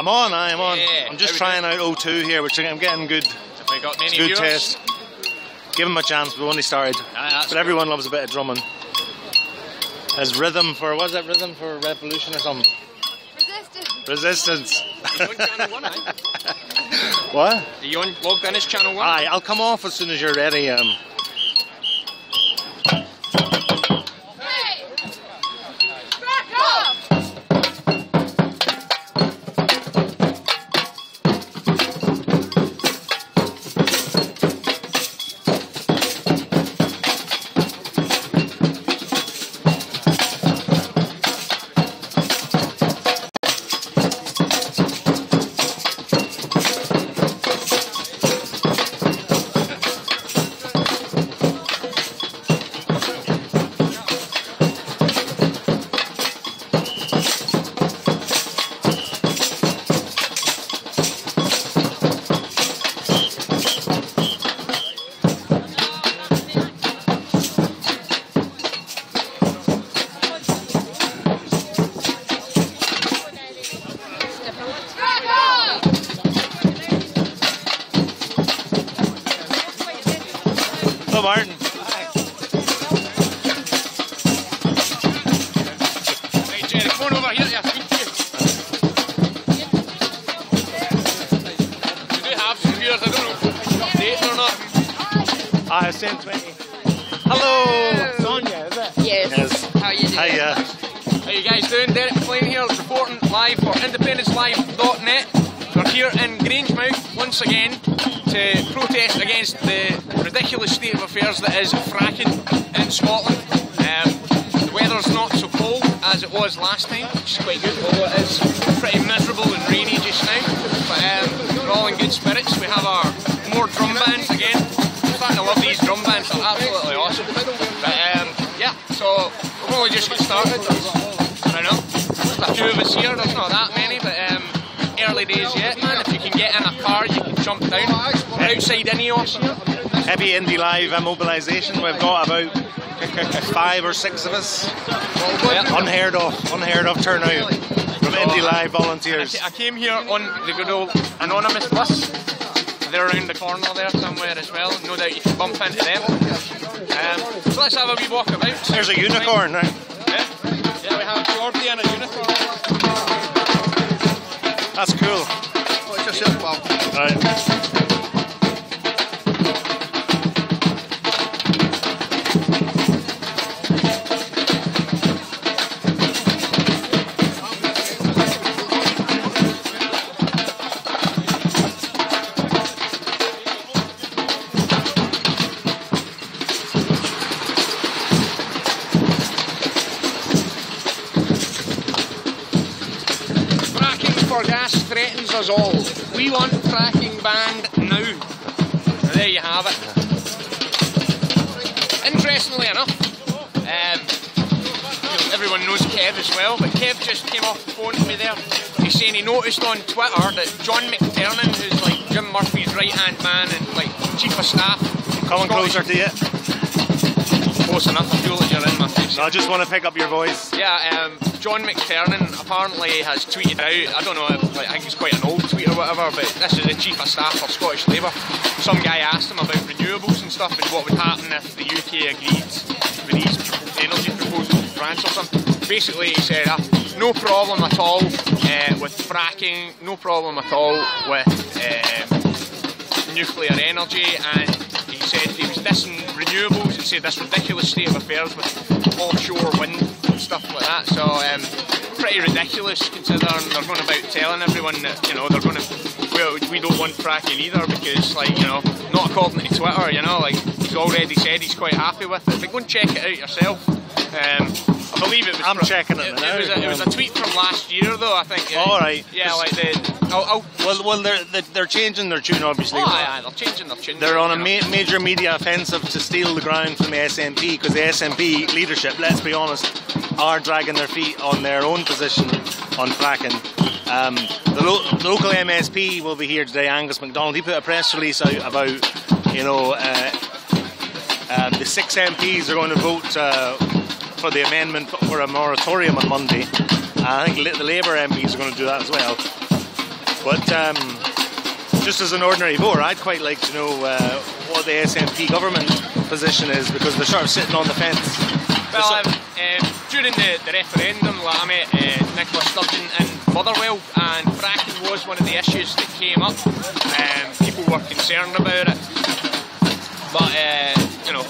I'm on, I'm on. Yeah. I'm just trying out O2 here, which I'm getting good. Have we got many Good viewers? test. Give them a chance, we've only started. But everyone loves a bit of drumming. There's rhythm for, what is it, rhythm for revolution or something? Resistance. Are you on channel 1, aye? What? Are you on logged in as channel 1? Aye, I'll come off as soon as you're ready. Hello, Martin. Hey, Jerry, come on over here. Yeah, speak to you. You do have some viewers, I don't know if you're updated or not. I sent 20. Hello! Sonia, is it? Yes. How are you doing? Hiya. How you guys doing? Derek McLean here, reporting live for IndependenceLive.net. We're here in Grangemouth once again to protest against the ridiculous state of affairs that is fracking in Scotland. The weather's not so cold as it was last time, which is quite good, although it is pretty miserable and rainy just now. But we're all in good spirits. We have our more drum bands again. I'm starting to love these drum bands, they're absolutely awesome. But yeah, so we'll probably just get started. I don't know, there's a few of us here, there's not that many, but early days yet, man. If you can get in a car, you can jump down. We're outside INEOS here. Heavy Indie Live mobilisation. We've got about 5 or 6 of us. Unheard of turnout from Indie Live volunteers. I came here on the good old anonymous bus. They're around the corner there somewhere as well. No doubt you can bump into them. So let's have a wee walk about. There's a unicorn now. Yeah, we have Jordy and a unicorn. That's cool. Watch yourself, pal. Right. Gas threatens us all. We want fracking banned now. There you have it. Interestingly enough, everyone knows Kev as well, but Kev just came off the phone to me there. He's saying he noticed on Twitter that John McTernan, who's like Jim Murphy's right-hand man and like chief of staff, coming closer to you. Close enough, I feel that you're in my face. I just want to pick up your voice. Yeah, John McTernan apparently has tweeted out, I don't know, I think it's quite an old tweet or whatever, but this is the Chief of Staff for Scottish Labour. Some guy asked him about renewables and stuff and what would happen if the UK agreed with these energy proposals in France or something. Basically he said, no problem at all with fracking, no problem at all with nuclear energy, and he said he was dissing renewables and said this ridiculous state of affairs with offshore wind and stuff like that. So pretty ridiculous considering they're going about telling everyone that, you know, they're going to, well, we don't want fracking either because, like, you know, not according to Twitter, you know, like he's already said he's quite happy with it. But go and check it out yourself. I believe it was. I'm checking it now. It was a tweet from last year, though. I think. All right. Yeah, like they're changing their tune, obviously. Oh, yeah, they're changing their tune. They're on a major media offensive to steal the ground from the SNP because the SNP leadership, let's be honest, are dragging their feet on their own position on fracking. The local MSP will be here today, Angus MacDonald. He put a press release out about, you know, the 6 MPs are going to vote for the amendment for a moratorium on Monday. I think the Labour MPs are going to do that as well. But just as an ordinary voter, I'd quite like to know what the SNP government position is, because they're sort of sitting on the fence. Well, during the referendum, I met Nicola Sturgeon in Motherwell, and fracking was one of the issues that came up. People were concerned about it, but you know,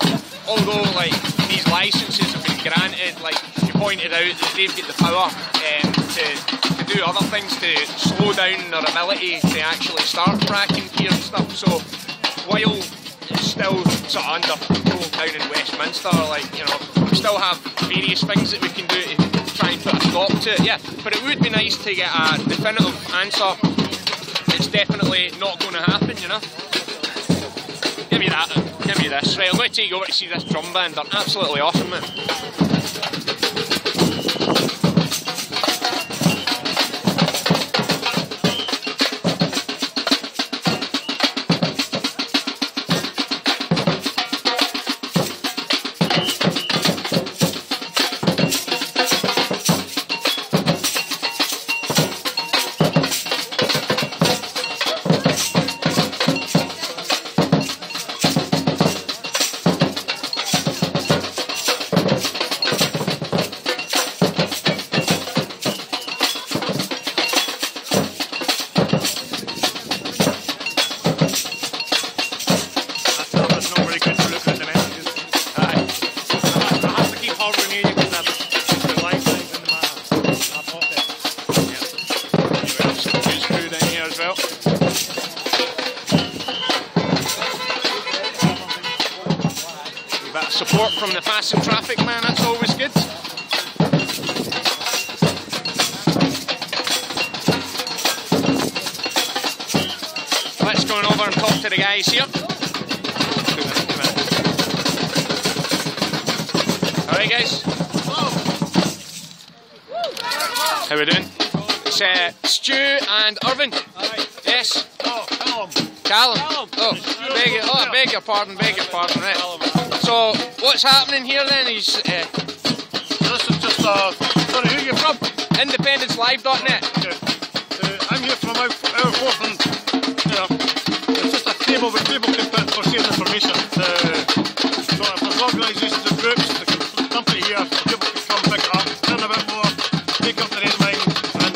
although like these licences have been granted, like you pointed out, that they've got the power to do other things to slow down their ability to actually start fracking here and stuff. So while it's still sort of under control down in Westminster, like, you know, we still have various things that we can do to try and put a stop to it, yeah. But it would be nice to get a definitive answer. It's definitely not going to happen, you know. Give me that, give me this. Right, I'm going to take you over to see this drum band. They're absolutely awesome, man. Support from the passing traffic, man, that's always good. Let's go over and talk to the guys here. Alright guys. How we doing? It's Stu and Irvin. Yes. Callum. I beg your pardon, right. So, what's happening here then? This is just sorry, who are you from? IndependenceLive.net. I'm here from our forth, and you know, it's just a table where people can put for sharing information. So if there's organisations and groups, the company here, people can come pick it up, learn a bit more, make up their own mind, and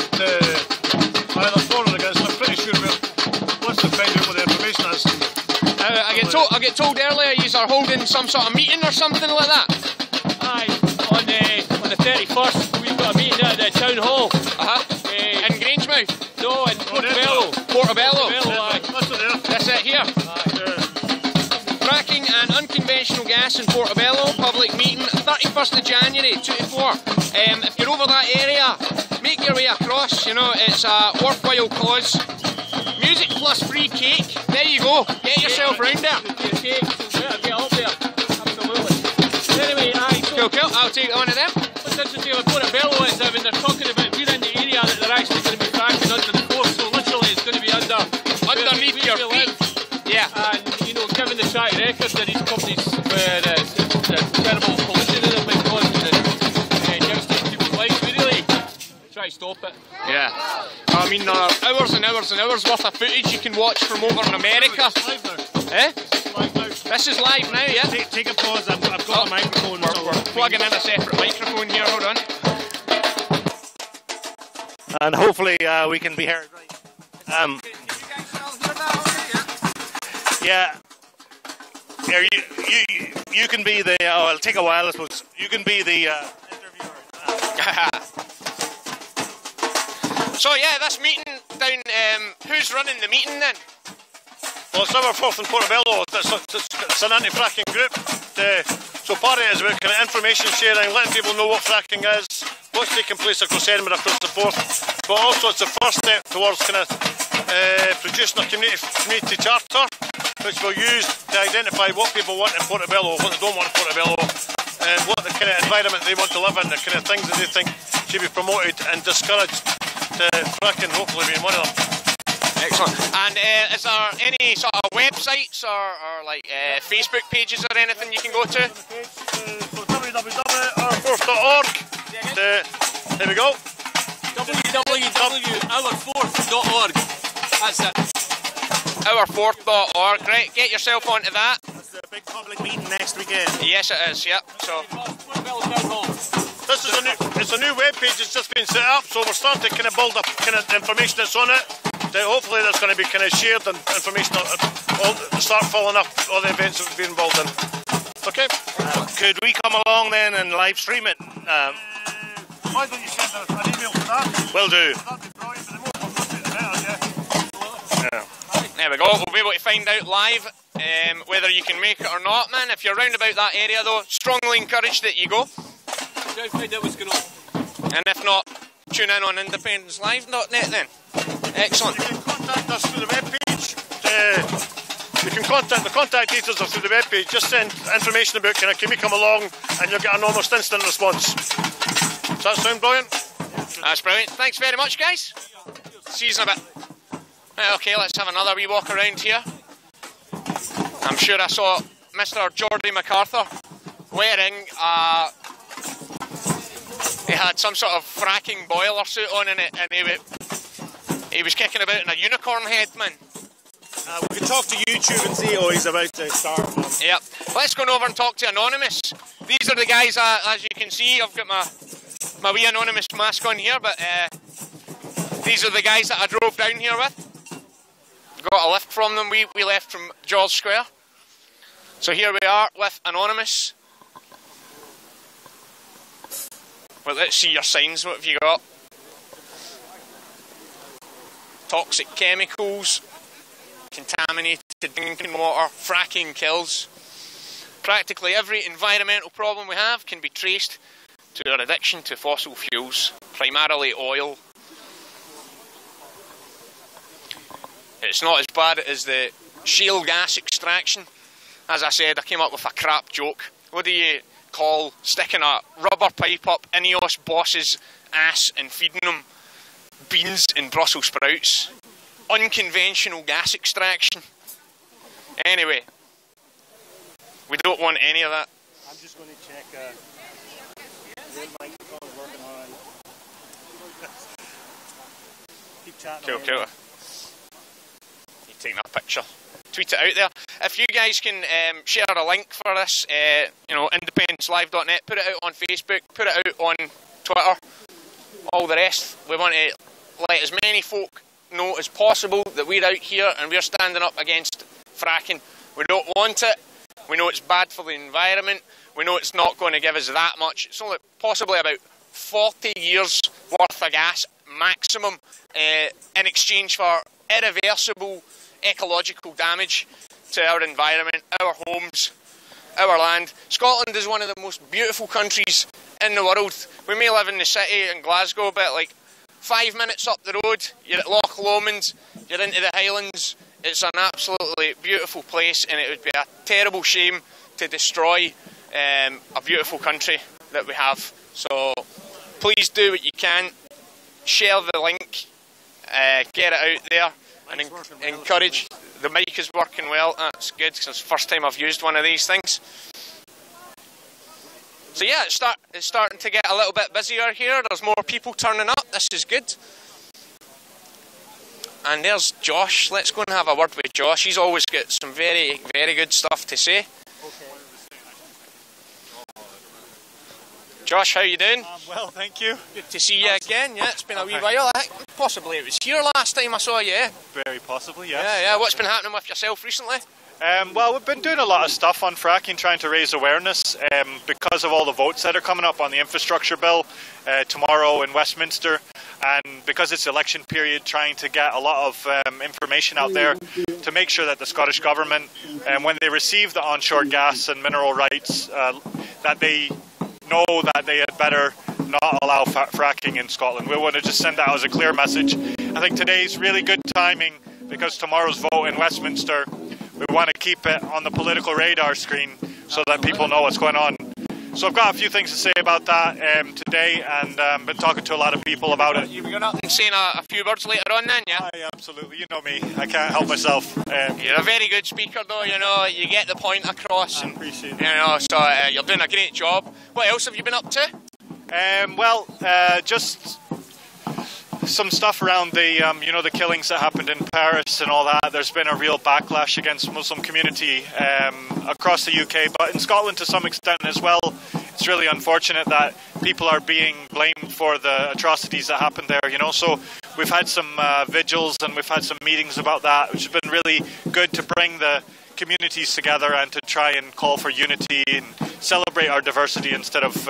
either for or against. I'm pretty sure once they find out what the information is. I get told earlier you are holding some sort of meeting or something like that. Aye, on the 31st we've got a meeting at the town hall. In Grangemouth? No, in Portobello. Portobello. Aye. That's it here. Fracking and unconventional gas in Portobello, public meeting, 31st of January, 2 to 4. If you're over that area, make your way across, you know, it's a worthwhile cause. Music plus free cake, there you go, get yourself round there. Get up there, absolutely. Anyway, aye, so cool, I'll take one of them. What's interesting about Portobello is when they're talking about, we're in the area that they're actually going to be fracking under the coast, so literally it's going to be underneath your feet. Yeah. And, you know, given the track record that these companies, the terrible pollution that they've been causing, and devastating people's lives, we really try to stop it. Yeah. I mean, there are hours and hours and hours worth of footage you can watch from over in America. Eh? This is live now, yeah? Take a pause, I've got a microphone. We're plugging in a separate microphone here, hold on. And hopefully we can be heard right. Yeah. Here, you can be the, it'll take a while I suppose. You can be the interviewer. So yeah, this meeting down, who's running the meeting then? Well, it's our forth in Portobello. It's an anti-fracking group. So part of it is about kind of information sharing, letting people know what fracking is, what's taking place across Edinburgh, across the Forth. But also it's the first step towards kind of producing a community charter, which we'll use to identify what people want in Portobello, what they don't want in Portobello, and what the kind of environment they want to live in, the kind of things that they think should be promoted and discouraged. Fracking hopefully being one of them. Excellent. And is there any sort of websites or like Facebook pages or anything you can go to? So www.ourforth.org. There we go. www.ourforth.org. That's it. Our4th.org. Right, get yourself onto that. That's the big public meeting next weekend. Yes, it is. Yep. So. This is it's a new web page that's just been set up, so we're starting to kind of build up kind of information that's on it. Hopefully there's going to be kind of shared and information start following up all the events that we've been involved in. Okay. Could we come along then and live stream it? Why don't you send an email to that? Will do. That'd be brilliant, but the more publicity the better, yeah. There we go. We'll be able to find out live whether you can make it or not, man. If you're round about that area, though, strongly encourage that you go. Find out what's going on. And if not, tune in on independenceLive.net then. Excellent. You can contact us through the webpage. You can contact the contact details are through the webpage. Just send information about can we come along, and you'll get an almost instant response. Does that sound brilliant? That's brilliant. Thanks very much, guys. See you in a bit. Right, okay, let's have another wee walk around here. I'm sure I saw Mr. Geordie MacArthur wearing he had some sort of fracking boiler suit on in it, and he was kicking about in a unicorn head, man. We can talk to YouTube and see. Oh, he's about to start. Yep. Let's go over and talk to Anonymous. These are the guys, as you can see, I've got my wee Anonymous mask on here, but these are the guys that I drove down here with. Got a lift from them. We left from George Square. So here we are with Anonymous. Well, let's see your signs. What have you got? Toxic chemicals, contaminated drinking water, fracking kills. Practically every environmental problem we have can be traced to our addiction to fossil fuels, primarily oil. It's not as bad as the shale gas extraction. As I said, I came up with a crap joke. What do you call sticking a rubber pipe up INEOS boss's ass and feeding them beans and Brussels sprouts? Unconventional gas extraction. Anyway, we don't want any of that. I'm just going to check the microphone's working all right. Keep chatting. Cool. You're taking a picture. Tweet it out there. If you guys can share a link for this, independencelive.net, put it out on Facebook, put it out on Twitter, all the rest. We want to let as many folk know as possible that we're out here and we're standing up against fracking. We don't want it. We know it's bad for the environment. We know it's not going to give us that much. It's only possibly about 40 years worth of gas maximum in exchange for irreversible ecological damage to our environment, our homes, our land. Scotland is one of the most beautiful countries in the world. We may live in the city in Glasgow, but like 5 minutes up the road, you're at Loch Lomond, you're into the Highlands. It's an absolutely beautiful place, and it would be a terrible shame to destroy a beautiful country that we have. So please do what you can, share the link, get it out there, and encourage. The mic is working well. That's good, because it's the first time I've used one of these things. So yeah, it's starting to get a little bit busier here. There's more people turning up. This is good. And there's Josh. Let's go and have a word with Josh. He's always got some very, very good stuff to say. Okay. Josh, how you doing? Well, thank you. Good to see you again. Yeah, it's been a wee while. Possibly it was here last time I saw you. Very possibly, yes. Yeah. What's been happening with yourself recently? Well, we've been doing a lot of stuff on fracking, trying to raise awareness because of all the votes that are coming up on the infrastructure bill tomorrow in Westminster, and because it's election period, trying to get a lot of information out there to make sure that the Scottish Government, when they receive the onshore gas and mineral rights, that they know that they had better not allow fracking in Scotland. We want to just send that as a clear message. I think today's really good timing because tomorrow's vote in Westminster, we want to keep it on the political radar screen so that people know what's going on. So I've got a few things to say about that today, and been talking to a lot of people about it. You've got nothing saying a few words later on then, yeah? Aye, absolutely. You know me. I can't help myself. You're a very good speaker though, you know, you get the point across. I appreciate it. You know, so you're doing a great job. What else have you been up to? Just some stuff around the, you know, the killings that happened in Paris and all that. There's been a real backlash against the Muslim community across the UK, but in Scotland to some extent as well. It's really unfortunate that people are being blamed for the atrocities that happened there, you know. So we've had some vigils and we've had some meetings about that, which has been really good to bring the communities together and to try and call for unity and celebrate our diversity instead of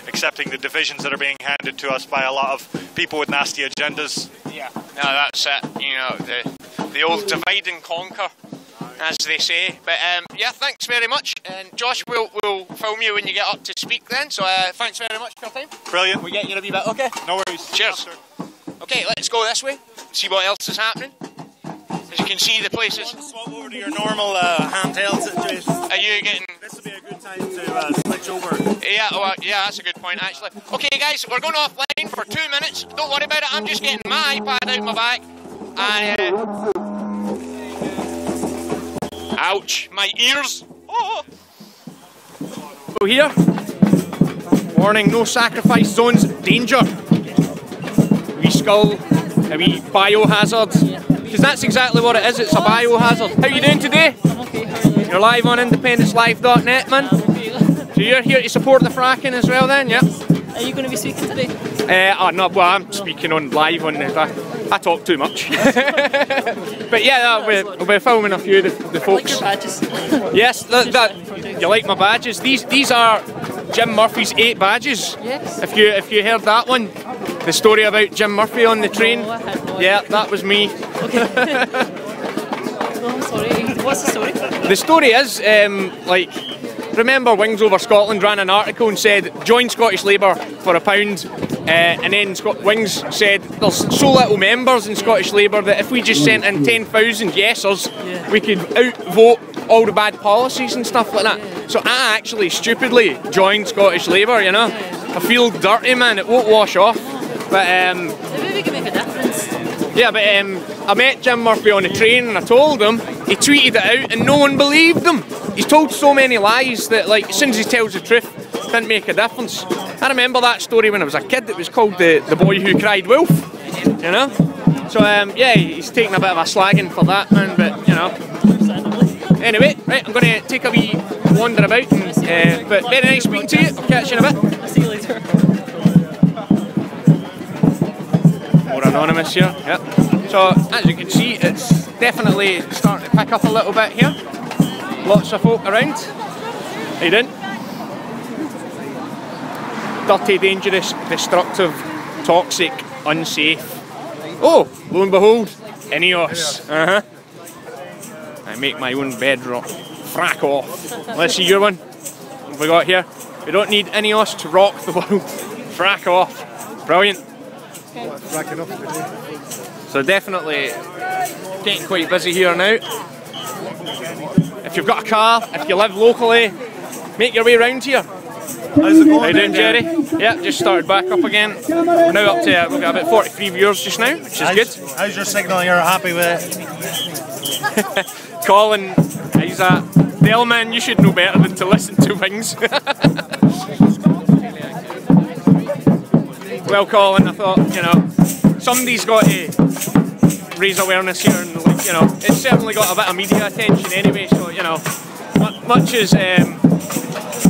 accepting the divisions that are being handed to us by a lot of people with nasty agendas. Yeah, no, that's it. You know, the old divide and conquer, as they say. But yeah, thanks very much. And Josh, we'll film you when you get up to speak then. So thanks very much for your time. Brilliant. We get you in a wee bit, okay? No worries. Cheers. Okay, let's go this way. See what else is happening. As you can see, the place is... Swap over to your normal handheld situation. Are you getting... This would be a good time to switch over. Yeah, well, yeah, that's a good point, actually. Okay, guys, we're going offline for 2 minutes. Don't worry about it. I'm just getting my iPad out of my bag. And... ouch, my ears. Oh. So here, warning, no sacrifice zones, danger. Wee skull, a wee biohazard. Because that's exactly what it is, it's a biohazard. How are you doing today? I'm okay, how are you? You're live on independencelive.net, man. I'm okay. So you're here to support the fracking as well then, yeah? Are you going to be speaking today? No, well, I'm speaking on live on I talk too much. But yeah, we'll be filming a few of the folks. I like your badges. Yes, you like my badges? These are Jim Murphy's 8 badges. Yes. If you heard that one, the story about Jim Murphy on the train. No, I had no Yeah, idea. that was me. Okay. No, I'm sorry. What's the story? The story is, like, remember Wings Over Scotland ran an article and said, join Scottish Labour for £1, and then Wings said, there's so little members in Scottish Labour that if we just sent in 10,000 yesers, we could outvote all the bad policies and stuff like that. Yeah. So I actually stupidly joined Scottish Labour, you know. I feel dirty, man, it won't wash off. But Maybe we can make a difference. yeah, but I met Jim Murphy on the train and I told him, he tweeted it out and no one believed him. He's told so many lies that, like, as soon as he tells the truth, it didn't make a difference. I remember that story when I was a kid. It was called the Boy Who Cried Wolf, you know. So yeah, he's taking a bit of a slagging for that, man. But you know. Anyway, right, I'm going to take a wee wander about. And, but very nice speaking to you. I'll catch you in a bit. I'll see you later. More anonymous here. Yep. So as you can see, it's definitely starting to pick up a little bit here. Lots of folk around. How you doing? Dirty, dangerous, destructive, toxic, unsafe. Oh, lo and behold, INEOS. I make my own bedrock. Frack off. Let's see your one. What have we got here? We don't need INEOS to rock the world. Frack off. Brilliant. So definitely getting quite busy here now. If you've got a car, if you live locally, make your way around here. How's it going? How you doing, Jerry? Yeah, just started back up again. We're now up to, we've got about 43 viewers just now, which is good. How's your signal? You're happy with it? Colin, he's a Delman, you should know better than to listen to Wings. Well, Colin, I thought, you know, somebody's got to raise awareness here, and, like, you know, it's certainly got a bit of media attention anyway, so, you know, much as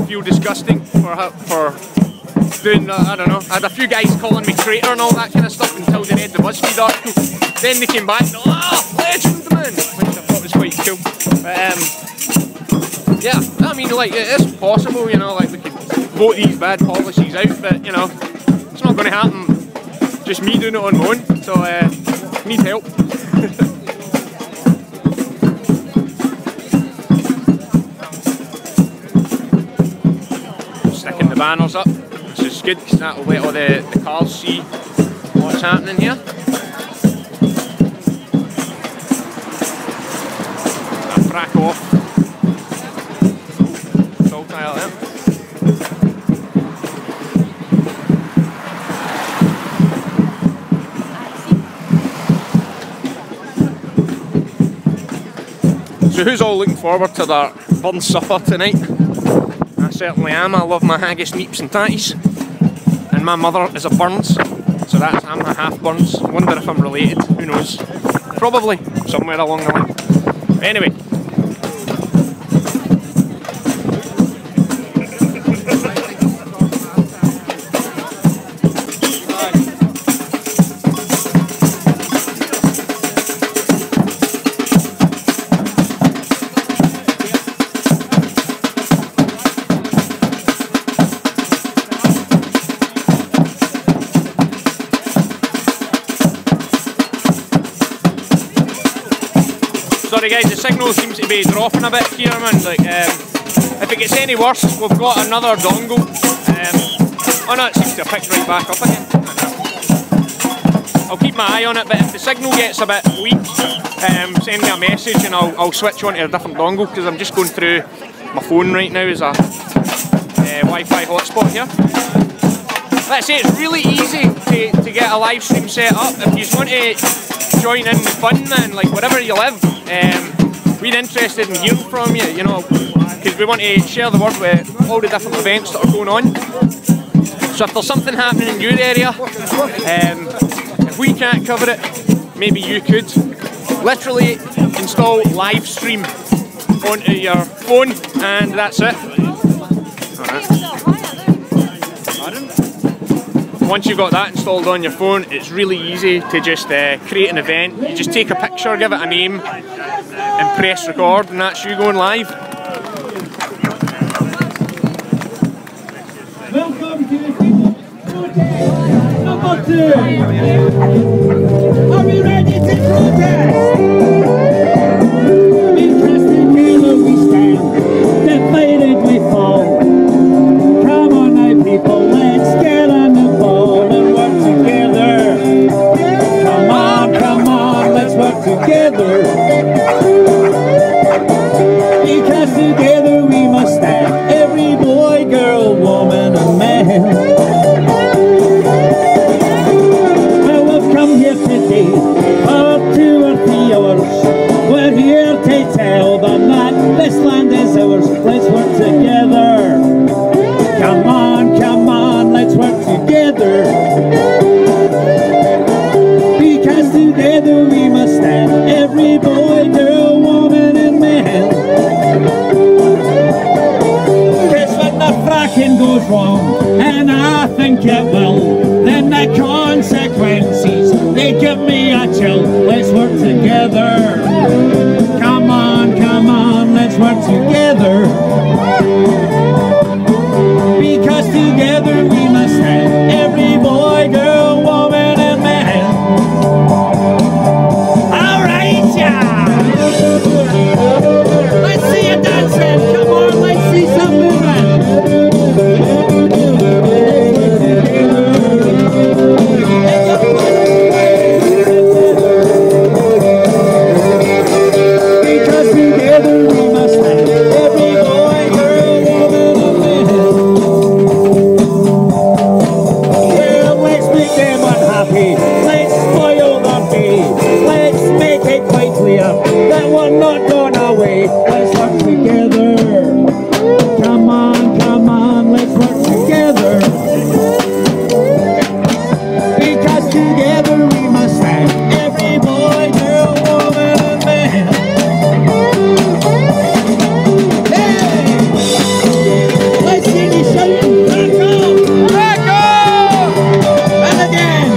feel disgusting for doing, I don't know, I had a few guys calling me traitor and all that kind of stuff until they read the BuzzFeed article. Then they came back and, legend, man, which I thought was quite cool. But, yeah, I mean, like, it is possible, you know, like, we could vote these bad policies out, but, you know, it's not going to happen just me doing it on my own, so need help. Sticking the banners up, which is good because that'll let all the cars see what's happening here. Frack off. Tall tile there. So who's all looking forward to their burn supper tonight? I certainly am. I love my haggis, meeps and tatties. And my mother is a Burns. So that's I'm a half burns. Wonder if I'm related. Who knows? Probably somewhere along the line. Anyway. Sorry guys, the signal seems to be dropping a bit here, man. Like, if it gets any worse, we've got another dongle. Oh no, it seems to have picked right back up again. I'll keep my eye on it, but if the signal gets a bit weak, send me a message and I'll switch on to a different dongle, because I'm just going through my phone right now as a Wi-Fi hotspot here. Let's say it's really easy to get a live stream set up. If you just want to join in the fun, man, like wherever you live, we're interested in hearing from you, you know, because we want to share the word with all the different events that are going on. So if there's something happening in your area, if we can't cover it, maybe you could. Literally install Livestream onto your phone and that's it. Once you've got that installed on your phone, it's really easy to just create an event. You just take a picture, give it a name, and press record, and that's you going live. Welcome to the people protest number 2. Are we ready to protest? Because together we stand, divided we fall. Come on now people, let's get on the ball and work together. Come on, let's work together. Because together we must stand, every boy, girl, woman and man. Well, we've come here today for 2 or 3 hours. We're here to tell them that this land is ours. Let's work together. Come on, let's work together. Because together we must stand, every boy, girl, woman and man. Cause when the fracking goes wrong, and I think it will, then the consequences, they give me a chill. Let's work together. Come on, let's work together. Because together we must stand, every boy, girl, woman and man. Alright, yeah! Let's see you dancing, come on, let's see some movement. Because together we must stand, every boy, girl, woman and man. Let's spoil their day. Let's make it quite clear that we're not going away. Let's work together. Come on, let's work together. Because together we must stand, every boy, girl, woman and man. Hey! Let's see you shouting, Frack on! Frack on! And again!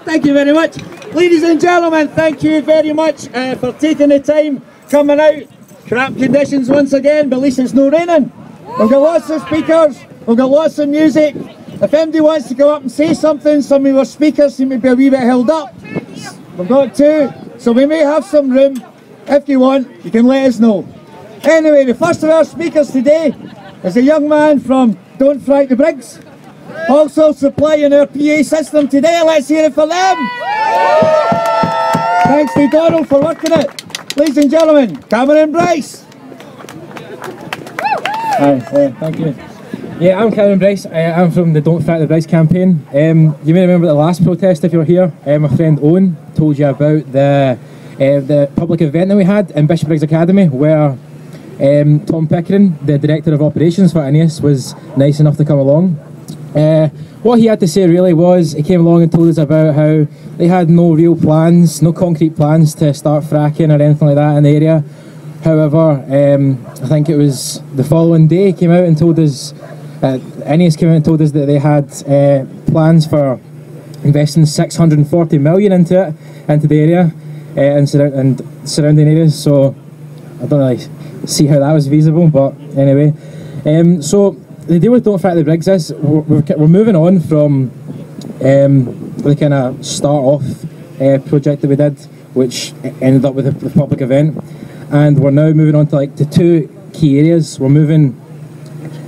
Thank you very much. Ladies and gentlemen, thank you very much for taking the time, coming out. Crap conditions once again, but at least it's no raining. We've got lots of speakers, we've got lots of music. If anybody wants to go up and say something, some of our speakers seem to be a wee bit held up. We've got 2, so we may have some room. If you want, you can let us know. Anyway, the first of our speakers today is a young man from Don't Frack the Briggs. also supplying our PA system today. Let's hear it for them. Thanks to Donald for working it. Ladies and gentlemen, Cameron Bryce. Hi, thank you. Yeah, I'm Cameron Bryce. I'm from the Don't Frack the Bryce campaign. You may remember the last protest if you were here. My friend Owen told you about the public event that we had in Bishopbriggs Academy where Tom Pickering, the Director of Operations for INEOS, was nice enough to come along. What he had to say really was, he came along and told us about how they had no real plans, no concrete plans to start fracking or anything like that in the area. However, I think it was the following day he came out and told us, INEOS came out and told us that they had plans for investing 640 million into the area and surrounding areas. So I don't really see how that was feasible, but anyway. So the deal with Don't Frack the Briggs is we're moving on from the kind of start off project that we did, which ended up with the public event, and we're now moving on to like the two key areas. We're moving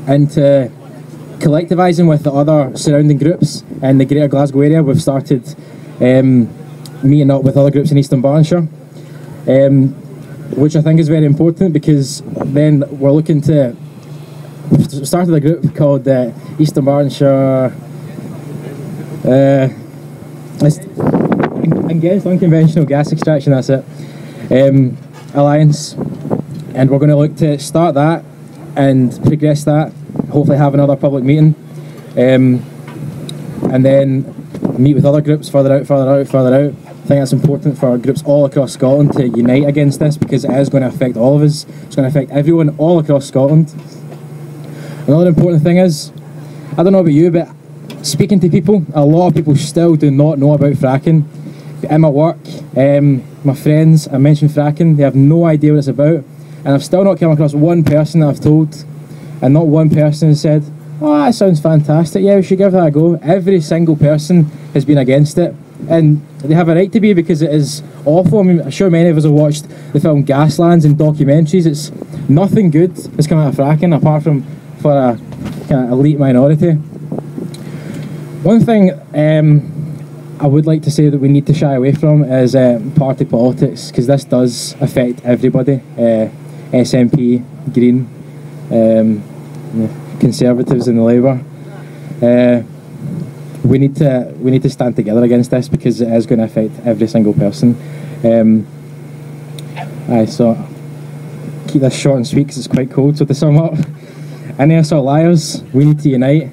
into collectivising with the other surrounding groups in the Greater Glasgow area. We've started meeting up with other groups in Eastern Barnshire, which I think is very important, because then we're looking to. We've started a group called Eastern Barnshire Against Unconventional Gas Extraction, that's it, Alliance, and we're going to look to start that and progress that, hopefully have another public meeting, and then meet with other groups further out. I think that's important for groups all across Scotland to unite against this, because it is going to affect all of us. It's going to affect everyone all across Scotland. Another important thing is, I don't know about you, but speaking to people, a lot of people still do not know about fracking. In my work, my friends, I mentioned fracking, they have no idea what it's about, and I've still not come across one person that I've told, and not one person has said, oh, that sounds fantastic, yeah, we should give that a go. Every single person has been against it, and they have a right to be, because it is awful. I mean, I'm sure many of us have watched the film Gaslands and documentaries. It's nothing good has come out of fracking, apart from for a kind of elite minority. One thing I would like to say that we need to shy away from is party politics, because this does affect everybody. SNP, Green, Conservatives and the Labour. We need to stand together against this, because it is going to affect every single person. So keep this short and sweet, because it's quite cold. So to sum up, INEOS are liars. We need to unite,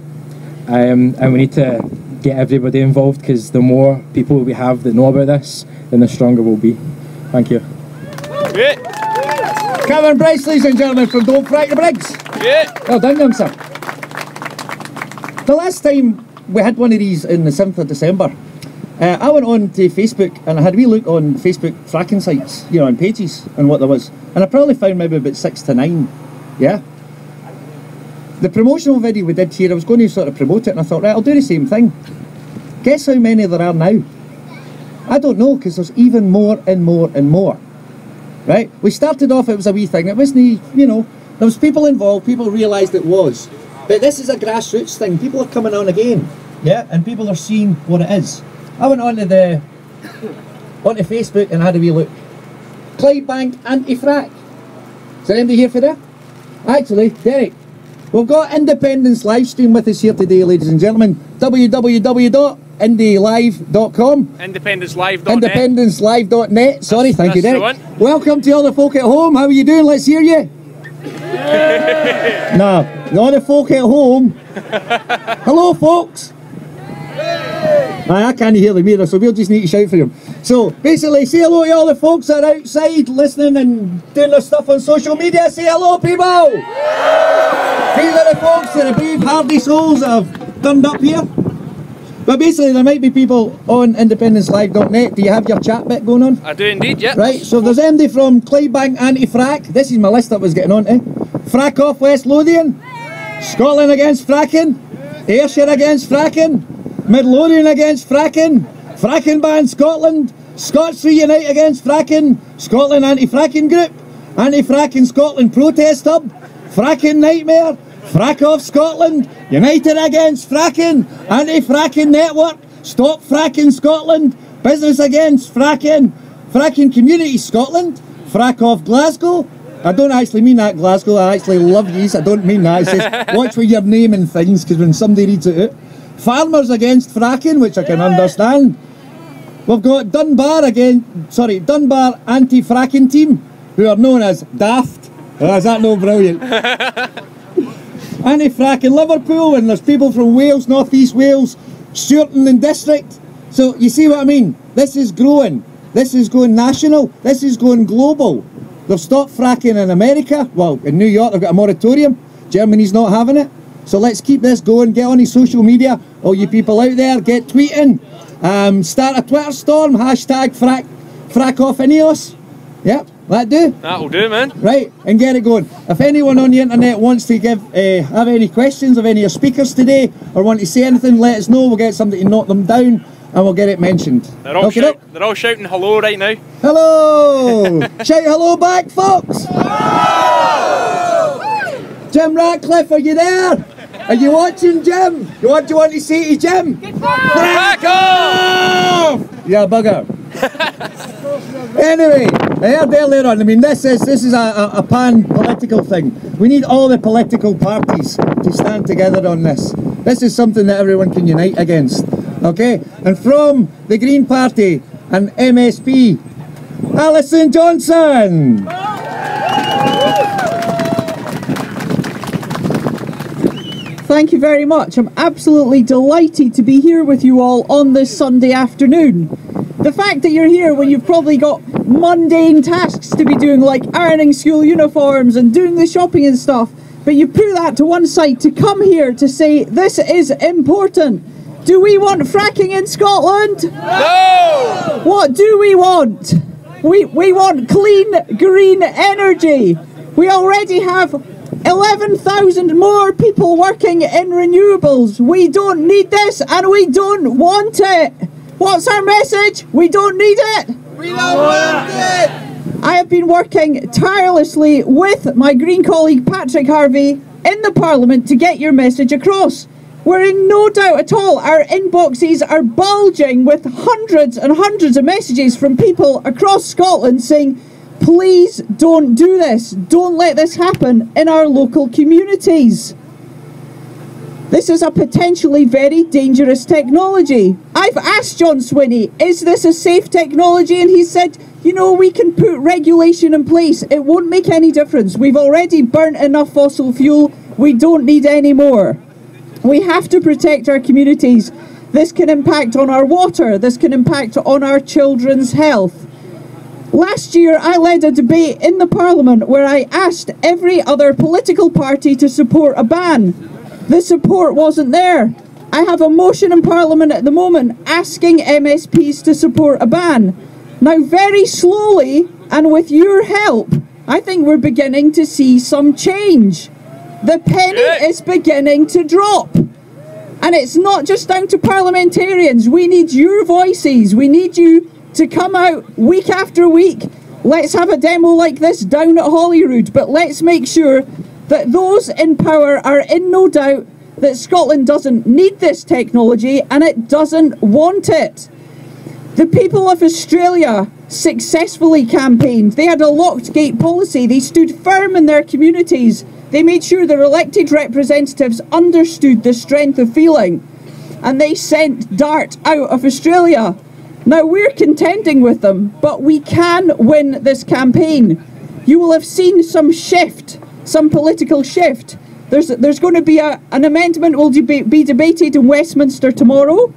and we need to get everybody involved, because the more people we have that know about this, then the stronger we'll be. Thank you. Yeah. Cameron Bryce, ladies and gentlemen, from Don't Frack the Briggs. Yeah. Well done, young sir. The last time we had one of these in the 7th of December, I went on to Facebook and I had a wee look on Facebook fracking sites, you know, on pages and what there was, and I probably found maybe about 6 to 9. Yeah. The promotional video we did here, I was going to sort of promote it, and I thought, right, I'll do the same thing. Guess how many there are now? I don't know, because there's even more and more and more. Right? We started off, it was a wee thing. It wasn't, you know, there was people involved, people realised it was. But this is a grassroots thing. People are coming on again. Yeah? And people are seeing what it is. I went onto Facebook and had a wee look. Clydebank anti-frack. Is there anybody here for that? Actually, Derek, we've got Independence Livestream with us here today, ladies and gentlemen. www.indielive.com. IndependenceLive.net. IndependenceLive.net. Sorry, thank you, Derek. Welcome to all the folk at home. How are you doing? Let's hear you. Nah, all the folk at home. Hello, folks. I can't hear them either, so we'll just need to shout for them. So, basically, say hello to all the folks that are outside listening and doing their stuff on social media. Say hello, people! These are the folks that are brave, hardy souls that have turned up here. But basically, there might be people on IndependenceLive.net. Do you have your chat bit going on? I do indeed, yeah. Right, so if there's MD from Clydebank Anti-Frack. This is my list that was getting on to. Frack off West Lothian. Scotland against fracking. Ayrshire against fracking. Midlothian against fracking. Fracking ban Scotland. Scots reunite against fracking. Scotland anti-fracking group. Anti-fracking Scotland protest hub. Fracking nightmare. Frack Off Scotland, United Against Fracking, Anti-Fracking Network, Stop Fracking Scotland, Business Against Fracking, Fracking Community Scotland, Frack Off Glasgow. I don't actually mean that, Glasgow, I actually love yous, I don't mean that. It says, watch where you're naming things, because when somebody reads it out. Farmers Against Fracking, which I can understand. We've got Dunbar Anti-Fracking Team, who are known as Daft. Oh, is that no brilliant? Anti-Fracking Liverpool, and there's people from Wales, North East Wales, Sturton District. So you see what I mean? This is growing. This is going national. This is going global. They've stopped fracking in America. Well, in New York they've got a moratorium. Germany's not having it. So let's keep this going. Get on your social media. All you people out there, get tweeting. Start a Twitter storm. Hashtag Frack Off INEOS. Yep, that'll do. That'll do, man. Right, and get it going. If anyone on the internet wants to have any questions of any of your speakers today, or want to say anything, let us know. We'll get somebody to note them down, and we'll get it mentioned. They're all shouting hello right now. Hello! Shout hello back, folks! Jim Ratcliffe, are you there? Are you watching, Jim? What do you want to say to Jim? Frack off! Yeah, bugger. Anyway, I heard earlier on, I mean, this is a pan-political thing. We need all the political parties to stand together on this. This is something that everyone can unite against. Okay? And from the Green Party and MSP, Alison Johnson! Thank you very much. I'm absolutely delighted to be here with you all on this Sunday afternoon. The fact that you're here when you've probably got mundane tasks to be doing, like ironing school uniforms and doing the shopping and stuff, but you put that to one side to come here to say this is important. Do we want fracking in Scotland? No! What do we want? We want clean, green energy. We already have 11,000 more people working in renewables. We don't need this and we don't want it. What's our message? We don't need it. We don't want it. I have been working tirelessly with my Green colleague Patrick Harvey in the Parliament to get your message across. We're in no doubt at all. Our inboxes are bulging with hundreds and hundreds of messages from people across Scotland saying, please don't do this. Don't let this happen in our local communities. This is a potentially very dangerous technology. I've asked John Swinney, is this a safe technology? And he said, you know, we can put regulation in place. It won't make any difference. We've already burnt enough fossil fuel. We don't need any more. We have to protect our communities. This can impact on our water. This can impact on our children's health. Last year, I led a debate in the Parliament where I asked every other political party to support a ban. The support wasn't there. I have a motion in Parliament at the moment asking MSPs to support a ban. Now, very slowly, and with your help, I think we're beginning to see some change. The penny is beginning to drop. And it's not just down to parliamentarians. We need your voices. We need you to come out week after week. Let's have a demo like this down at Holyrood, but let's make sure that those in power are in no doubt that Scotland doesn't need this technology and it doesn't want it. The people of Australia successfully campaigned. They had a locked gate policy. They stood firm in their communities. They made sure their elected representatives understood the strength of feeling, and they sent DART out of Australia. Now, we're contending with them, but we can win this campaign. You will have seen some shift, some political shift. There's going to be an amendment will be debated in Westminster tomorrow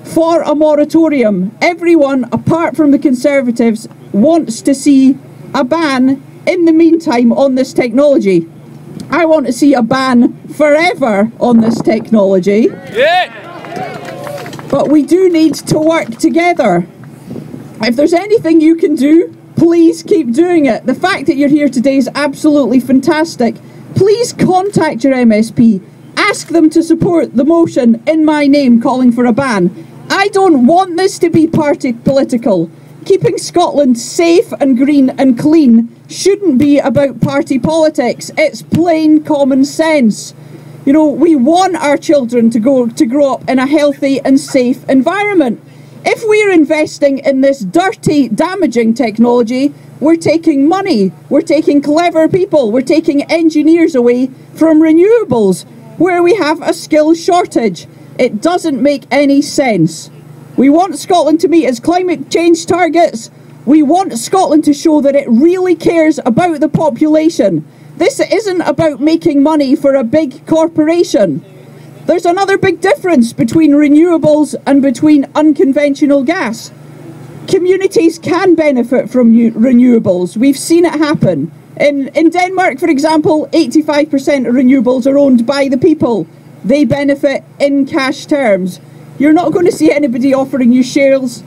for a moratorium. Everyone, apart from the Conservatives, wants to see a ban in the meantime on this technology. I want to see a ban forever on this technology. Yeah. But we do need to work together. If there's anything you can do, please keep doing it. The fact that you're here today is absolutely fantastic. Please contact your MSP. Ask them to support the motion in my name calling for a ban. I don't want this to be party political. Keeping Scotland safe and green and clean shouldn't be about party politics. It's plain common sense. You know, we want our children to grow up in a healthy and safe environment. If we're investing in this dirty, damaging technology, we're taking money, we're taking clever people, we're taking engineers away from renewables, where we have a skills shortage. It doesn't make any sense. We want Scotland to meet its climate change targets. We want Scotland to show that it really cares about the population. This isn't about making money for a big corporation. There's another big difference between renewables and between unconventional gas. Communities can benefit from renewables. We've seen it happen. In Denmark, for example, 85% of renewables are owned by the people. They benefit in cash terms. You're not going to see anybody offering you shares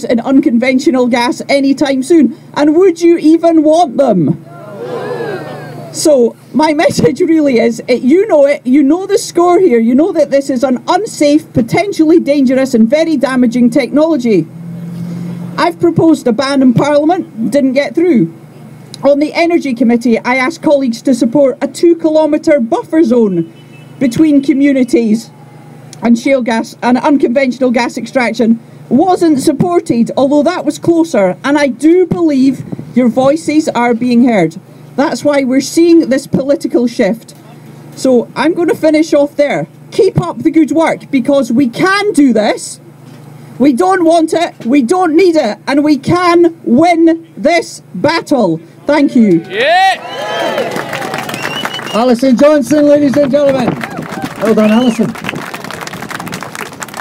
in unconventional gas anytime soon. And would you even want them? So my message really is, you know the score here, you know that this is an unsafe, potentially dangerous and very damaging technology. I've proposed a ban in Parliament, didn't get through. On the Energy Committee, I asked colleagues to support a 2-kilometre buffer zone between communities, and shale gas and unconventional gas extraction wasn't supported, although that was closer, and I do believe your voices are being heard. That's why we're seeing this political shift. So I'm going to finish off there. Keep up the good work, because we can do this. We don't want it, we don't need it, and we can win this battle. Thank you. Yeah! Alison Johnson, ladies and gentlemen. Well done, Alison.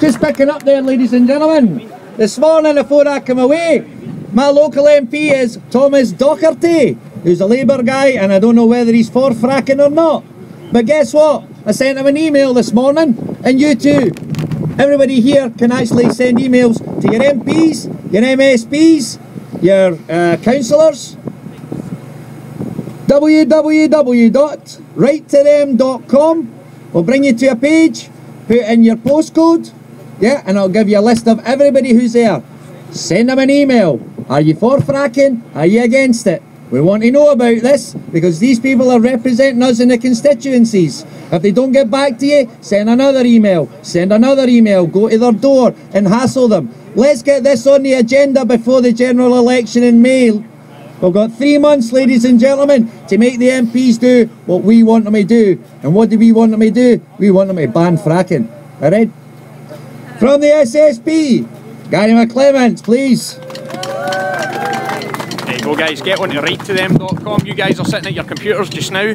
Just picking up there, ladies and gentlemen. This morning before I come away, my local MP is Thomas Docherty, who's a Labour guy, and I don't know whether he's for fracking or not. But guess what? I sent him an email this morning, and you too. Everybody here can actually send emails to your MPs, your MSPs, your councillors. www.writetothem.com will bring you to a page, put in your postcode, yeah, and I'll give you a list of everybody who's there. Send them an email. Are you for fracking? Are you against it? We want to know about this, because these people are representing us in the constituencies. If they don't get back to you, send another email. Send another email. Go to their door and hassle them. Let's get this on the agenda before the general election in May. We've got 3 months, ladies and gentlemen, to make the MPs do what we want them to do. And what do we want them to do? We want them to ban fracking. Alright? From the SSP, Gary McClements, please. There you go, guys. Get on to writetothem.com. You guys are sitting at your computers just now.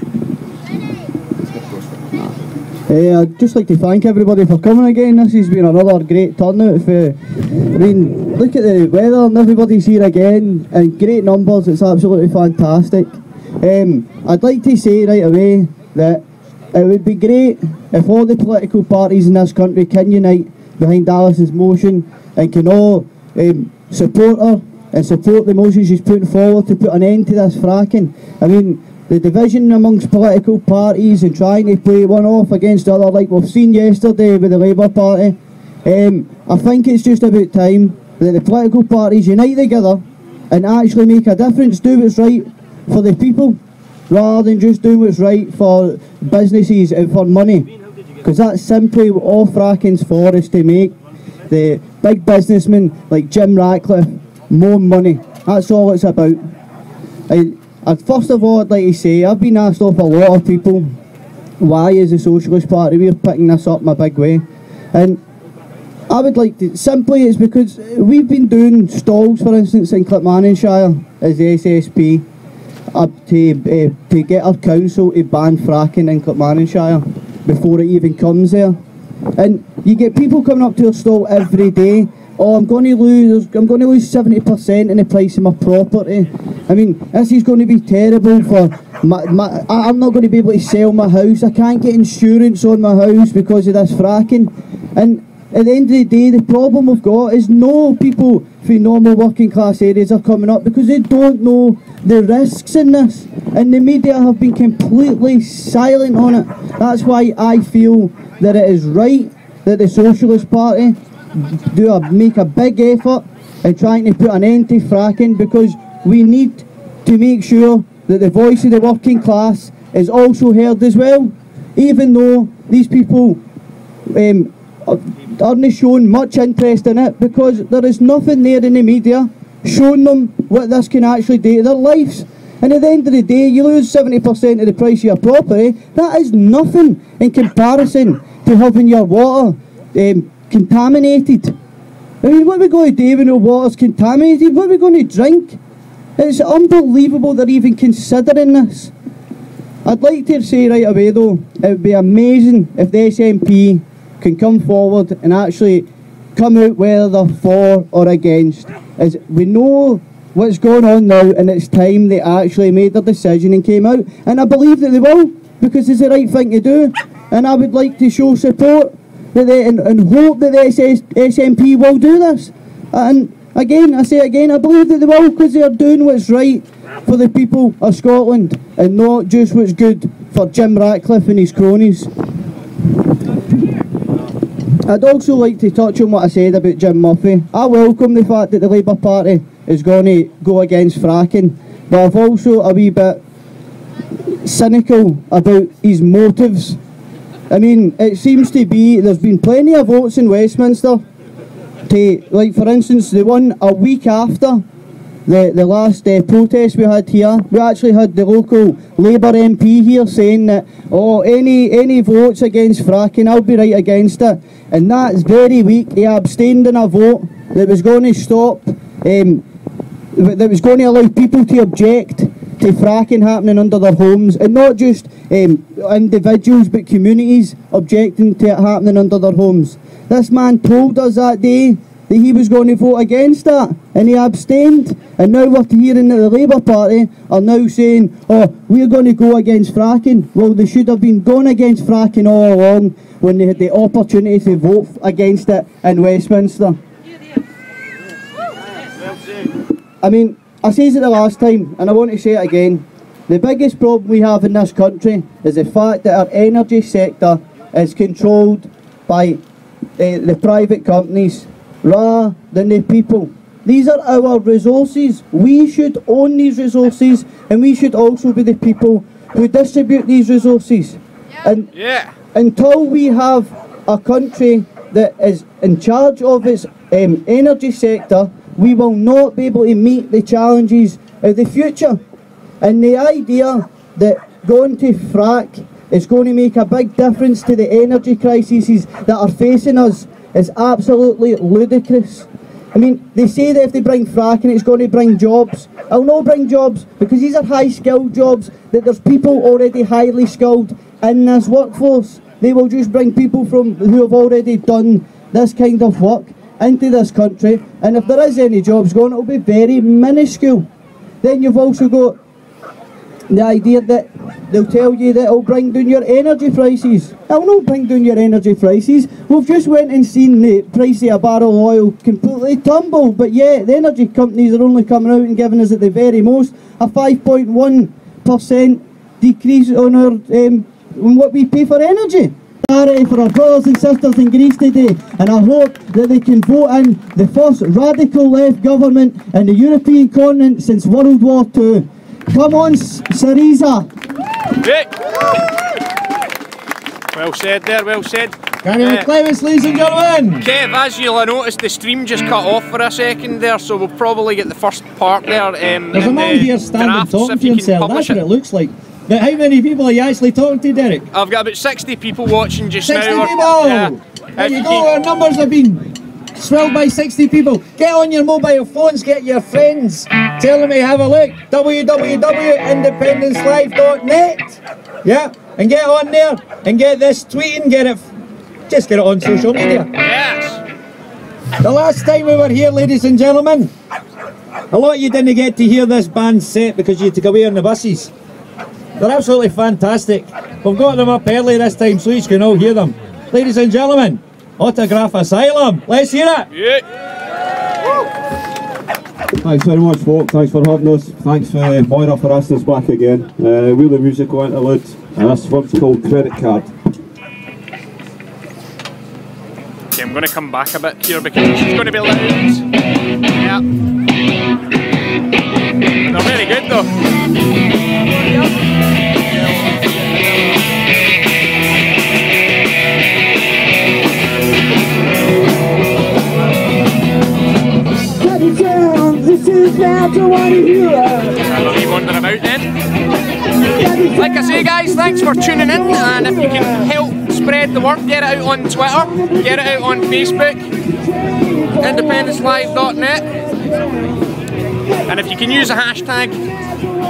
I'd just like to thank everybody for coming again. This has been another great turnout. I mean, look at the weather and everybody's here again, and great numbers. It's absolutely fantastic. I'd like to say right away that it would be great if all the political parties in this country can unite behind Alison's motion and can all support her and support the motion she's putting forward to put an end to this fracking. I mean, the division amongst political parties and trying to play one off against the other, like we've seen yesterday with the Labour Party, I think it's just about time that the political parties unite together and actually make a difference, do what's right for the people, rather than just doing what's right for businesses and for money. Because that's simply what all fracking's for, is to make the big businessmen like Jim Ratcliffe more money. That's all it's about. First of all, I'd like to say, I've been asked off a lot of people, why is the Socialist Party, we're picking this up in a big way. And I would like to, simply it's because we've been doing stalls, for instance, in Clackmannanshire as the SSP, to get our council to ban fracking in Clackmannanshire before it even comes there. And you get people coming up to our stall every day, oh, I'm going to lose 70% in the price of my property. I mean, this is going to be terrible for I'm not going to be able to sell my house. I can't get insurance on my house because of this fracking. And at the end of the day, the problem we've got is no people from normal working class areas are coming up because they don't know the risks in this. And the media have been completely silent on it. That's why I feel that it is right that the Socialist Party make a big effort and trying to put an end to fracking, because we need to make sure that the voice of the working class is also heard as well, even though these people aren't showing much interest in it, because there is nothing there in the media showing them what this can actually do to their lives. And at the end of the day, you lose 70% of the price of your property. That is nothing in comparison to having your water contaminated. I mean, what are we going to do when the water's contaminated? What are we going to drink? It's unbelievable they're even considering this. I'd like to say right away though, it would be amazing if the SNP can come forward and actually come out whether they're for or against. As we know what's going on now, and it's time they actually made their decision and came out, and I believe that they will, because it's the right thing to do, and I would like to show support that and hope that the SNP will do this. And again, I say again, I believe that they will, because they are doing what's right for the people of Scotland and not just what's good for Jim Ratcliffe and his cronies. I'd also like to touch on what I said about Jim Murphy. I welcome the fact that the Labour Party is going to go against fracking, but I'm also a wee bit cynical about his motives. I mean, it seems to be there's been plenty of votes in Westminster to, like for instance, the one a week after the last protest we had here, we actually had the local Labour MP here saying that, oh, any votes against fracking, I'll be right against it. And that's very weak. He abstained in a vote that was going to stop, that was going to allow people to object to fracking happening under their homes, and not just individuals but communities objecting to it happening under their homes. This man told us that day that he was going to vote against that, and he abstained, and now we're hearing that the Labour Party are now saying, oh, we're going to go against fracking. Well, they should have been going against fracking all along when they had the opportunity to vote against it in Westminster. I mean, I said it the last time, and I want to say it again. The biggest problem we have in this country is the fact that our energy sector is controlled by the private companies rather than the people. These are our resources. We should own these resources, and we should also be the people who distribute these resources. And until we have a country that is in charge of its energy sector, we will not be able to meet the challenges of the future. And the idea that going to frack is going to make a big difference to the energy crises that are facing us is absolutely ludicrous. I mean, they say that if they bring fracking it's going to bring jobs. It'll not bring jobs, because these are high skilled jobs that there's people already highly skilled in this workforce. They will just bring people from who have already done this kind of work into this country, and if there is any jobs going, it'll be very minuscule. Then you've also got the idea that they'll tell you that it'll bring down your energy prices. It'll not bring down your energy prices. We've just went and seen the price of a barrel of oil completely tumble, but yeah, the energy companies are only coming out and giving us at the very most a 5.1% decrease on our on what we pay for energy. Solidarity for our brothers and sisters in Greece today, and I hope that they can vote in the first radical left government in the European continent since World War II. Come on, Syriza! Well said there, well said. Clements, ladies and gentlemen! Kev, as you'll have noticed, the stream just cut off for a second there, so we'll probably get the first part there. There's a man here standing talking to himself, that's what it looks like. But how many people are you actually talking to, Derek? I've got about 60 people watching just 60 now. 60 people! Yeah. There you go, our numbers have been swelled by 60 people. Get on your mobile phones, get your friends, tell them to have a look. www.independencelive.net. Yeah, and get on there and get this tweeting, just get it on social media. Yes! The last time we were here, ladies and gentlemen, a lot of you didn't get to hear this band set because you had to go away on the buses. They're absolutely fantastic. We've got them up early this time so you can all hear them. Ladies and gentlemen, Autograph Asylum. Let's hear it. Yeah. Thanks very much, folk. Thanks for having us. Thanks for Moira for asking us back again. We're the musical interlude, and this one's called Credit Card. Okay, I'm going to come back a bit here because it's going to be loud. Yeah. They're very good though. This is now to one of you. I'll leave wandering about then. Like I say guys, thanks for tuning in, and if you can help spread the word, get it out on Twitter, get it out on Facebook, independencelive.net, and if you can use a hashtag,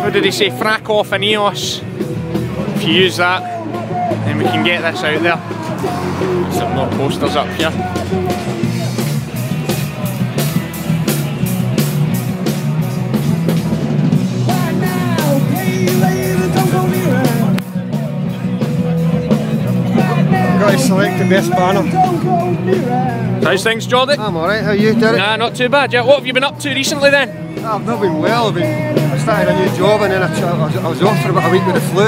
what did they say, Frack off INEOS, if you use that, then we can get this out there. Some more posters up here. Got to select the best banner. How's things, Jordan? I'm alright, how are you, Derek? Nah, not too bad. Yeah, what have you been up to recently then? I've not been well. I started a new job and then I was off for about a week with the flu.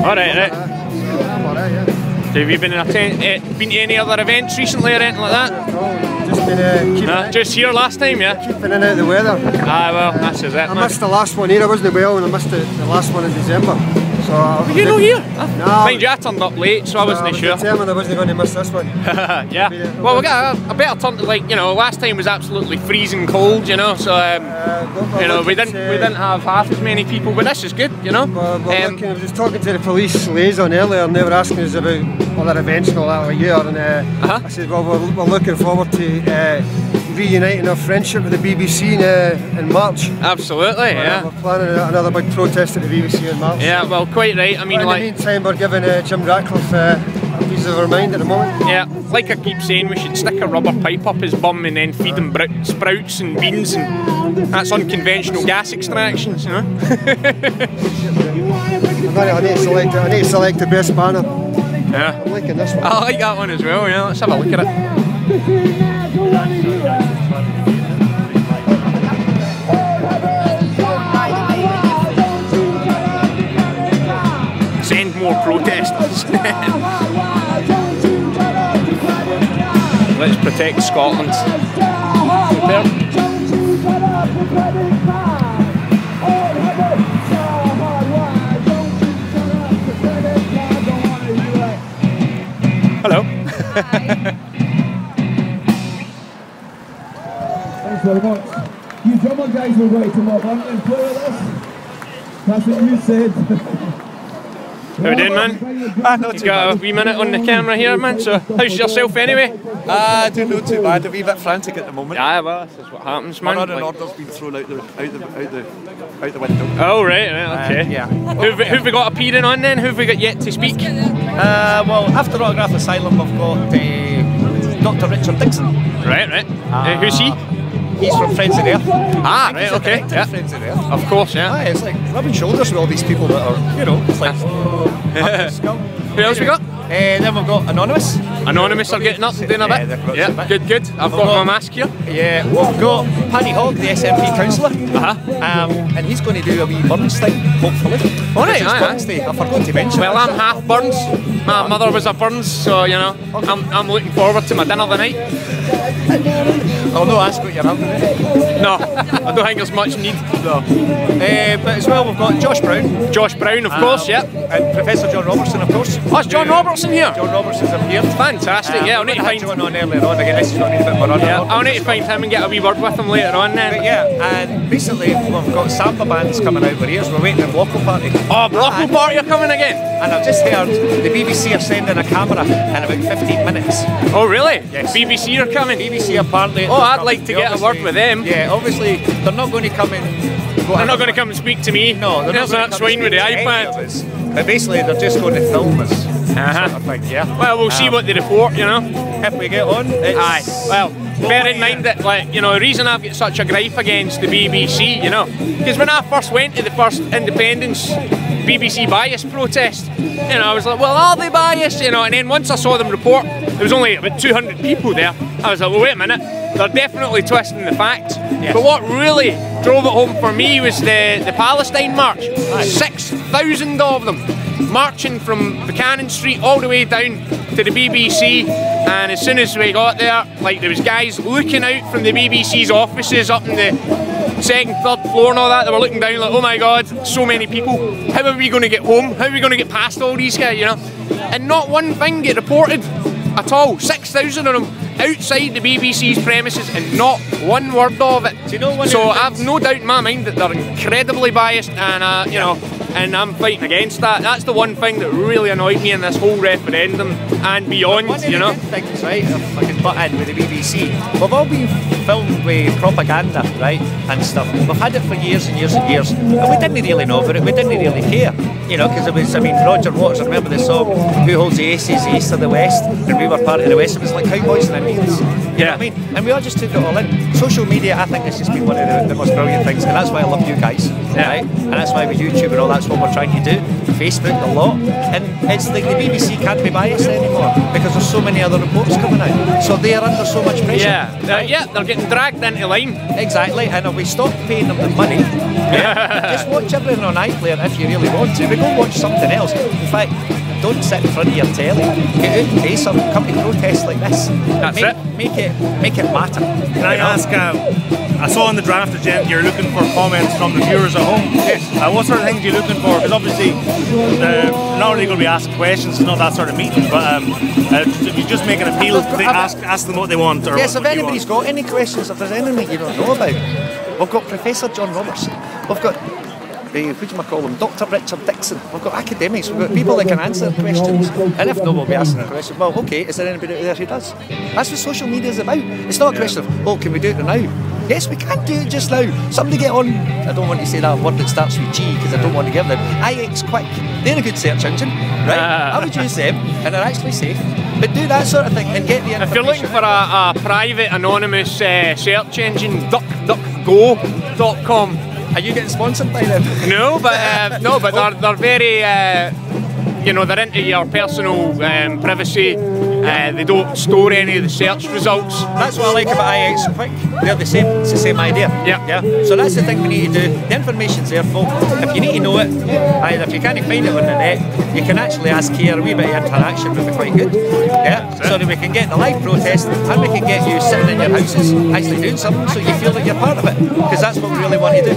Alright, right. I'm alright, yeah. So have you been to any other events recently or anything like that? No, just been keeping just here last time, yeah? Keeping in out of the weather. Ah, well, that's it. I missed the last one here. I wasn't well and I missed the last one in December. So were you not here? No. Mind you, I turned up late, so I wasn't sure. I was determined I wasn't going to miss this one. Yeah. Well, we got a better turn. Like, you know, last time was absolutely freezing cold, you know. So you know, we didn't have half as many people, but this is good, you know. I was just talking to the police liaison earlier, and they were asking us about other events and all that like year, and I said, well, we're looking forward to reuniting our friendship with the BBC in March. Absolutely, yeah. We're planning another big protest at the BBC in March. Yeah, well, quite right. I mean, in the meantime, we're giving Jim Ratcliffe a piece of our mind at the moment. Yeah, like I keep saying, we should stick a rubber pipe up his bum and then feed him sprouts and beans, and that's unconventional gas extractions, you know. I need to select the best banner. Yeah. I'm liking this one. I like that one as well, yeah. Let's have a look at it. Send more protesters. Let's protect Scotland. Hello. Thanks very much. You drummer guys were going to come up and play with us. That's what you said. How we doing, man? Not you too got bad. a wee minute on the camera here, man, so how's yourself anyway? Doing not too bad, a wee bit frantic at the moment. Yeah, well, this is what happens, man. One order's been thrown out the window. Oh, right, okay. Yeah. Who've we got appearing on then? Who've we got yet to speak? Well, after Autograph Asylum, we've got Dr. Richard Dixon. Right. Who's he? He's from Friends of Earth. Ah, right, okay. Yeah. Friends of Earth. Of course, yeah. It's like rubbing shoulders with all these people that are, you know, it's like... Who else we got? Then we've got Anonymous. Anonymous are getting up, doing a bit. Yeah, good. I've got my mask here. Yeah, we've got Paddy Hogg, the SNP councillor. And he's going to do a wee Burns thing, hopefully. Alright, I forgot to mention. Well, I'm half Burns. My mother was a Burns, so, you know, I'm looking forward to my dinner tonight. I'll not ask what you're having. No, I don't think there's much need. No. But as well, we've got Josh Brown. Josh Brown, of course, yeah. And Professor John Robertson, of course. Oh, it's John Robertson here? John Robertson's appeared. Fantastic, yeah. I'll need to find John on earlier on. Again, this is going to need a bit more on. Yeah, I'll need to find him and get a wee word with him later on then. But yeah, and recently we've got Samba bands coming out for ears. We're waiting for Blockle Party. Oh, Blockle Party are coming again? And I've just heard the BBC are sending a camera in about 15 minutes. Oh, really? Yes. BBC are coming? BBC apparently. Oh, I'd like to get a word with them. Yeah, obviously they're not going to come in. They're not going to come and speak to me. No, they're There's not. That swine with the iPad. But basically, they're just going to film us. Sort of thing, yeah. Well, we'll see what they report, you know. If we get on, it's... Aye. Well, bear in mind that, like, you know, the reason I've got such a gripe against the BBC, you know, because when I first went to the first independence BBC bias protest, you know, I was like, well, are they biased? You know, and then once I saw them report, there was only about 200 people there. I was like, well, wait a minute. They're definitely twisting the facts. Yes. But what really drove it home for me was the Palestine march. 6,000 of them marching from Buchanan Street all the way down to the BBC, and as soon as we got there, like there was guys looking out from the BBC's offices up in the second, third floor and all that. They were looking down like, oh my god, so many people. How are we going to get home? How are we going to get past all these guys, you know? And not one thing get reported at all. 6,000 of them outside the BBC's premises and not one word of it. Do you know so I've no doubt in my mind that they're incredibly biased, and you know, and I'm fighting against that. That's the one thing that really annoyed me in this whole referendum and beyond, you know. Things, right, if I could butt in with the BBC, we've all been filmed with propaganda, right, and stuff. We've had it for years and years and years, and we didn't really know about it, we didn't really care, you know, because it was, I mean, Roger Waters, I remember the song, Who Holds the Aces, the East or the West, and we were part of the West. It was like Cowboys and Indians, you know what I mean? And we all just took it all in. Social media, I think, has just been one of the most brilliant things, and that's why I love you guys, right? And that's why with YouTube and all, that's what we're trying to do. Facebook, a lot, and it's like the BBC can't be biased anymore because there's so many other reports coming out, so they are under so much pressure. Yeah, right? Yeah, they're getting dragged into line. Exactly, and if we stop paying them the money, just watch everything on iPlayer if you really want to, but go watch something else. In fact, don't sit in front of your telly. Get out and pay some. Come to protests like this. That's it. Make it matter. Can I ask? I saw on the draft agenda you're looking for comments from the viewers at home. Yes. What sort of things are you looking for? Because obviously, not only going to be asking questions, it's not that sort of meeting, but if you just make an appeal, ask them what they want. Or yes, what if anybody's got any questions, if there's anything you don't know about, we've got Professor John Roberts. We've got what do you call him, Dr. Richard Dixon. We've got academics, we've got people that can answer questions. And if no, we'll be asking a question. Well, okay, is there anybody out there who does? That's what social media is about. It's not a question of, oh, can we do it now? Yes, we can do it just now. Somebody get on, I don't want to say that word that starts with G because I don't want to give them. IX Quick, they're a good search engine, right? I would use them, and they're actually safe. But do that sort of thing and get the information. If you're looking for a private, anonymous search engine, duckduckgo.com. Are you getting sponsored by them? No, but they're very, you know, they're into your personal privacy. They don't store any of the search results. That's what I like about IX Quick. They're the same. It's the same idea. Yeah. So that's the thing we need to do. The information's there, folk. If you need to know it, and if you can't find it on the net, you can actually ask here. A wee bit of interaction would be quite good. Yeah. So that we can get the live protest and we can get you sitting in your houses actually doing something, so you feel that you're part of it. Because that's what we really want to do.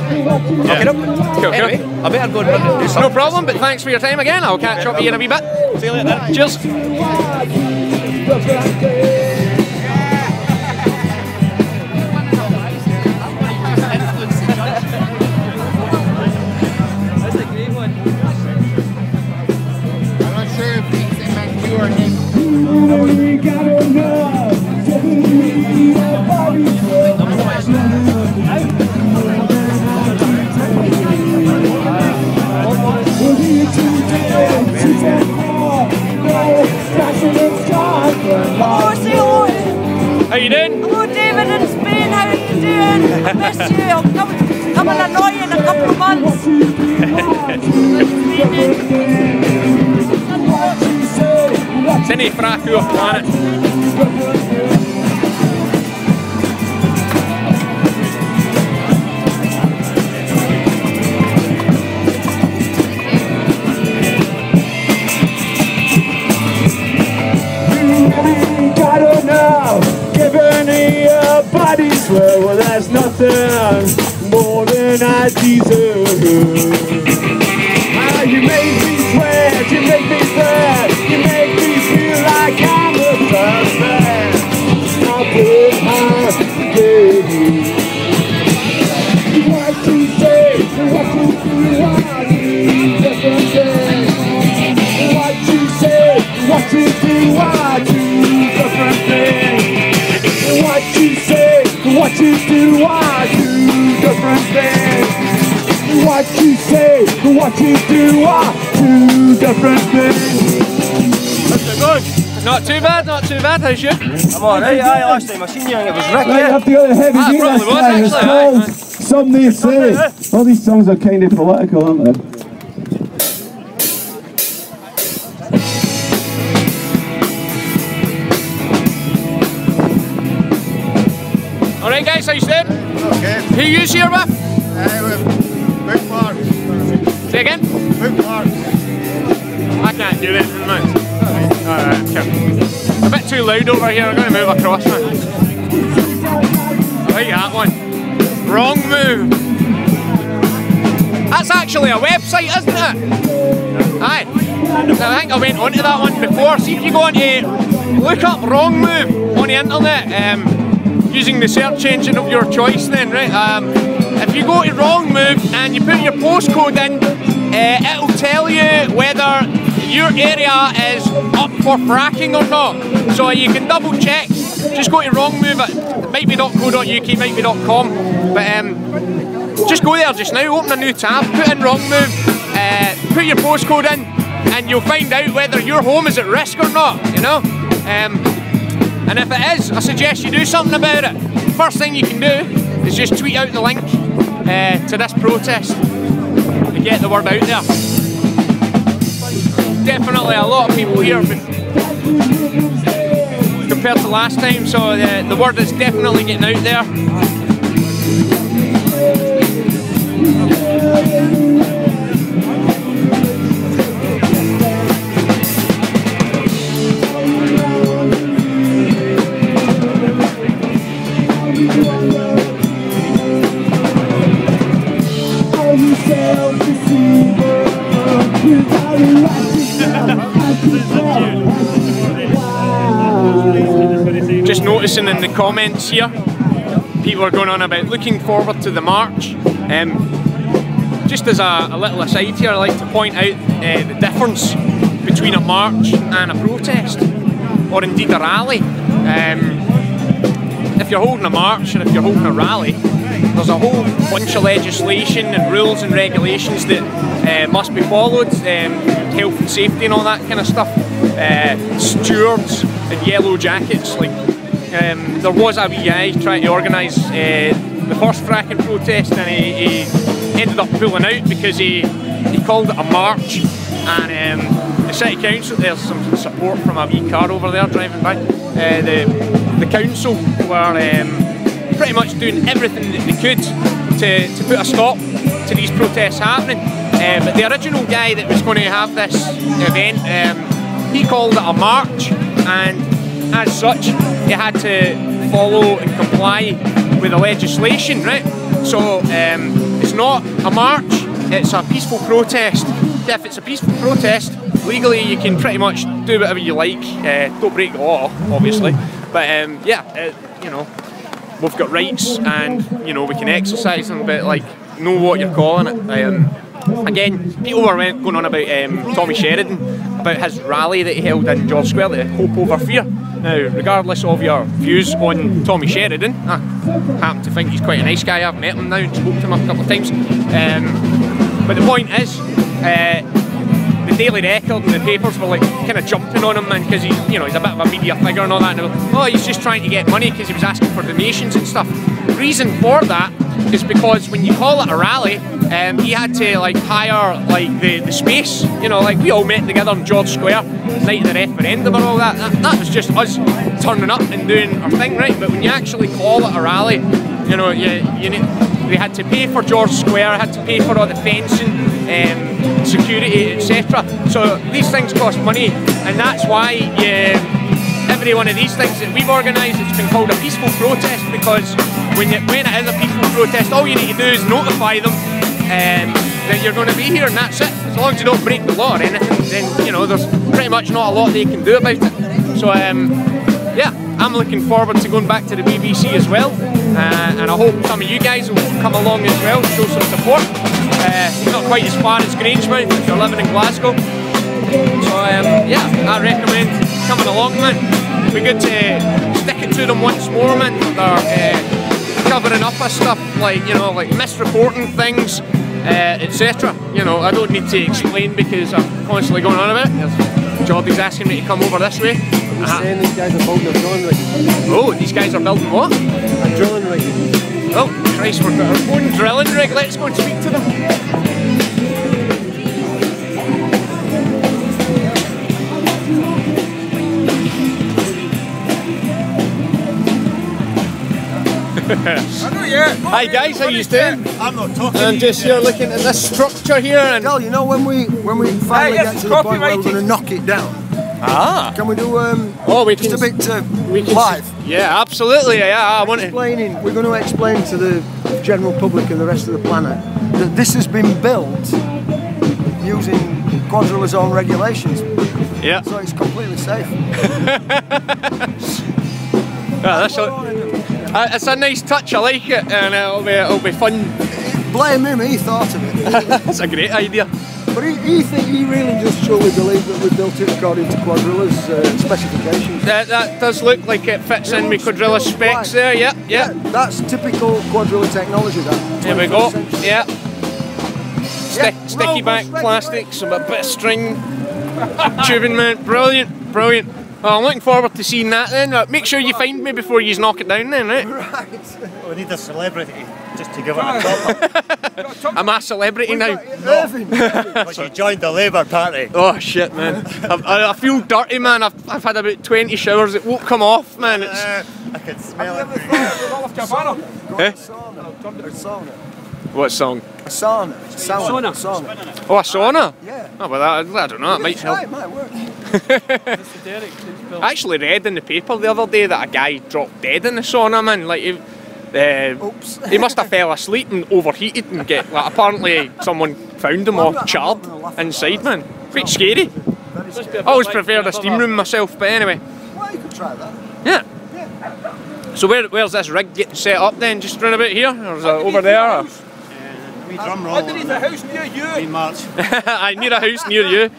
Yeah. Okay, cool, anyway, I better go and run and do something. No problem. But thanks for your time again. I'll catch up with you in a wee bit. See you later. Cheers. How you doing? Hello David in Spain, how are you doing? I miss you, I'll come and annoy you in a couple of months. It's any Frack off planet. Well, that's nothing more than I deserve. You make me sweat, you make me sad, you make me feel like I'm a suspect. I put my baby. What you say, what you do, I do different things. What you say, what you do, I do different things. What you say, what you do, I do different things. What you say, what you do, I do different things. How's it going? Not too bad, not too bad. How's you? I'm alright, last time I seen you and it was Rick. Right, you have to go to heavy beat this time. It's called Somebody Say. All these songs are kind of political, aren't they? Alright guys, how you doing? Okay. Who you here with? With Mark. Say again? With Mark. I can't do it, man. Alright, okay. bit too loud over here. I'm going to move across, man. Right, that one. Wrong move. That's actually a website, isn't it? Aye. I think I went onto that one before. See if you go on to look up Wrong Move on the internet using the search engine of your choice then, right? If you go to Wrong Move and you put your postcode in, it'll tell you whether your area is up for fracking or not. So you can double check. Just go to Wrong Move. It might be .co.uk, might be .com, but just go there just now, open a new tab, put in Wrong Move, put your postcode in, and you'll find out whether your home is at risk or not, you know? And if it is, I suggest you do something about it. First thing you can do is just tweet out the link to this protest to get the word out there. Definitely a lot of people here compared to last time, so the word is definitely getting out there. Just noticing in the comments here, people are going on about looking forward to the march. Just as a little aside here, I'd like to point out the difference between a march and a protest, or indeed a rally. If you're holding a march and if you're holding a rally, there's a whole bunch of legislation and rules and regulations that must be followed, health and safety and all that kind of stuff. Stewards and yellow jackets, like there was a wee guy trying to organise the first fracking protest, and he ended up pulling out because he called it a march, and the city council, there's some support from a wee car over there driving by, the council were pretty much doing everything that they could to put a stop to these protests happening, but the original guy that was going to have this event, he called it a march, and as such you had to follow and comply with the legislation, right? So it's not a march, it's a peaceful protest. If it's a peaceful protest, legally you can pretty much do whatever you like, don't break the law obviously, but yeah, you know, we've got rights and you know we can exercise them, but like know what you're calling it. Again, people were going on about Tommy Sheridan, about his rally that he held in George Square, the Hope Over Fear. Now, regardless of your views on Tommy Sheridan, I happen to think he's quite a nice guy. I've met him now and spoke to him a couple of times. But the point is, the Daily Record and the papers were like kind of jumping on him, man, because he's, you know, he's a bit of a media figure and all that. And they were, oh, he's just trying to get money because he was asking for donations and stuff. The reason for that is because when you call it a rally, he had to like hire like the space, you know, like we all met together in George Square night of the referendum and all that. That was just us turning up and doing our thing, right? But when you actually call it a rally, you know, we had to pay for George Square, had to pay for all the fencing, security, etc. So these things cost money, and that's why every one of these things that we've organised, it's been called a peaceful protest, because when it is a peaceful protest, all you need to do is notify them that you're going to be here, and that's it. As long as you don't break the law or anything, then you know there's pretty much not a lot they can do about it. So yeah, I'm looking forward to going back to the BBC as well, and I hope some of you guys will come along as well, show some support. Not quite as far as Grangemouth if you're living in Glasgow. So yeah, I recommend coming along, man. It'd be good to stick it to them once more, man. They're covering up of stuff like, you know, like misreporting things, etc. You know, I don't need to explain because I'm constantly going on about it. Jordy's asking me to come over this way. Saying these guys are building a drilling rig. Oh, these guys are building what? A drilling rig. Oh, Christ, we've got our own drilling rig. Let's go and speak to them. Hi guys, how you doing? I'm not talking. I'm just here looking at this structure here, and Girl, you know when we finally get to the point where we're going to knock it down, Ah. Can we do we just a bit we can live? Yeah, absolutely. Yeah, I want to. We're going to explain to the general public and the rest of the planet that this has been built using Quadrilla's own regulations. Yeah. So it's completely safe. It's a nice touch. I like it, and it'll be fun. Blame him. He thought of it. That's a great idea. But he really just truly believes that we built it according to Quadrilla's specifications. That does look like it fits in with Quadrilla's specs there, yeah. That's typical Quadrilla technology, that. There we go, yeah. Sticky back plastics, a bit of string, tubing mount, brilliant. Oh, I'm looking forward to seeing that then. Make sure you find me before you knock it down then, right? We need a celebrity just to give it a top. I'm a celebrity now. But you joined the Labour Party. Oh shit, man. I feel dirty, man. I've had about 20 showers. It won't come off, man. I can smell it. What song? A sauna. Oh, a sauna? Yeah. Oh, well, I don't know. It might help. It might work. I actually read in the paper the other day that a guy dropped dead in the sauna, man. Like, he must have fell asleep and overheated and apparently someone found him all charred inside, man. Quite scary. I always prefer the steam room myself, but anyway. Well, you could try that. Yeah. So where's this rig getting set up then? Just round about here, or is it over there? Drum roll. Underneath a house near you. I need a house near you.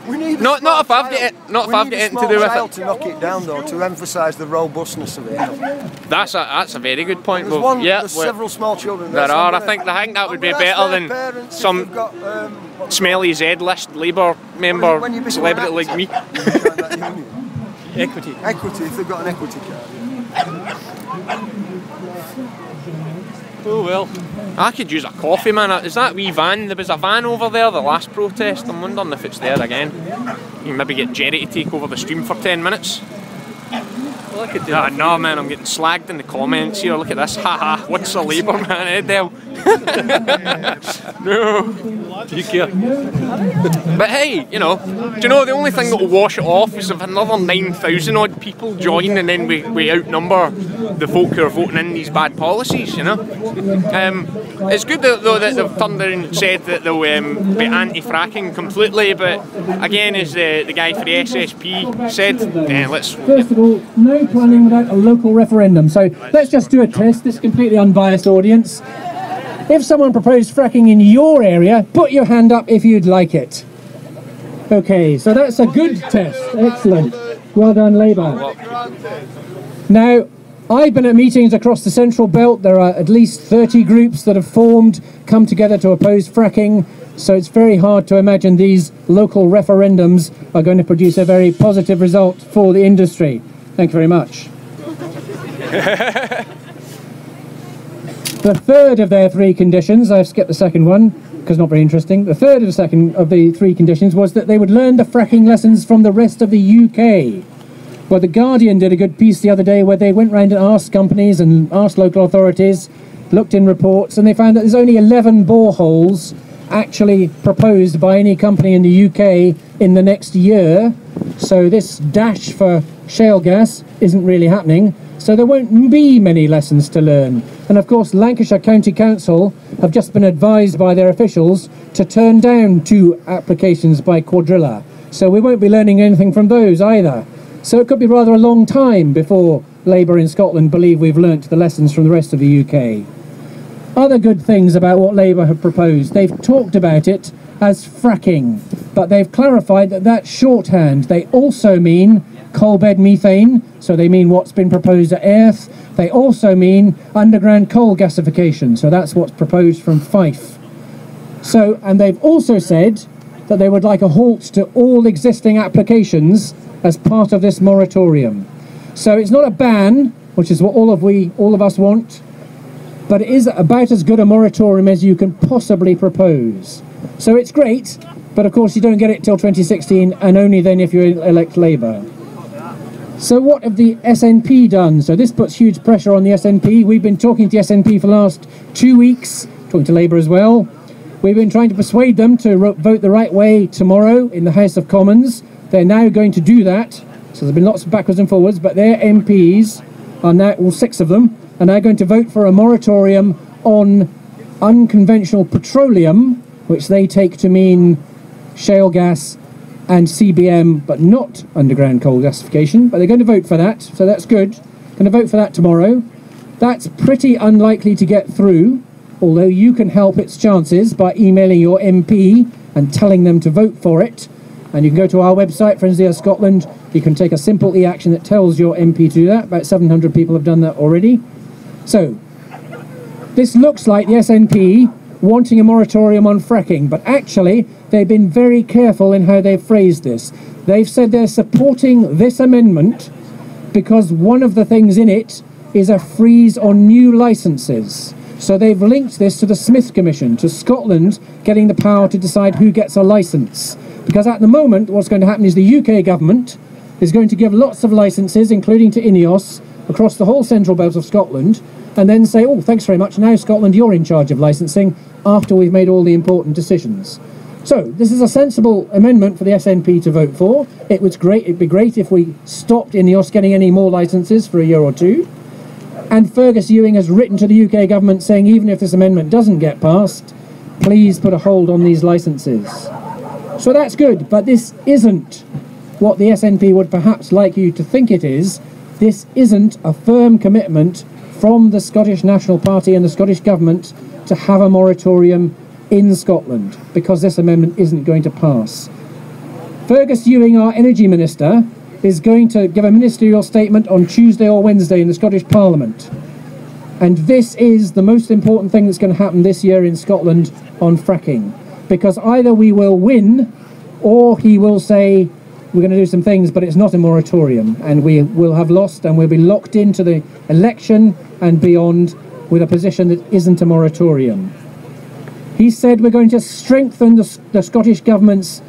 We need not if I've got it. Not if I've got anything to do with it. To knock it down though, to emphasise the robustness of it. That's a very good point. There's several small children. There are. I think that would be better than some smelly Z-list Labour member celebrity like me. Equity, if they've got an equity card. Oh well. I could use a coffee, man. Is that wee van? There was a van over there, the last protest. I'm wondering if it's there again. You can maybe get Jerry to take over the stream for 10 minutes. Well, I could do that. No, man, I'm getting slagged in the comments here. Look at this. Haha, what's a Labour man, Edel? No. Do you care? But hey, do you know the only thing that will wash it off is if another 9,000 odd people join and then we outnumber the folk who are voting in these bad policies, It's good though that they've turned around and said that they'll be anti-fracking completely, but again, as the guy for the SSP said, let's... First of all, no planning without a local referendum, so let's just do a test, this completely unbiased audience. If someone proposed fracking in your area, put your hand up if you'd like it. Okay, so that's a good test. Excellent. Well done, Labour. Now, I've been at meetings across the Central Belt. There are at least 30 groups that have come together to oppose fracking, so it's very hard to imagine these local referendums are going to produce a very positive result for the industry. Thank you very much. The third of their three conditions, I've skipped the second one because not very interesting. The third of the three conditions was that they would learn the fracking lessons from the rest of the UK. Well, The Guardian did a good piece the other day where they went round and asked companies and asked local authorities, looked in reports, and they found that there's only 11 boreholes actually proposed by any company in the UK in the next year. So this dash for shale gas isn't really happening. So there won't be many lessons to learn. And of course, Lancashire County Council have just been advised by their officials to turn down 2 applications by Quadrilla. So we won't be learning anything from those either. So it could be rather a long time before Labour in Scotland believe we've learnt the lessons from the rest of the UK. Other good things about what Labour have proposed. They've talked about it as fracking, but they've clarified that that's shorthand. They also mean coal bed methane, so they mean what's been proposed at Earth. They also mean underground coal gasification, so that's what's proposed from Fife. So, and they've also said that they would like a halt to all existing applications as part of this moratorium. So it's not a ban, which is what all of us want, but it is about as good a moratorium as you can possibly propose. So it's great, but of course you don't get it till 2016, and only then if you elect Labour. So what have the SNP done? So this puts huge pressure on the SNP. We've been talking to the SNP for the last 2 weeks, talking to Labour as well. We've been trying to persuade them to vote the right way tomorrow in the House of Commons. They're now going to do that. So there's been lots of backwards and forwards, but their MPs are now, all 6 of them, are now going to vote for a moratorium on unconventional petroleum, which they take to mean shale gas and CBM, but not underground coal gasification. But they're going to vote for that, so that's good. Going to vote for that tomorrow. That's pretty unlikely to get through, although you can help its chances by emailing your MP and telling them to vote for it. And you can go to our website, Friends of the Earth Scotland. You can take a simple e-action that tells your MP to do that. About 700 people have done that already. So, this looks like the SNP wanting a moratorium on fracking, but actually they've been very careful in how they've phrased this. They've said they're supporting this amendment because one of the things in it is a freeze on new licences. So they've linked this to the Smith Commission, to Scotland getting the power to decide who gets a licence. Because at the moment, what's going to happen is the UK government is going to give lots of licences, including to INEOS, across the whole central belt of Scotland, and then say, oh, thanks very much, now Scotland, you're in charge of licensing, after we've made all the important decisions. So, this is a sensible amendment for the SNP to vote for. It'd be great if we stopped INEOS getting any more licences for a year or two. And Fergus Ewing has written to the UK government saying, even if this amendment doesn't get passed, please put a hold on these licences. So that's good, but this isn't what the SNP would perhaps like you to think it is. This isn't a firm commitment from the Scottish National Party and the Scottish Government to have a moratorium in Scotland, because this amendment isn't going to pass. Fergus Ewing, our Energy Minister, is going to give a ministerial statement on Tuesday or Wednesday in the Scottish Parliament. And this is the most important thing that's going to happen this year in Scotland on fracking. Because either we will win, or he will say, we're going to do some things, but it's not a moratorium, and we will have lost, and we'll be locked into the election and beyond with a position that isn't a moratorium. He said we're going to strengthen the Scottish Government's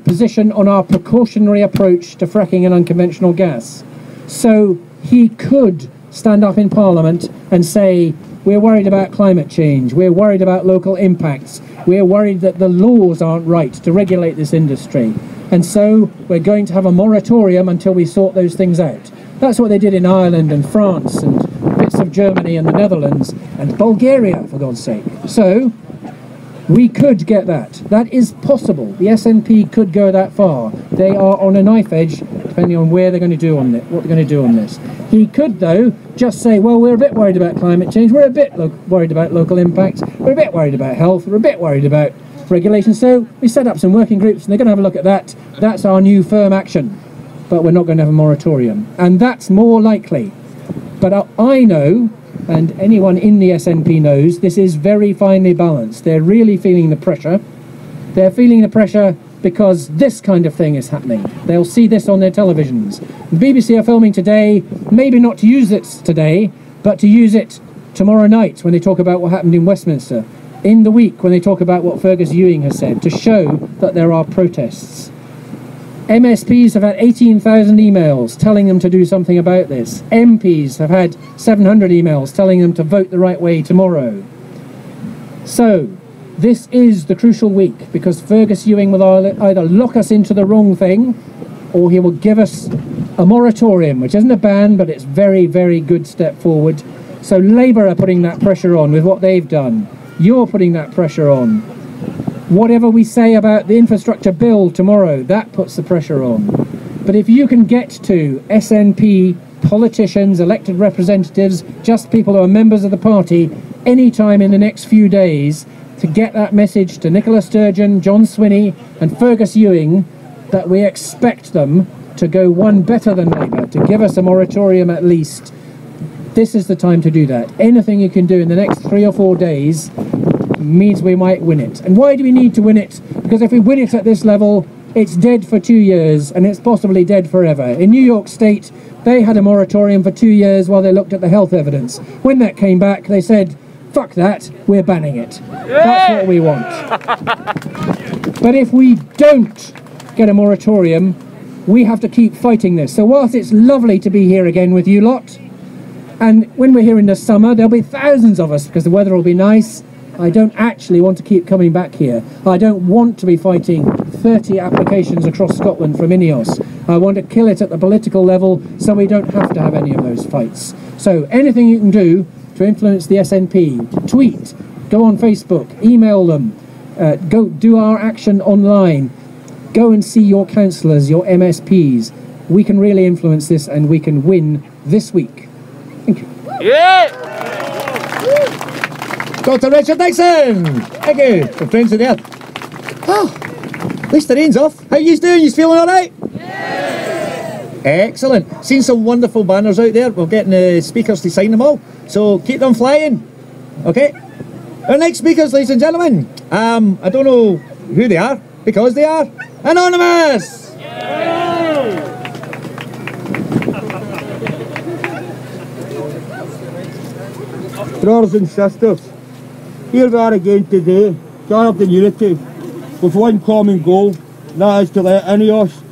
position on our precautionary approach to fracking and unconventional gas. So he could stand up in Parliament and say, we're worried about climate change, we're worried about local impacts, we're worried that the laws aren't right to regulate this industry, and so we're going to have a moratorium until we sort those things out. That's what they did in Ireland and France and bits of Germany and the Netherlands and Bulgaria, for God's sake. So we could get that. That is possible. The SNP could go that far. They are on a knife edge, depending on where they're going to do on it, what they're going to do on this. He could, though, just say, well, we're a bit worried about climate change, we're a bit worried about local impacts, we're a bit worried about health, we're a bit worried about regulation. So we set up some working groups and they're going to have a look at that. That's our new firm action. But we're not going to have a moratorium. And that's more likely. But I know, and anyone in the SNP knows, this is very finely balanced. They're really feeling the pressure. They're feeling the pressure because this kind of thing is happening. They'll see this on their televisions. The BBC are filming today, maybe not to use it today, but to use it tomorrow night when they talk about what happened in Westminster, in the week when they talk about what Fergus Ewing has said, to show that there are protests. MSPs have had 18,000 emails telling them to do something about this. MPs have had 700 emails telling them to vote the right way tomorrow. So, this is the crucial week, because Fergus Ewing will either lock us into the wrong thing, or he will give us a moratorium, which isn't a ban, but it's very, very good step forward. So Labour are putting that pressure on with what they've done. You're putting that pressure on. Whatever we say about the infrastructure bill tomorrow, that puts the pressure on. But if you can get to SNP, politicians, elected representatives, just people who are members of the party, any time in the next few days, to get that message to Nicola Sturgeon, John Swinney and Fergus Ewing that we expect them to go one better than Labour, to give us a moratorium at least, this is the time to do that. Anything you can do in the next 3 or 4 days means we might win it. And why do we need to win it? Because if we win it at this level, it's dead for 2 years and it's possibly dead forever. In New York State, they had a moratorium for 2 years while they looked at the health evidence. When that came back, they said, fuck that, we're banning it. That's what we want. But if we don't get a moratorium, we have to keep fighting this. So whilst it's lovely to be here again with you lot, and when we're here in the summer, there'll be thousands of us because the weather will be nice, I don't actually want to keep coming back here. I don't want to be fighting 30 applications across Scotland from INEOS. I want to kill it at the political level so we don't have to have any of those fights. So anything you can do to influence the SNP, tweet, go on Facebook, email them, go do our action online, go and see your councillors, your MSPs. We can really influence this and we can win this week. Thank you. Yeah! Dr. Richard Dixon! Thank you, the friends are there. Oh, at least the rain's off. How you doing? You feeling alright? Yeah. Excellent. Seen some wonderful banners out there. We're getting the speakers to sign them all. So keep them flying. Okay? Our next speakers, ladies and gentlemen. I don't know who they are, because they are anonymous! Brothers and sisters, here we are again today, gathered in unity, with one common goal, and that is to let INEOS,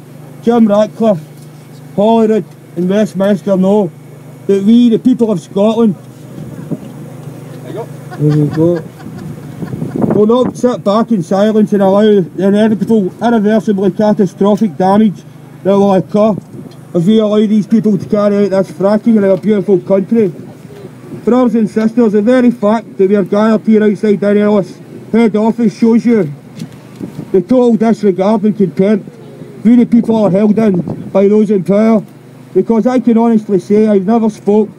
Jim Ratcliffe, Holyrood and Westminster know that we, the people of Scotland, there we go, will not sit back in silence and allow the inevitable, irreversibly catastrophic damage that will occur if we allow these people to carry out this fracking in our beautiful country. Brothers and sisters, the very fact that we are gathered here outside INEOS head office shows you the total disregard and contempt we the people are held in by those in power, because I can honestly say I've never spoke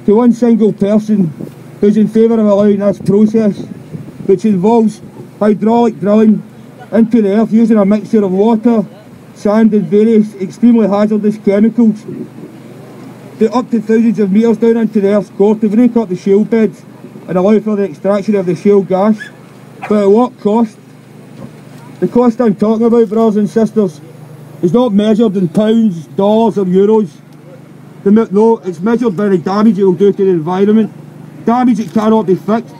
to one single person who's in favour of allowing this process, which involves hydraulic drilling into the earth using a mixture of water, sand and various extremely hazardous chemicals up to thousands of metres down into the earth's core to break up the shale beds and allow for the extraction of the shale gas. But at what cost? The cost I'm talking about, brothers and sisters, is not measured in pounds, dollars or euros. No, it's measured by the damage it will do to the environment, damage that cannot be fixed.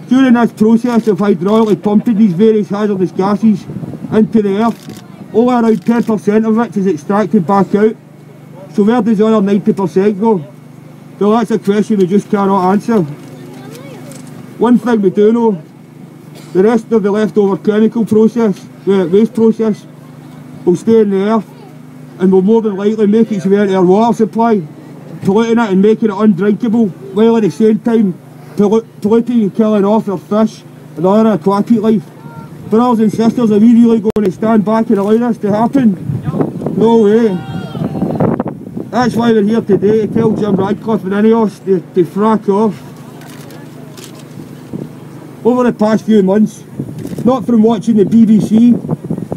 During this process of hydraulically pumping these various hazardous gases into the earth, only around 10% of which is extracted back out. So where does the other 90% go? Well, that's a question we just cannot answer. One thing we do know, the rest of the leftover chemical process, the waste process, will stay in the earth and will more than likely make its way into our water supply, polluting it and making it undrinkable, while at the same time polluting and killing off our fish and other aquatic life. Brothers and sisters, are we really going to stand back and allow this to happen? No way. That's why we're here today, to tell Jim Ratcliffe and INEOS to frack off. Over the past few months, not from watching the BBC,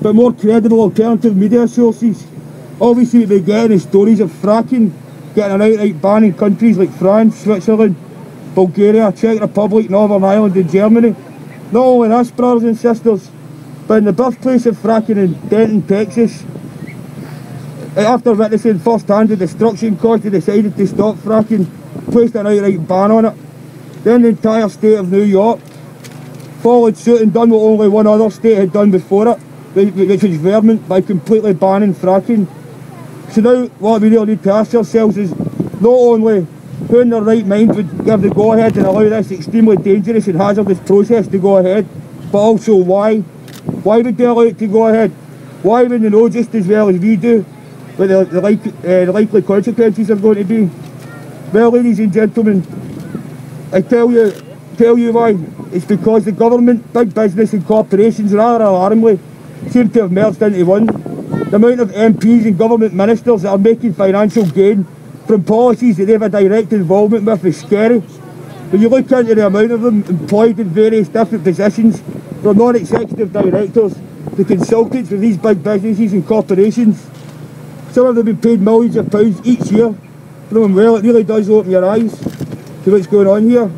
but more credible alternative media sources, all we seem to be getting is stories of fracking, getting an outright ban in countries like France, Switzerland, Bulgaria, Czech Republic, Northern Ireland and Germany. Not only this, brothers and sisters, but in the birthplace of fracking in Denton, Texas, after witnessing firsthand the destruction caused, they decided to stop fracking, placed an outright ban on it. Then the entire state of New York followed suit and done what only one other state had done before it, which was Vermont, by completely banning fracking. So now what we really need to ask ourselves is not only who in their right mind would give the go-ahead and allow this extremely dangerous and hazardous process to go ahead, but also why. Why would they allow it to go ahead? Why, when they know just as well as we do what the likely consequences are going to be? Well, ladies and gentlemen, I tell you why. It's because the government, big business and corporations, rather alarmingly, seem to have merged into one. The amount of MPs and government ministers that are making financial gain from policies that they have a direct involvement with is scary. When you look into the amount of them employed in various different positions, from non-executive directors to consultants with these big businesses and corporations, some of them have been paid millions of pounds each year. Well, it really does open your eyes to what's going on here.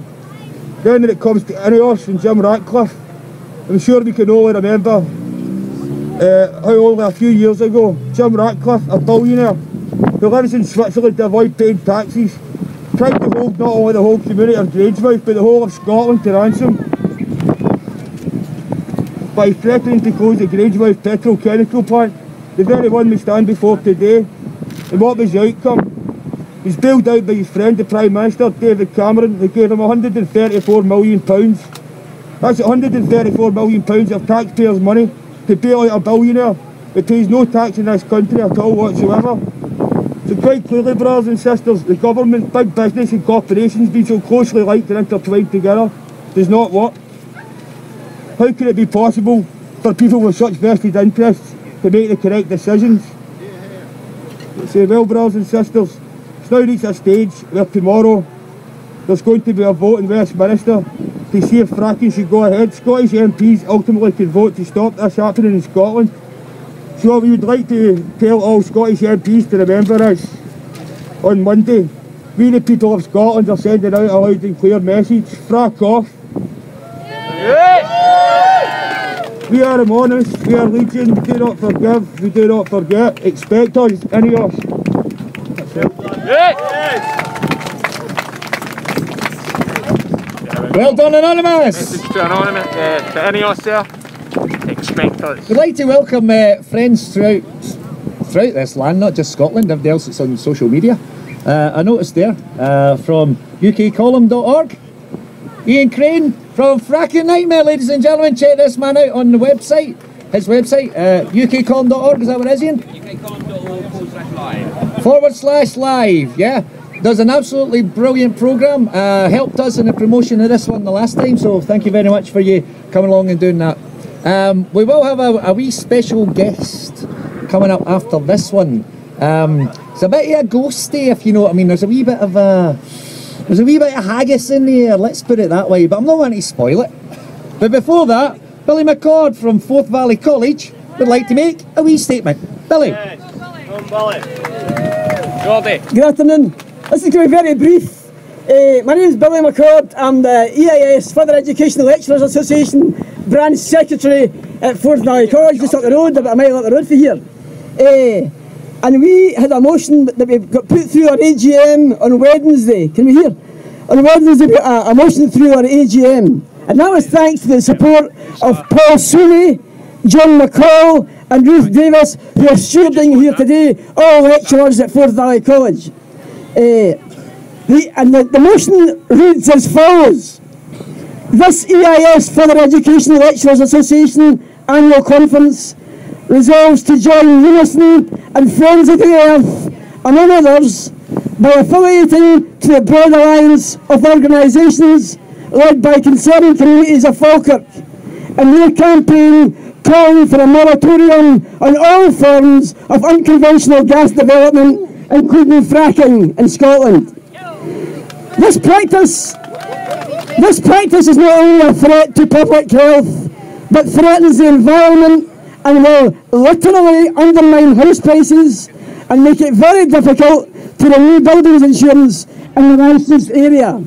Then when it comes to INEOS and Jim Ratcliffe, I'm sure we can all remember how only a few years ago, Jim Ratcliffe, a billionaire who lives in Switzerland to avoid paying taxes, tried to hold not only the whole community of Grangemouth but the whole of Scotland to ransom by threatening to close the Grangemouth petrochemical plant, the very one we stand before today. And what was the outcome? He was bailed out by his friend, the Prime Minister, David Cameron, who gave him £134 million That's £134 million of taxpayers' money to bail out a billionaire who pays no tax in this country at all whatsoever. So quite clearly, brothers and sisters, the government, big business and corporations being so closely linked and intertwined together does not work. How can it be possible for people with such vested interests to make the correct decisions? Say, well, brothers and sisters, it's now reached a stage where tomorrow there's going to be a vote in Westminster to see if fracking should go ahead. Scottish MPs ultimately can vote to stop this happening in Scotland. So what we would like to tell all Scottish MPs to remember is, on Monday, we the people of Scotland are sending out a loud and clear message: frack off. We are Monus, we are Legion, we do not forgive, we do not forget. Expect us, INEOS. Well done, Anonymous! Message to Anonymous, to INEOS there. Expect us. We'd like to welcome friends throughout this land, not just Scotland, everybody else that's on social media. I noticed there from ukcolumn.org, Ian Crane from Fracking Nightmare, ladies and gentlemen. Check this man out on the website, his website, ukcolumn.org, is that what it is, Ian? ukcolumn.org/live, yeah. Does an absolutely brilliant programme, helped us in the promotion of this one the last time, so thank you very much for you coming along and doing that. We will have a wee special guest coming up after this one. It's a bit of a ghosty, if you know what I mean. There's a wee bit of haggis in the air, let's put it that way, but I'm not going to spoil it. But before that, Billy McCord from Forth Valley College would like to make a wee statement. Billy. Good afternoon. This is going to be very brief. My name is Billy McCord. I'm the EIS Further Education Lecturers Association Branch Secretary at Forth Valley College, just up the road, about a mile up the road from here. And we had a motion that we got put through our AGM on Wednesday. Can we hear? On Wednesday we got a motion through our AGM. And that was thanks to the support of Paul Sweeney, John McCall and Ruth Davis, who are stewarding here today, all lecturers at Forth Valley College. The motion reads as follows. This EIS Further Education Lecturers Association Annual Conference resolves to join Unison and Friends of the Earth, among others, by affiliating to the broad alliance of organisations led by concerned communities of Falkirk in their campaign calling for a moratorium on all forms of unconventional gas development, including fracking in Scotland. This practice is not only a threat to public health, but threatens the environment and will literally undermine house prices and make it very difficult to renew buildings insurance in the licensed area.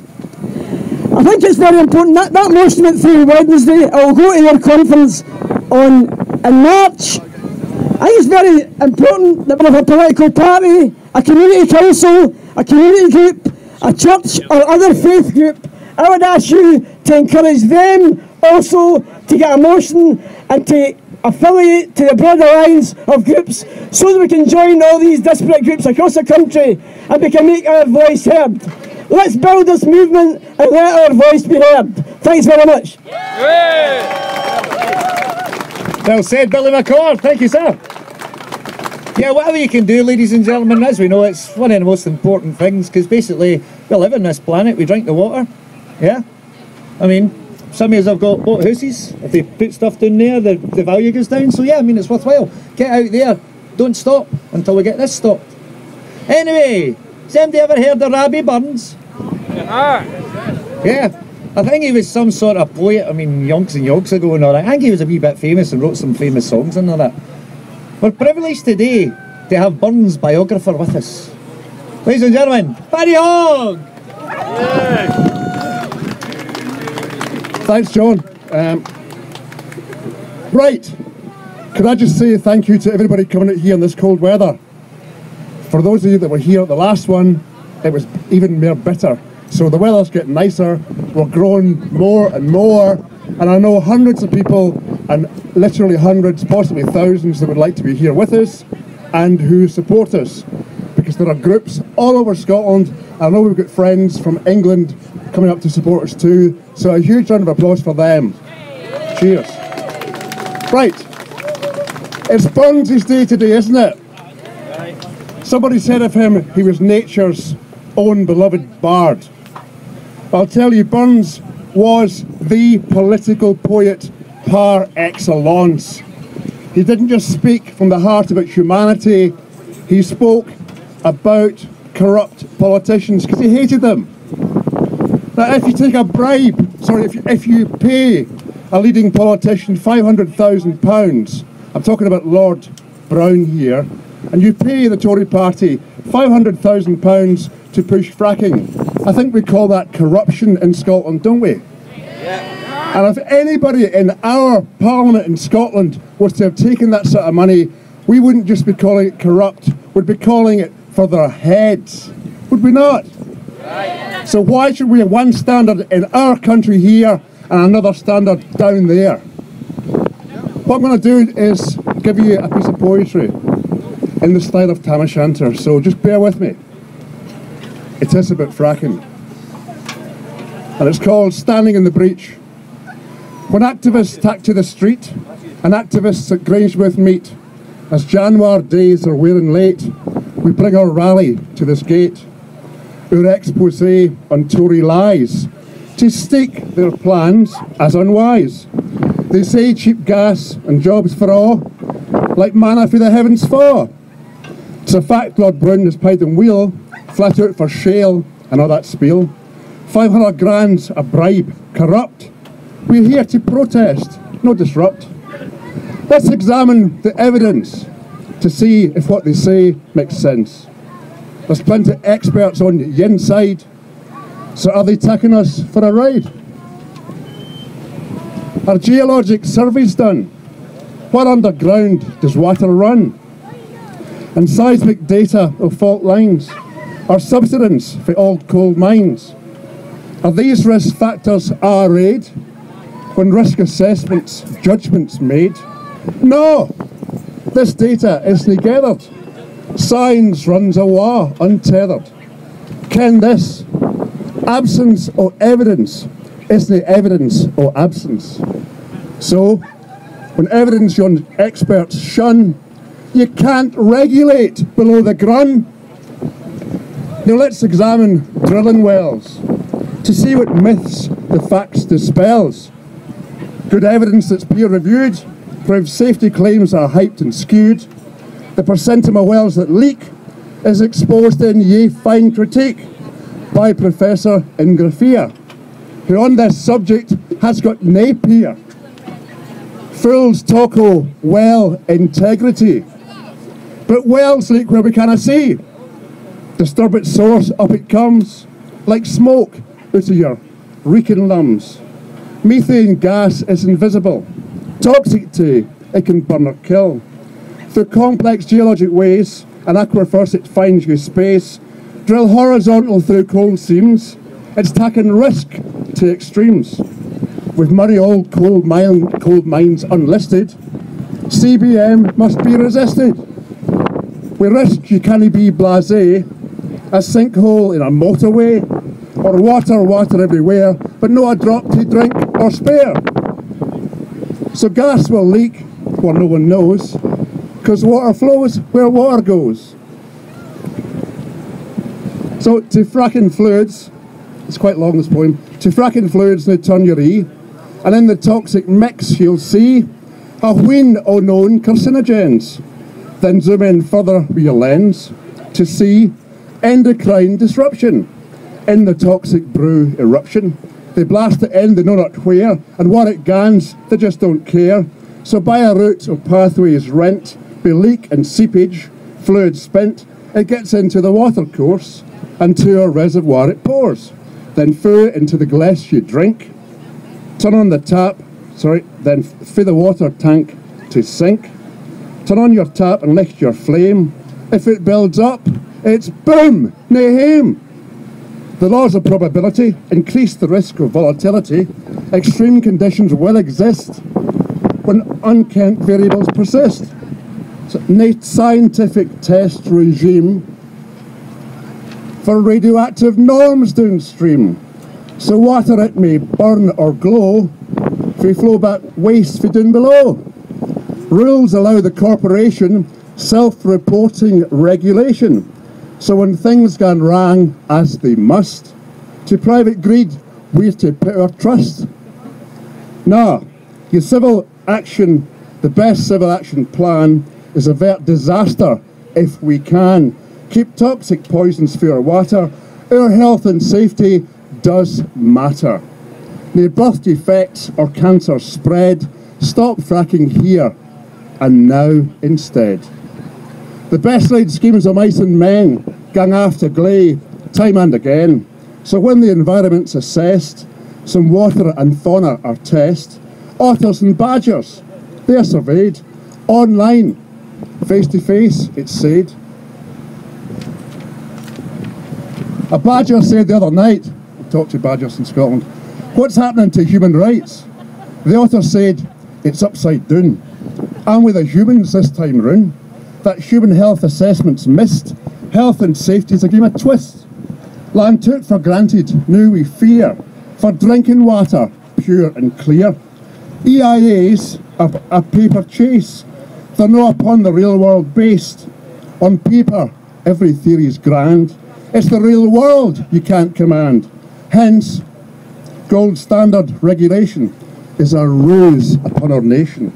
I think it's very important that motion went through Wednesday. It will go to their conference in March. I think it's very important that we have a political party, a community council, a community group, a church or other faith group. I would ask you to encourage them also to get a motion and to affiliate to the broad alliance of groups so that we can join all these disparate groups across the country and we can make our voice heard. Let's build this movement and let our voice be heard. Thanks very much. Well said, Billy McCord. Thank you, sir. Yeah, whatever you can do, ladies and gentlemen, as we know, it's one of the most important things, because basically we live on this planet, we drink the water, yeah? I mean, some of us have got bought houses, if they put stuff down there, the value goes down, so yeah, I mean, it's worthwhile. Get out there, don't stop until we get this stopped. Anyway, has anybody ever heard of Robbie Burns? Yeah, I think he was some sort of poet, I mean, yonks and yonks ago and all that. I think he was a wee bit famous and wrote some famous songs and all that. We're privileged today to have Burns' biographer with us. Ladies and gentlemen, Barry Hogg! Thanks, John. Right, could I just say thank you to everybody coming out here in this cold weather. For those of you that were here at the last one, it was even more bitter. So the weather's getting nicer, we're growing more and more, and I know hundreds of people, and literally hundreds, possibly thousands, that would like to be here with us and who support us, because there are groups all over Scotland. I know we've got friends from England coming up to support us too, so a huge round of applause for them. Cheers. Right. It's Burns' day today, isn't it? Somebody said of him he was nature's own beloved bard. I'll tell you, Burns was the political poet par excellence. He didn't just speak from the heart about humanity, he spoke about corrupt politicians because he hated them. Now if you take a bribe, if you pay a leading politician £500,000, I'm talking about Lord Brown here, and you pay the Tory party £500,000 to push fracking, I think we call that corruption in Scotland, don't we? Yeah. And if anybody in our Parliament in Scotland was to have taken that sort of money, we wouldn't just be calling it corrupt, we'd be calling it for their heads, would we not? Right. So why should we have one standard in our country here and another standard down there? What I'm going to do is give you a piece of poetry in the style of Tam O'Shanter, so just bear with me. It is about fracking. And it's called Standing in the Breach. When activists tack to the street and activists at Grangemouth meet, as January days are wearing late, we bring our rally to this gate. Our expose on Tory lies, to stake their plans as unwise. They say cheap gas and jobs for all, like manna for the heavens fall. It's a fact Lord Brown has paid them wheel, flat out for shale and all that spiel. 500 grand's a bribe, corrupt. We're here to protest, not disrupt. Let's examine the evidence to see if what they say makes sense. There's plenty of experts on the inside, so are they taking us for a ride? Are geologic surveys done? What underground does water run? And seismic data of fault lines? Are subsidence for old coal mines? Are these risk factors arrayed when risk assessments, judgments made? No! This data isn't gathered. Science runs a war untethered. Can this absence of evidence isn't evidence of absence? So, when evidence yon experts shun, you can't regulate below the grun. Now let's examine drilling wells to see what myths the facts dispels. Good evidence that's peer reviewed proves safety claims are hyped and skewed. The percentum of wells that leak is exposed in ye fine critique by Professor Ingrafia, who on this subject has got nae peer. Fools talk o' well integrity, but wells leak where we canna see. Disturb its source, up it comes, like smoke out of your reeking lungs. Methane gas is invisible, toxic to it can burn or kill. Through complex geologic ways and aquifers it finds you space. Drill horizontal through coal seams, it's taking risk to extremes. With Murray old coal mines unlisted, CBM must be resisted. With risk you can't be blasé, a sinkhole in a motorway, or water everywhere, but no a drop to drink or spare. So gas will leak where no one knows, because water flows where water goes. So to fracking fluids, it's quite long this poem, to fracking fluids now turn your E, and in the toxic mix you'll see a wheen o' known carcinogens. Then zoom in further with your lens to see endocrine disruption in the toxic brew eruption. They blast it in, they know not where, and what it gans, they just don't care. So by a route of pathways rent, by leak and seepage, fluid spent, it gets into the water course, and to a reservoir it pours. Then through it into the glass you drink, turn on the tap, then fill the water tank to sink, turn on your tap and light your flame. If it builds up, it's boom, nae The laws of probability increase the risk of volatility. Extreme conditions will exist when unkent variables persist. So, scientific test regime for radioactive norms downstream. So water it may burn or glow we flow back waste for down below. Rules allow the corporation self-reporting regulation. So when things gone wrong, as they must, to private greed, we're to put our trust. No, your civil action, the best civil action plan is avert disaster if we can. Keep toxic poisons for our water. Our health and safety does matter. No birth defects or cancer spread. Stop fracking here and now instead. The best laid schemes of mice and men gang after gley time and again. So when the environment's assessed, some water and fauna are tested. Otters and badgers, they're surveyed. Online, face to face, it's said. A badger said the other night, I talked to badgers in Scotland, what's happening to human rights? The otter said, it's upside down. And with the humans this time round, that human health assessment's missed. Health and safety's a game of twist. Land took for granted, now we fear. For drinking water, pure and clear. EIAs are a paper chase. They're not upon the real world based. On paper, every theory's grand. It's the real world you can't command. Hence, gold standard regulation is a ruse upon our nation.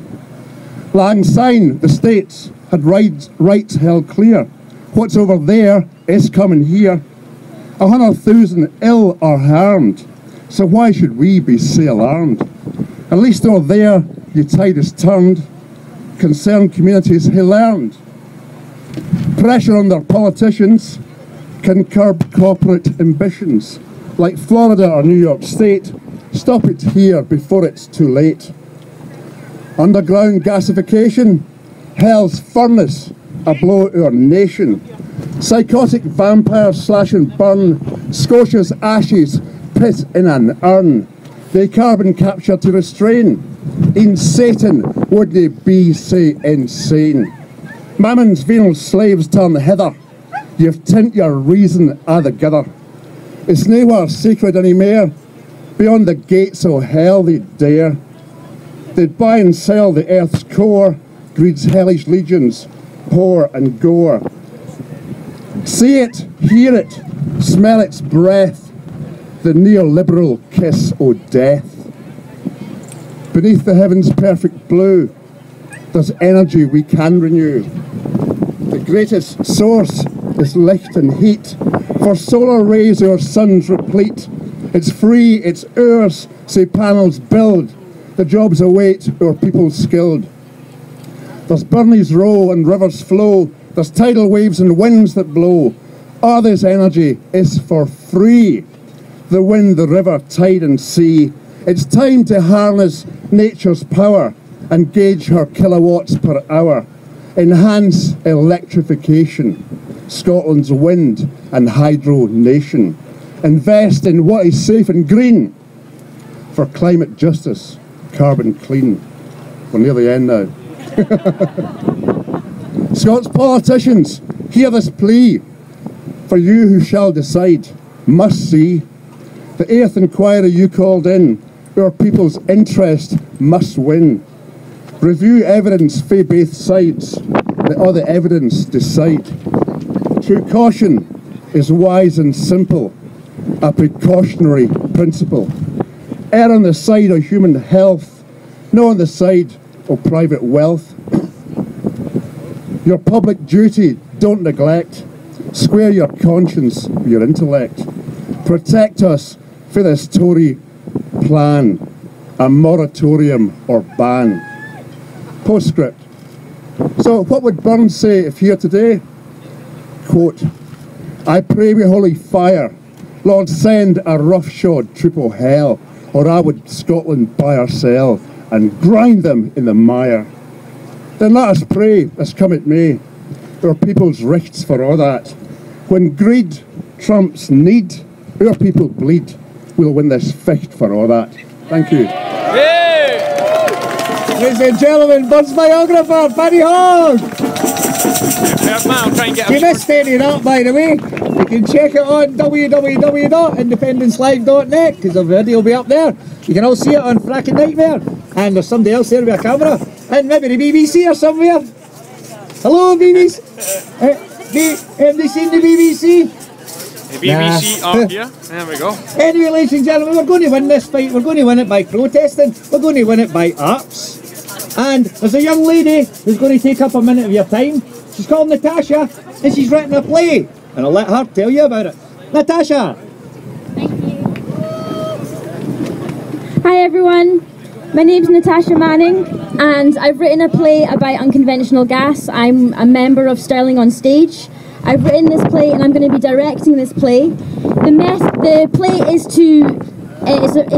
Lang syne, the states had rights held clear. What's over there is coming here. 100,000 ill or harmed. So why should we be so alarmed? At least over there, your tide is turned. Concerned communities have learned. Pressure on their politicians can curb corporate ambitions. Like Florida or New York State, stop it here before it's too late. Underground gasification, hell's furnace, a blow our nation. Psychotic vampires slash and burn, Scotia's ashes pit in an urn. They carbon capture to restrain. In Satan would they be say insane. Mammon's venal slaves turn hither. You've tint your reason altogether. It's nowhere secret any more. Beyond the gates of hell they dare. They'd buy and sell the earth's core. Greed's hellish legions pour and gore. See it, hear it, smell its breath, the neoliberal kiss o' death. Beneath the heavens' perfect blue, there's energy we can renew. The greatest source is light and heat, for solar rays our suns replete. It's free, it's ours, say panels build, the jobs await our people skilled. There's burnies roll and rivers flow, there's tidal waves and winds that blow. All this energy is for free. The wind, the river, tide and sea. It's time to harness nature's power and gauge her kilowatts per hour. Enhance electrification, Scotland's wind and hydro nation. Invest in what is safe and green for climate justice, carbon clean. We're near the end now. Scots politicians, hear this plea. For you who shall decide, must see. The eighth inquiry you called in, our people's interest must win. Review evidence for both sides, let all the evidence decide. True caution is wise and simple, a precautionary principle. Err on the side of human health, not on the side of private wealth. Your public duty, don't neglect. Square your conscience with your intellect. Protect us for this Tory plan, a moratorium or ban. Postscript. So what would Burns say if here today? Quote, I pray with holy fire, Lord send a roughshod troop o' hell, or I would Scotland buy or sell, and grind them in the mire. Then let us pray, as come it may, our people's rights for all that. When greed trumps need, our people bleed. We'll win this fight for all that. Thank you. Ladies and gentlemen, Bud's biographer, Paddy Hogg! I'll try and get If you missed any of that, by the way, you can check it on www.independencelive.net because the video will be up there. You can all see it on Fracking Nightmare, and there's somebody else there with a camera, and maybe the BBC or somewhere. Hello, BBC. Have they seen the BBC? The BBC up here. There we go. Anyway, ladies and gentlemen, we're going to win this fight. We're going to win it by protesting. We're going to win it by arts. And there's a young lady who's going to take up a minute of your time. She's called Natasha, and she's written a play. And I'll let her tell you about it. Natasha! Hi everyone, my name's Natasha Manning, and I've written a play about unconventional gas. I'm a member of Stirling on Stage. I've written this play and I'm going to be directing this play. The play is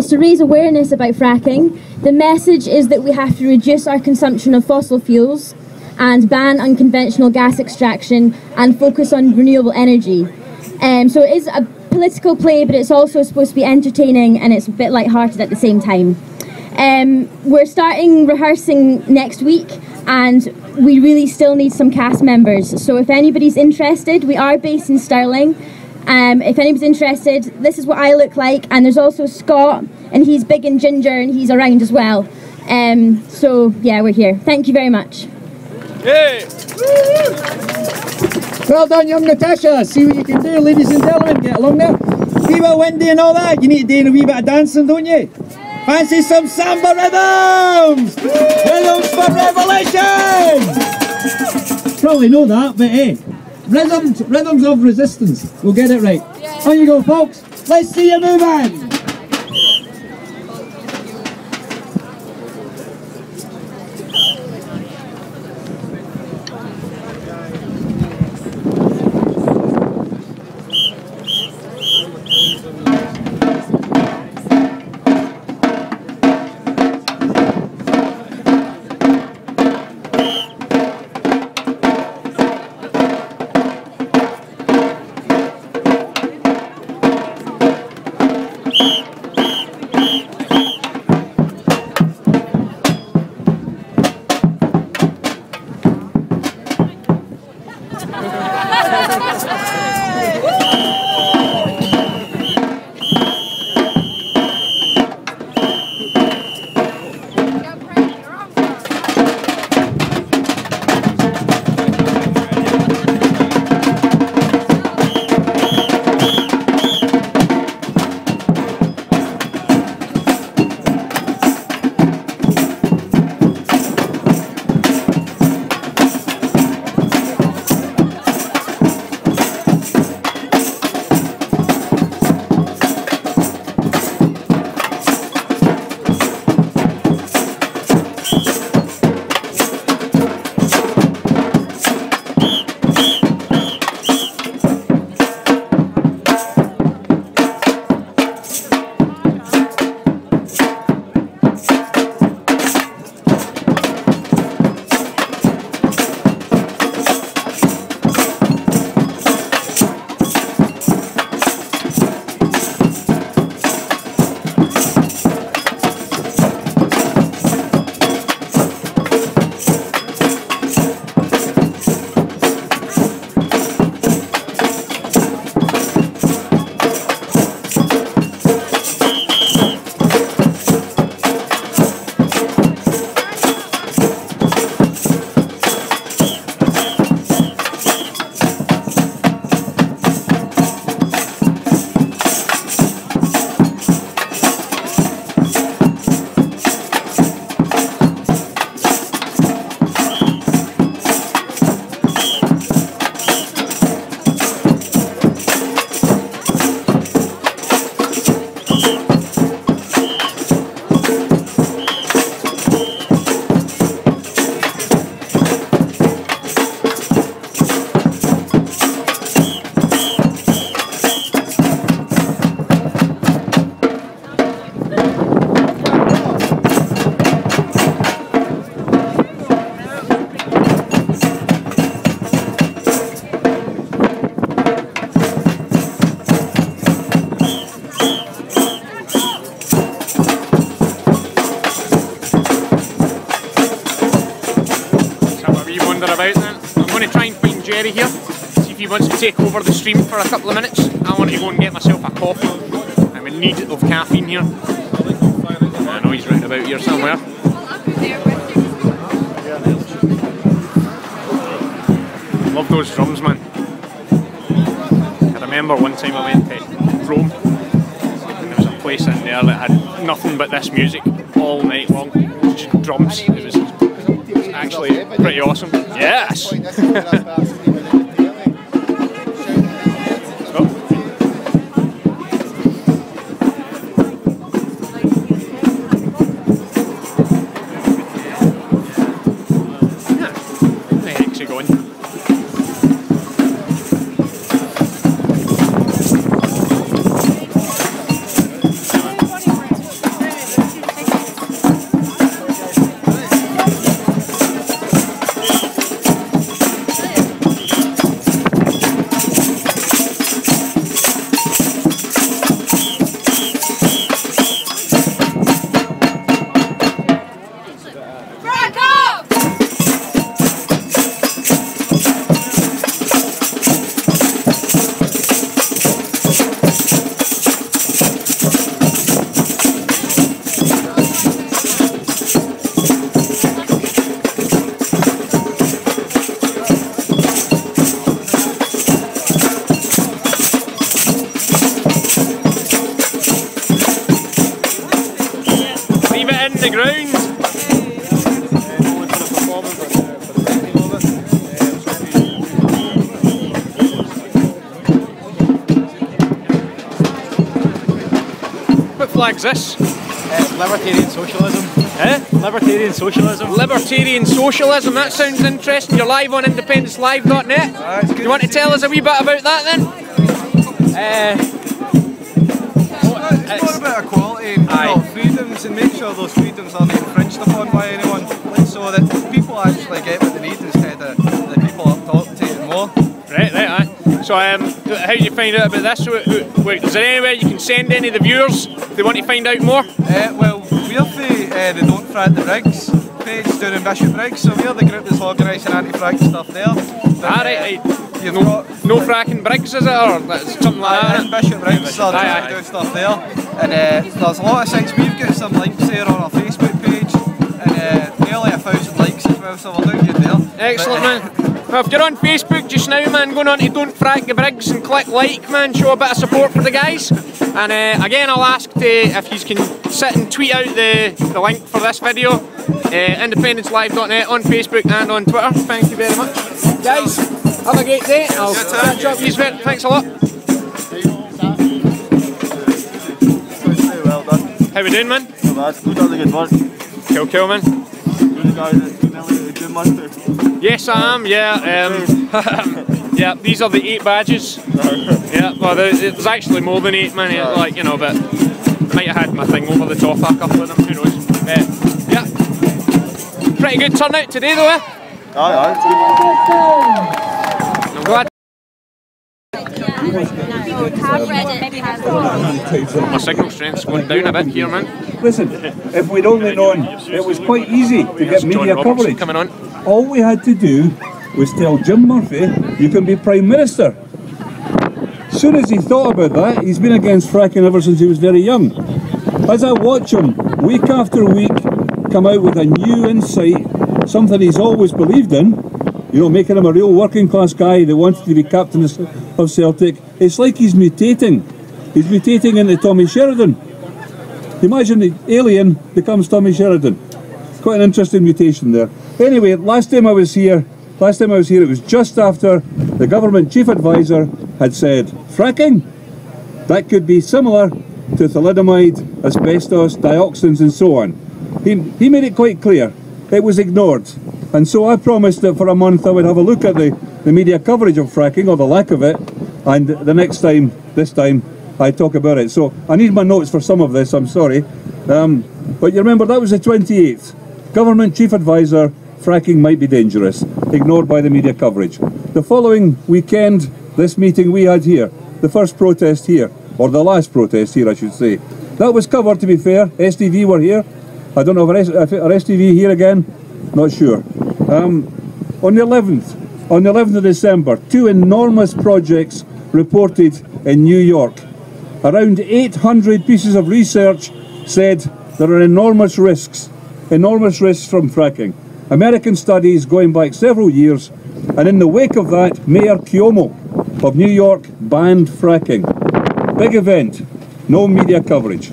to raise awareness about fracking. The message is that we have to reduce our consumption of fossil fuels and ban unconventional gas extraction and focus on renewable energy. So it is a political play, but it's also supposed to be entertaining and it's a bit light-hearted at the same time. We're starting rehearsing next week and we really still need some cast members. So if anybody's interested, we are based in Stirling. If anybody's interested, this is what I look like, and there's also Scott, and he's big and ginger and he's around as well. So yeah, we're here. Thank you very much. Hey! Well done, young Natasha. See what you can do, ladies and gentlemen. Get along there. Viva Wendy and all that. You need to do a wee bit of dancing, don't you? Fancy some samba rhythms! Rhythms for revelation! Probably know that, but hey, rhythms of resistance. We'll get it right. On you go, folks. Let's see you moving. going to try and find Jerry here, see if he wants to take over the stream for a couple of minutes. I want to go and get myself a coffee. I'm in need of caffeine here. I know he's round about here somewhere. Love those drums, man. I remember one time I went to Rome. There was a place in there that had nothing but this music all night long. Just drums. It was actually pretty awesome. Yes! Flag's this? Libertarian socialism. Eh? Libertarian socialism. Libertarian socialism, that sounds interesting. You're live on independencelive.net. Do you want to tell us a wee bit about that then? It's more about equality and freedoms, and make sure those freedoms aren't infringed upon by anyone, so that people actually get what they need instead of the people up top taking more. Right, aye. So how do you find out about this? Is there any way you can send any of the viewers if they want to find out more? Well, we're the Don't Frack the Briggs page down in Bishop Briggs, so we're the group that's organising anti-frack stuff there. Right. No fracking Briggs, is it, or something like that? In Bishop Briggs, so they're doing stuff there. And there's a lot of sites. We've got some links there on our Facebook page, and nearly 1,000 likes as well, so we're doing good there. Excellent, man. Well, if you're on Facebook just now, man, going on to Don't Frack the Briggs and click like, man, show a bit of support for the guys. And again, I'll ask if you can sit and tweet out the link for this video, independencelive.net on Facebook and on Twitter. Thank you very much. Guys, have a great day. I'll catch up with you. Thanks a lot. Well done. How we doing, man? Good work. Cool, man. Good guy, good master. Yes, I am, yeah. Yeah, these are the 8 badges. Yeah, well, there's actually more than 8, man, like, you know, but I might have had my thing over the top a couple of them, who knows. Yeah. Pretty good turnout today, though, eh? Aye. I'm glad. My signal strength's going down a bit here, man. Listen, if we'd only known, it was quite easy to get media coverage. Coming on. All we had to do was tell Jim Murphy, you can be Prime Minister. As soon as he thought about that, he's been against fracking ever since he was very young. As I watch him, week after week, come out with a new insight, something he's always believed in, you know, making him a real working class guy that wanted to be captain of Celtic, it's like he's mutating. He's mutating into Tommy Sheridan. Imagine the alien becomes Tommy Sheridan. Quite an interesting mutation there. Anyway, last time I was here, it was just after the government chief advisor had said, fracking, that could be similar to thalidomide, asbestos, dioxins and so on. He made it quite clear. It was ignored. And so I promised that for a month I would have a look at the media coverage of fracking, or the lack of it, and this time, I talk about it. So I need my notes for some of this, I'm sorry. But you remember, that was the 28th. Government chief advisor, fracking might be dangerous, ignored by the media coverage. The following weekend, this meeting we had here, the first protest here, or the last protest here I should say, that was covered, to be fair. STV were here. I don't know if are STV here again, not sure. On the 11th, On the 11th of December, 2 enormous projects reported in New York. Around 800 pieces of research said there are enormous risks from fracking. American studies going back several years, and in the wake of that, Mayor Cuomo of New York banned fracking. Big event, no media coverage.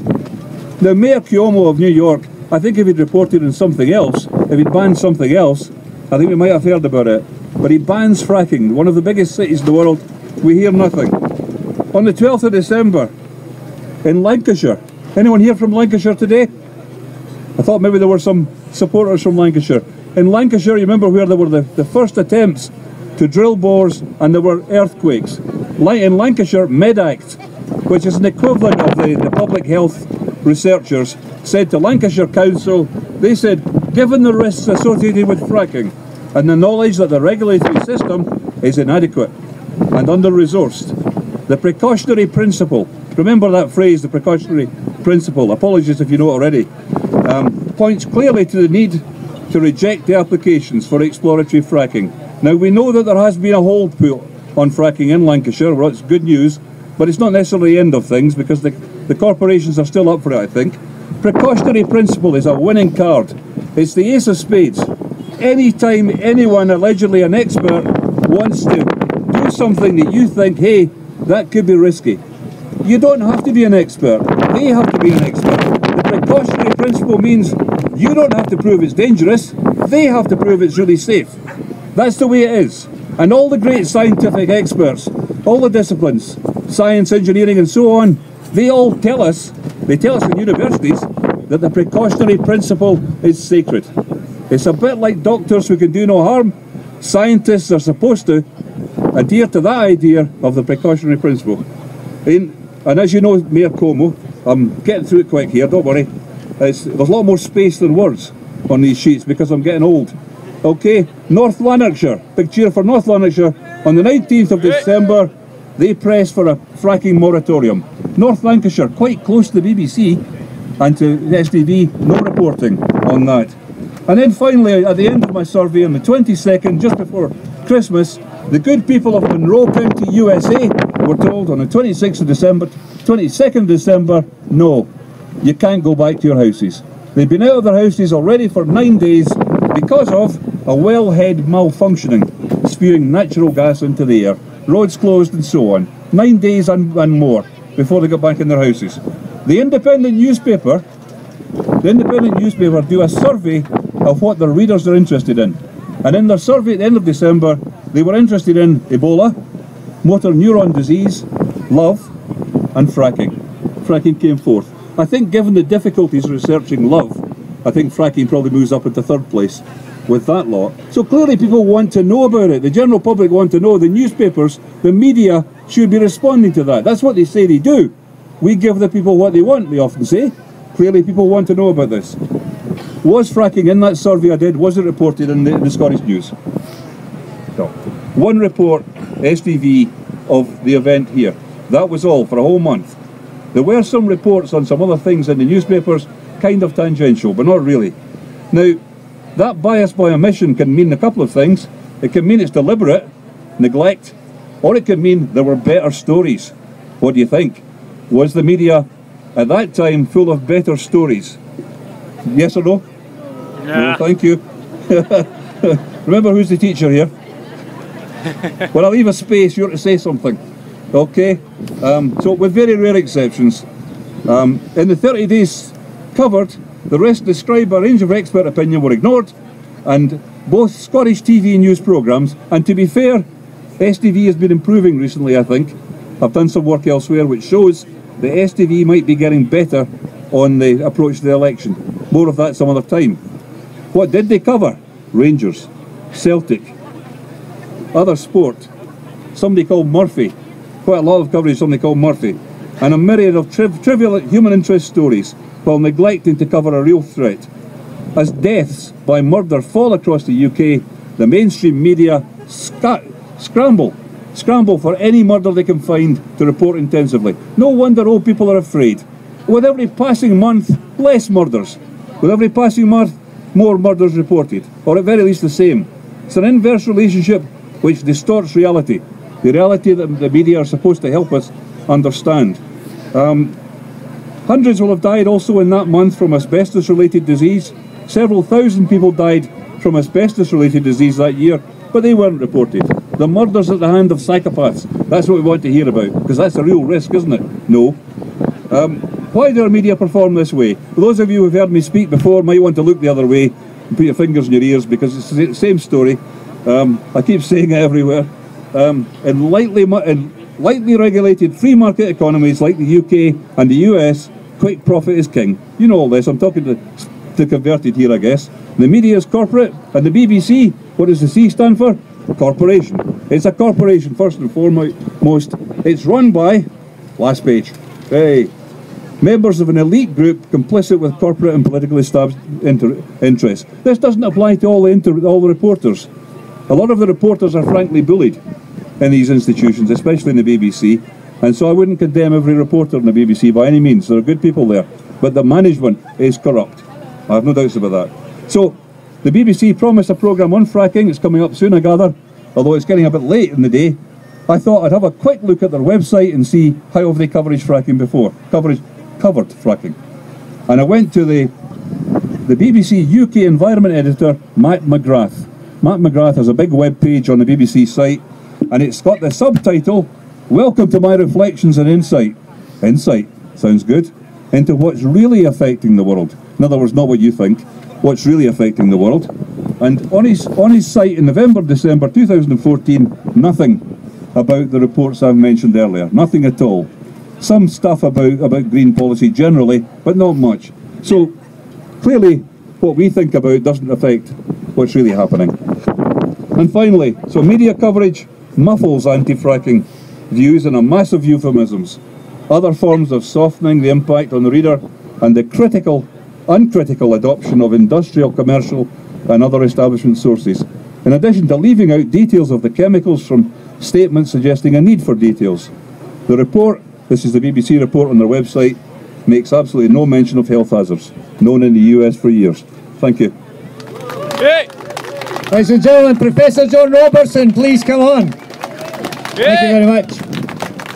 Now, Mayor Cuomo of New York, I think if he'd reported on something else, if he'd banned something else, I think we might have heard about it. But he bans fracking, one of the biggest cities in the world, we hear nothing. On the 12th of December, in Lancashire, anyone here from Lancashire today? I thought maybe there were some supporters from Lancashire. In Lancashire, you remember where there were the first attempts to drill bores and there were earthquakes. In Lancashire, MedAct, which is an equivalent of the public health researchers, said to Lancashire Council, they said, given the risks associated with fracking and the knowledge that the regulatory system is inadequate and under-resourced, the precautionary principle, remember that phrase, the precautionary principle, apologies if you know it already, points clearly to the need to reject the applications for exploratory fracking. Now, we know that there has been a hold put on fracking in Lancashire. Well, it's good news, but it's not necessarily the end of things because the corporations are still up for it, I think. Precautionary principle is a winning card. It's the ace of spades. Anytime anyone, allegedly an expert, wants to do something that you think, hey, that could be risky, you don't have to be an expert. They have to be an expert. The precautionary principle means you don't have to prove it's dangerous. They have to prove it's really safe. That's the way it is. And all the great scientific experts, all the disciplines, science, engineering and so on, they all tell us, they tell us in universities, that the precautionary principle is sacred. It's a bit like doctors who can do no harm. Scientists are supposed to adhere to that idea of the precautionary principle. And as you know, Mayor Cuomo, I'm getting through it quick here, don't worry. There's a lot more space than words on these sheets because I'm getting old. Okay, North Lanarkshire, big cheer for North Lanarkshire. On the 19th of December, they pressed for a fracking moratorium. North Lancashire, quite close to the BBC and to the STV, no reporting on that. And then finally, at the end of my survey, on the 22nd, just before Christmas, the good people of Monroe County, USA, were told on the 22nd of December, no, you can't go back to your houses. They've been out of their houses already for 9 days because of a wellhead malfunctioning, spewing natural gas into the air, roads closed and so on. 9 days and more before they got back in their houses. The Independent newspaper do a survey of what their readers are interested in. And in their survey at the end of December, they were interested in Ebola, motor neuron disease, love, and fracking. Fracking came fourth. I think given the difficulties researching love, I think fracking probably moves up into third place with that lot. So clearly people want to know about it. The general public want to know. The newspapers, the media should be responding to that. That's what they say they do. We give the people what they want, they often say. Clearly people want to know about this. Was fracking in that survey I did, was it reported in the Scottish News? No. One report, STV, of the event here. That was all for a whole month. There were some reports on some other things in the newspapers, kind of tangential, but not really. Now, that bias by omission can mean a couple of things. It can mean it's deliberate, neglect, or it can mean there were better stories. What do you think? Was the media at that time full of better stories? Yes or no? Nah. No, thank you. Remember who's the teacher here? Well, I'll leave a space, you're to say something. Okay? So with very rare exceptions, in the 30 days covered, the rest described by a range of expert opinion were ignored, and both Scottish TV news programmes, and to be fair, STV has been improving recently, I think. I've done some work elsewhere which shows that STV might be getting better on the approach to the election. More of that some other time. What did they cover? Rangers, Celtic, other sport, somebody called Murphy, quite a lot of coverage of somebody called Murphy, and a myriad of trivial human interest stories while neglecting to cover a real threat. As deaths by murder fall across the UK, the mainstream media scramble for any murder they can find to report intensively. No wonder old people are afraid. With every passing month, less murders. With every passing month, more murders reported, or at very least the same. It's an inverse relationship which distorts reality, the reality that the media are supposed to help us understand. Hundreds will have died also in that month from asbestos-related disease. Several thousand people died from asbestos-related disease that year, but they weren't reported. The murders at the hand of psychopaths, that's what we want to hear about, because that's a real risk, isn't it? No. Why do our media perform this way? For those of you who've heard me speak before might want to look the other way and put your fingers in your ears, because it's the same story. I keep saying it everywhere. In lightly regulated free market economies like the UK and the US, quick profit is king. You know all this, I'm talking to converted here, I guess. The media is corporate, and the BBC, what does the C stand for? Corporation. It's a corporation first and foremost. It's run by, last page, hey, members of an elite group complicit with corporate and politically established interests. This doesn't apply to all the reporters. A lot of the reporters are frankly bullied in these institutions, especially in the BBC, and so I wouldn't condemn every reporter in the BBC by any means. There are good people there, but the management is corrupt. I have no doubts about that. So, the BBC promised a programme on fracking. It's coming up soon, I gather, although it's getting a bit late in the day. I thought I'd have a quick look at their website and see how have they covered fracking before. Covered fracking. And I went to the BBC UK Environment Editor, Matt McGrath. Matt McGrath has a big web page on the BBC site, and it's got the subtitle, "Welcome to my reflections and insight." Insight, sounds good. Into what's really affecting the world. In other words, not what you think, what's really affecting the world. And on his site in November, December 2014, nothing about the reports I've mentioned earlier. Nothing at all. Some stuff about green policy generally, but not much. So, clearly, what we think about doesn't affect what's really happening. And finally, so media coverage muffles anti-fracking views in a massive euphemisms. Other forms of softening the impact on the reader and the uncritical adoption of industrial, commercial and other establishment sources. In addition to leaving out details of the chemicals from statements suggesting a need for details. The report, this is the BBC report on their website, makes absolutely no mention of health hazards, known in the US for years. Thank you. Hey. Ladies and gentlemen, Professor John Robertson, please come on. Thank you very much.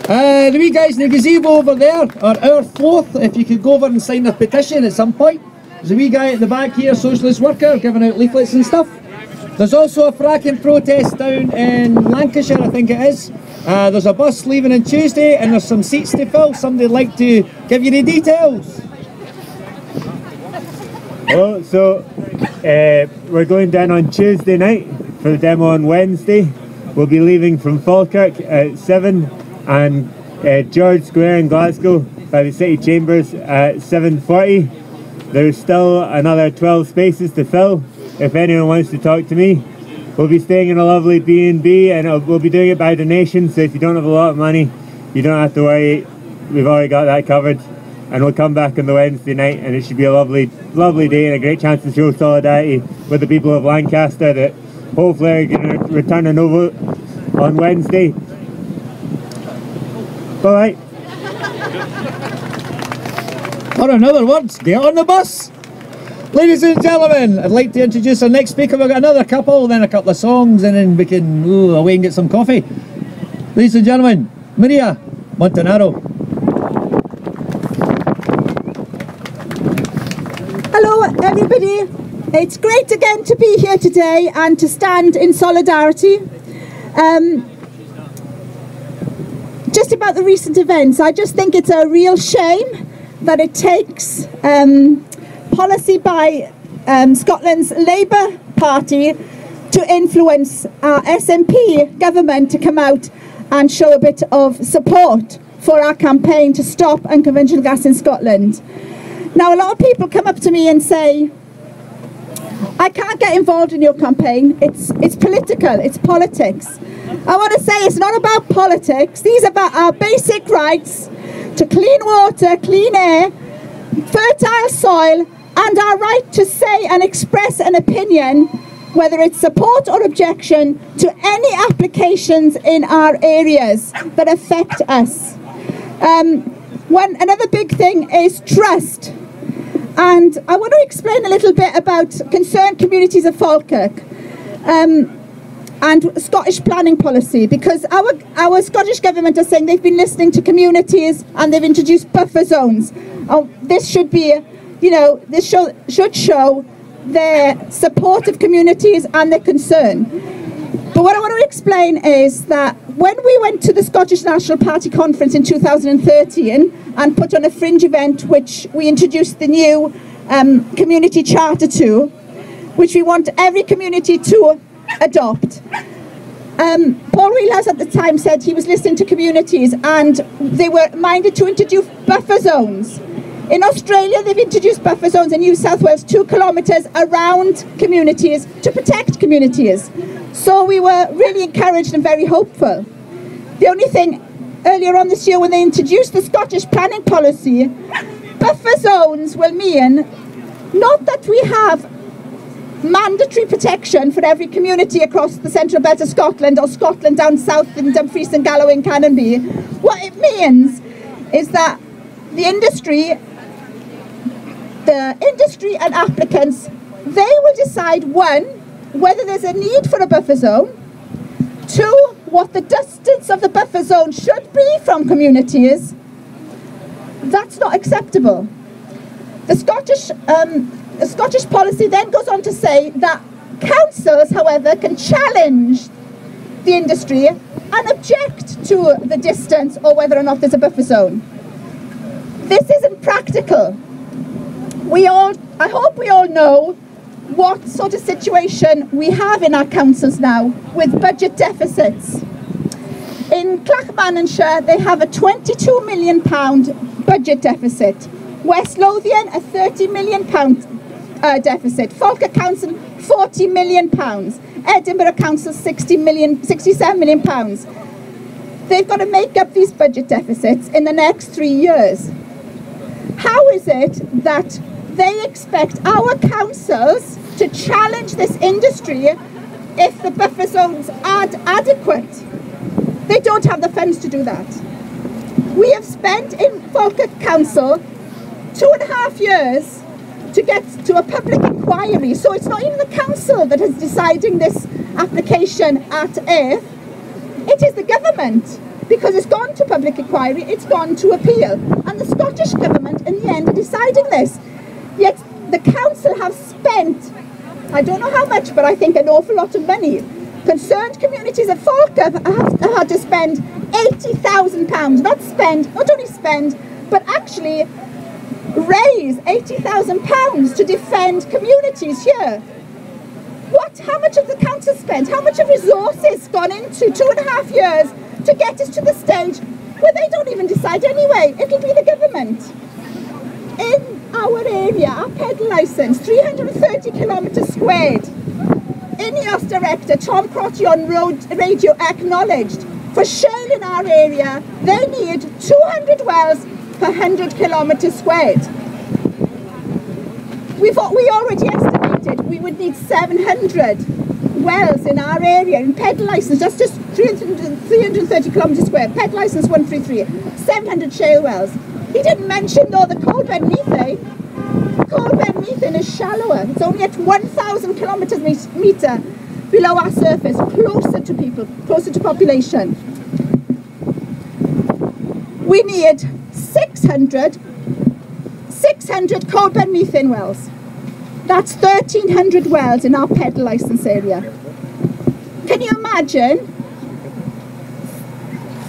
The wee guys in the gazebo over there are our fourth. If you could go over and sign a petition at some point. There's a wee guy at the back here, socialist worker, giving out leaflets and stuff. There's also a fracking protest down in Lancashire, I think it is. There's a bus leaving on Tuesday and there's some seats to fill. Somebody'd like to give you the details. Oh, so we're going down on Tuesday night for the demo on Wednesday. We'll be leaving from Falkirk at 7 and George Square in Glasgow by the City Chambers at 7:40. There's still another 12 spaces to fill if anyone wants to talk to me. We'll be staying in a lovely B&B and we'll be doing it by donation, so if you don't have a lot of money, you don't have to worry. We've already got that covered. And we'll come back on the Wednesday night and it should be a lovely day and a great chance to show solidarity with the people of Lancaster that hopefully are going to return a no vote on Wednesday. Bye. Or in other words, get on the bus. Ladies and gentlemen, I'd like to introduce our next speaker. We've got another couple, then a couple of songs, and then we can away and get some coffee. Ladies and gentlemen, Maria Montanaro. Hello everybody, it's great again to be here today and to stand in solidarity. Just about the recent events, I just think it's a real shame that it takes policy by Scotland's Labour Party to influence our SNP government to come out and show a bit of support for our campaign to stop unconventional gas in Scotland. Now, a lot of people come up to me and say, I can't get involved in your campaign. It's political, it's politics. I want to say it's not about politics. These are about our basic rights to clean water, clean air, fertile soil, and our right to say and express an opinion, whether it's support or objection, to any applications in our areas that affect us. Another big thing is trust. And I want to explain a little bit about concerned communities of Falkirk. and Scottish planning policy, because our Scottish government are saying they've been listening to communities and they've introduced buffer zones. This should be, this should show their support of communities and their concern. But what I want to explain is that when we went to the Scottish National Party conference in 2013 and put on a fringe event which we introduced the new community charter to, which we want every community to adopt. Paul Wheelhouse at the time said he was listening to communities and they were minded to introduce buffer zones. In Australia, they've introduced buffer zones in New South Wales 2 kilometres around communities to protect communities. So we were really encouraged and very hopeful. The only thing, earlier on this year when they introduced the Scottish planning policy, buffer zones will mean not that we have mandatory protection for every community across the central belt of Scotland or Scotland down south in Dumfries and Galloway and Canonby. What it means is that the industry and applicants, they will decide, one, whether there's a need for a buffer zone, two, what the distance of the buffer zone should be from communities. That's not acceptable. The Scottish policy then goes on to say that councils, however, can challenge the industry and object to the distance or whether or not there's a buffer zone. This isn't practical. I hope we all know what sort of situation we have in our councils now with budget deficits. In Clackmannanshire, they have a £22 million budget deficit. West Lothian, a £30 million deficit. Falkirk Council, £40 million. Edinburgh Council, £67 million. They've got to make up these budget deficits in the next 3 years. How is it that they expect our councils to challenge this industry if the buffer zones aren't adequate? They don't have the funds to do that. We have spent in Falkirk Council 2.5 years to get to a public inquiry, so it's not even the council that is deciding this application at if, it is the government, because it's gone to public inquiry, it's gone to appeal, and the Scottish government in the end are deciding this. Yet the council have spent, I don't know how much, but I think an awful lot of money. Concerned communities at Falkirk have had to spend £80,000, not only spend, but actually raise £80,000 to defend communities here. How much have the council spent? How much of resources gone into 2.5 years to get us to the stage where they don't even decide anyway? It'll be the government. In our area, our pedal licence, 330 kilometres squared. INEOS director Tom Crotty on radio acknowledged for shale in our area, they need 200 wells per 100 kilometres squared. We already estimated we would need 700 wells in our area in pedal licence, that's just 330 kilometres squared, pedal licence 133, 700 shale wells. He didn't mention though the coal bed methane. Coal bed methane is shallower, it's only at 1,000 kilometres metre below our surface, closer to people, closer to population. We need 600 coal bed methane wells. That's 1,300 wells in our pedal licence area. Can you imagine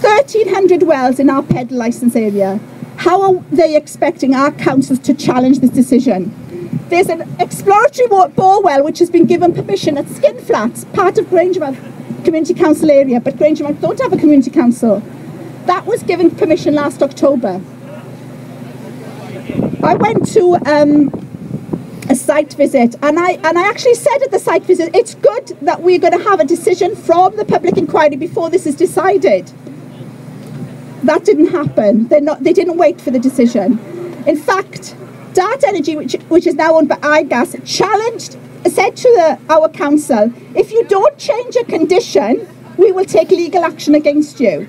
1,300 wells in our pedal licence area? How are they expecting our councils to challenge this decision? There's an exploratory bore well which has been given permission at Skinflats, part of Grangemouth Community Council area, but Grangemouth don't have a community council. That was given permission last October. I went to a site visit and I actually said at the site visit, it's good that we're going to have a decision from the public inquiry before this is decided. That didn't happen. They didn't wait for the decision. In fact, Dart Energy, which is now owned by iGas, said to our council, if you don't change a condition, we will take legal action against you.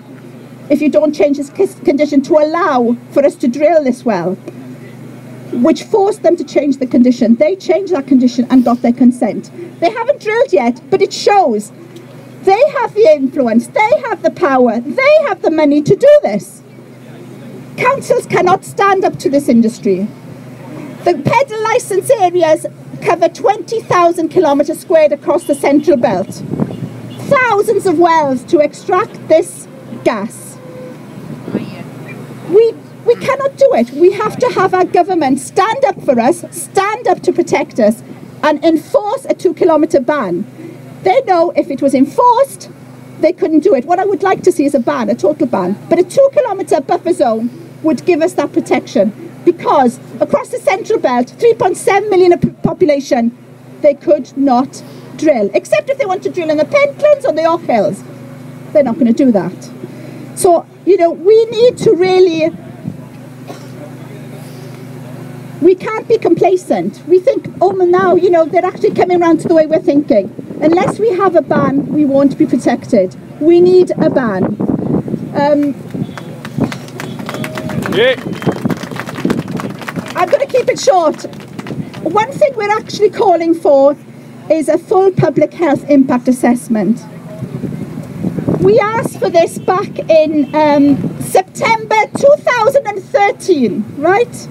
If you don't change this condition to allow for us to drill this well, which forced them to change the condition. They changed that condition and got their consent. They haven't drilled yet, but it shows They have the influence, they have the power, they have the money to do this. Councils cannot stand up to this industry. The pedal licence areas cover 20,000 kilometres squared across the Central Belt. Thousands of wells to extract this gas. We cannot do it. We have to have our government stand up for us, stand up to protect us, and enforce a 2-kilometre ban. They know if it was enforced, they couldn't do it. What I would like to see is a ban, a total ban. But a 2-kilometre buffer zone would give us that protection, because across the Central Belt, 3.7 million population, they could not drill, except if they want to drill in the Pentlands or the Ock Hills. They're not going to do that. So, you know, we need to really, we can't be complacent. We think, oh now, you know, they're actually coming around to the way we're thinking. Unless we have a ban, we won't be protected. We need a ban. I'm going to keep it short. One thing we're actually calling for is a full public health impact assessment. We asked for this back in September 2013, right?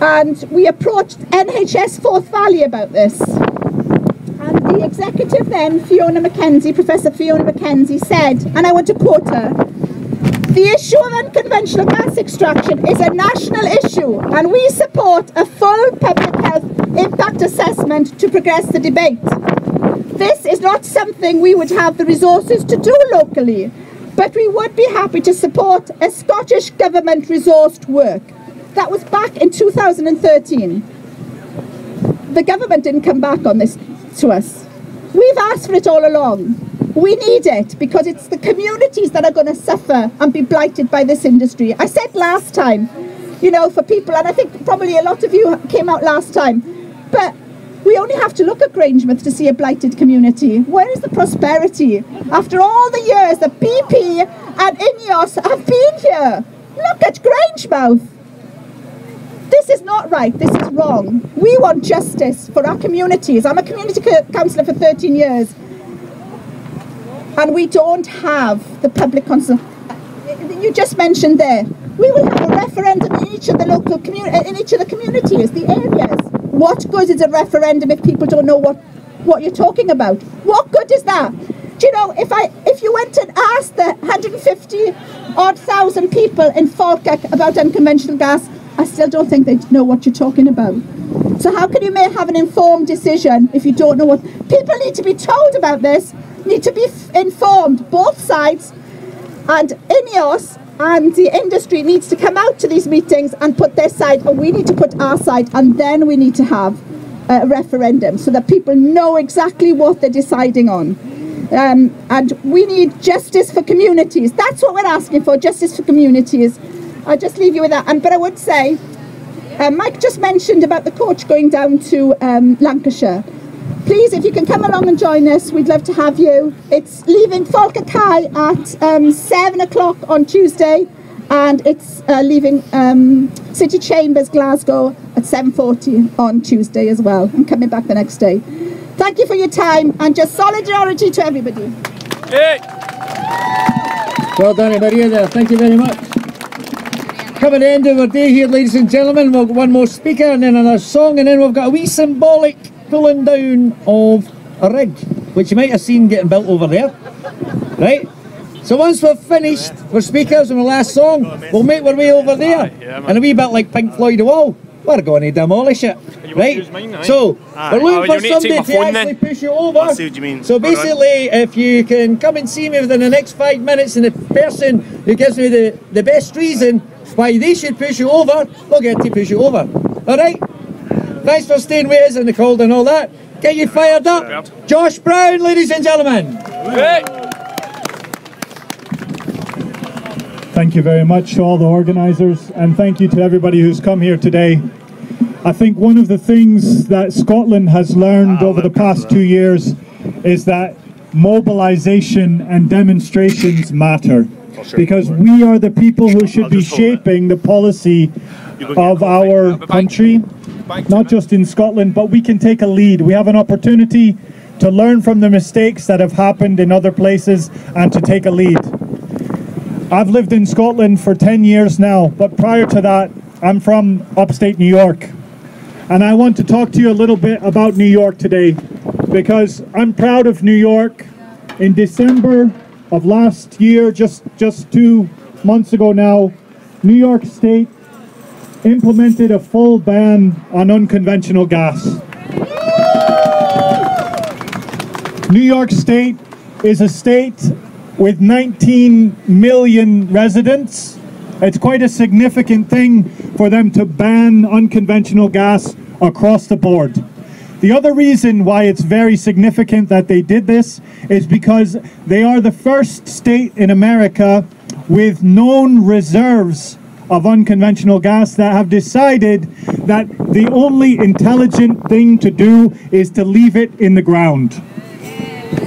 And we approached NHS Forth Valley about this. And the executive then, Professor Fiona Mackenzie said, and I want to quote her, "The issue of unconventional gas extraction is a national issue, and we support a full public health impact assessment to progress the debate. This is not something we would have the resources to do locally, but we would be happy to support a Scottish Government resourced work." That was back in 2013. The government didn't come back on this to us. We've asked for it all along. We need it because it's the communities that are going to suffer and be blighted by this industry. I said last time, you know, for people, and I think probably a lot of you came out last time, but we only have to look at Grangemouth to see a blighted community. Where is the prosperity? After all the years that BP and INEOS have been here, look at Grangemouth. This is not right, this is wrong. We want justice for our communities. I'm a community councillor for 13 years. And we don't have the public consent. You just mentioned there, we will have a referendum in each of the local communities, the areas. What good is a referendum if people don't know what you're talking about? What good is that? Do you know, if you went and asked the 150,000 people in Falkirk about unconventional gas, I still don't think they know what you're talking about. So how can you have an informed decision if you don't know what... People need to be told about this, need to be informed, both sides, and INEOS and the industry needs to come out to these meetings and put their side, and we need to put our side, and then we need to have a referendum so that people know exactly what they're deciding on. And we need justice for communities. That's what we're asking for, justice for communities. I'll just leave you with that. But I would say, Mike just mentioned about the coach going down to Lancashire. Please, if you can come along and join us, we'd love to have you. It's leaving Falkirk at 7 o'clock on Tuesday, and it's leaving City Chambers, Glasgow at 7:40 on Tuesday as well, and coming back the next day. Thank you for your time, and just solidarity to everybody. Hey. Well done, Maria, there. Thank you very much. Coming to the end of our day here, ladies and gentlemen, we've got one more speaker and then another song, and then we've got a wee symbolic pulling down of a rig, which you might have seen getting built over there. Right? So once we've finished with speakers and the last song, we'll make our way over there, and a wee bit like Pink Floyd the Wall, we're going to demolish it. Right? So, we're looking for somebody to actually push it over. I see what you mean. So basically, if you can come and see me within the next 5 minutes, and the person who gives me the best reason why they should push it over, we'll get to push it over. Alright? Thanks for staying with us in the cold and all that. Get you fired up. Josh Brown, ladies and gentlemen. Thank you very much to all the organisers, and thank you to everybody who's come here today. I think one of the things that Scotland has learned over the past 2 years is that mobilisation and demonstrations matter, because we are the people who should be shaping the policy of our country, not just in Scotland, but we can take a lead. We have an opportunity to learn from the mistakes that have happened in other places and to take a lead. I've lived in Scotland for 10 years now, but prior to that, I'm from upstate New York. And I want to talk to you a little bit about New York today, because I'm proud of New York. In December of last year, just 2 months ago now, New York State implemented a full ban on unconventional gas. New York State is a state with 19 million residents. It's quite a significant thing for them to ban unconventional gas across the board. The other reason why it's very significant that they did this is because they are the first state in America with known reserves of unconventional gas that have decided that the only intelligent thing to do is to leave it in the ground.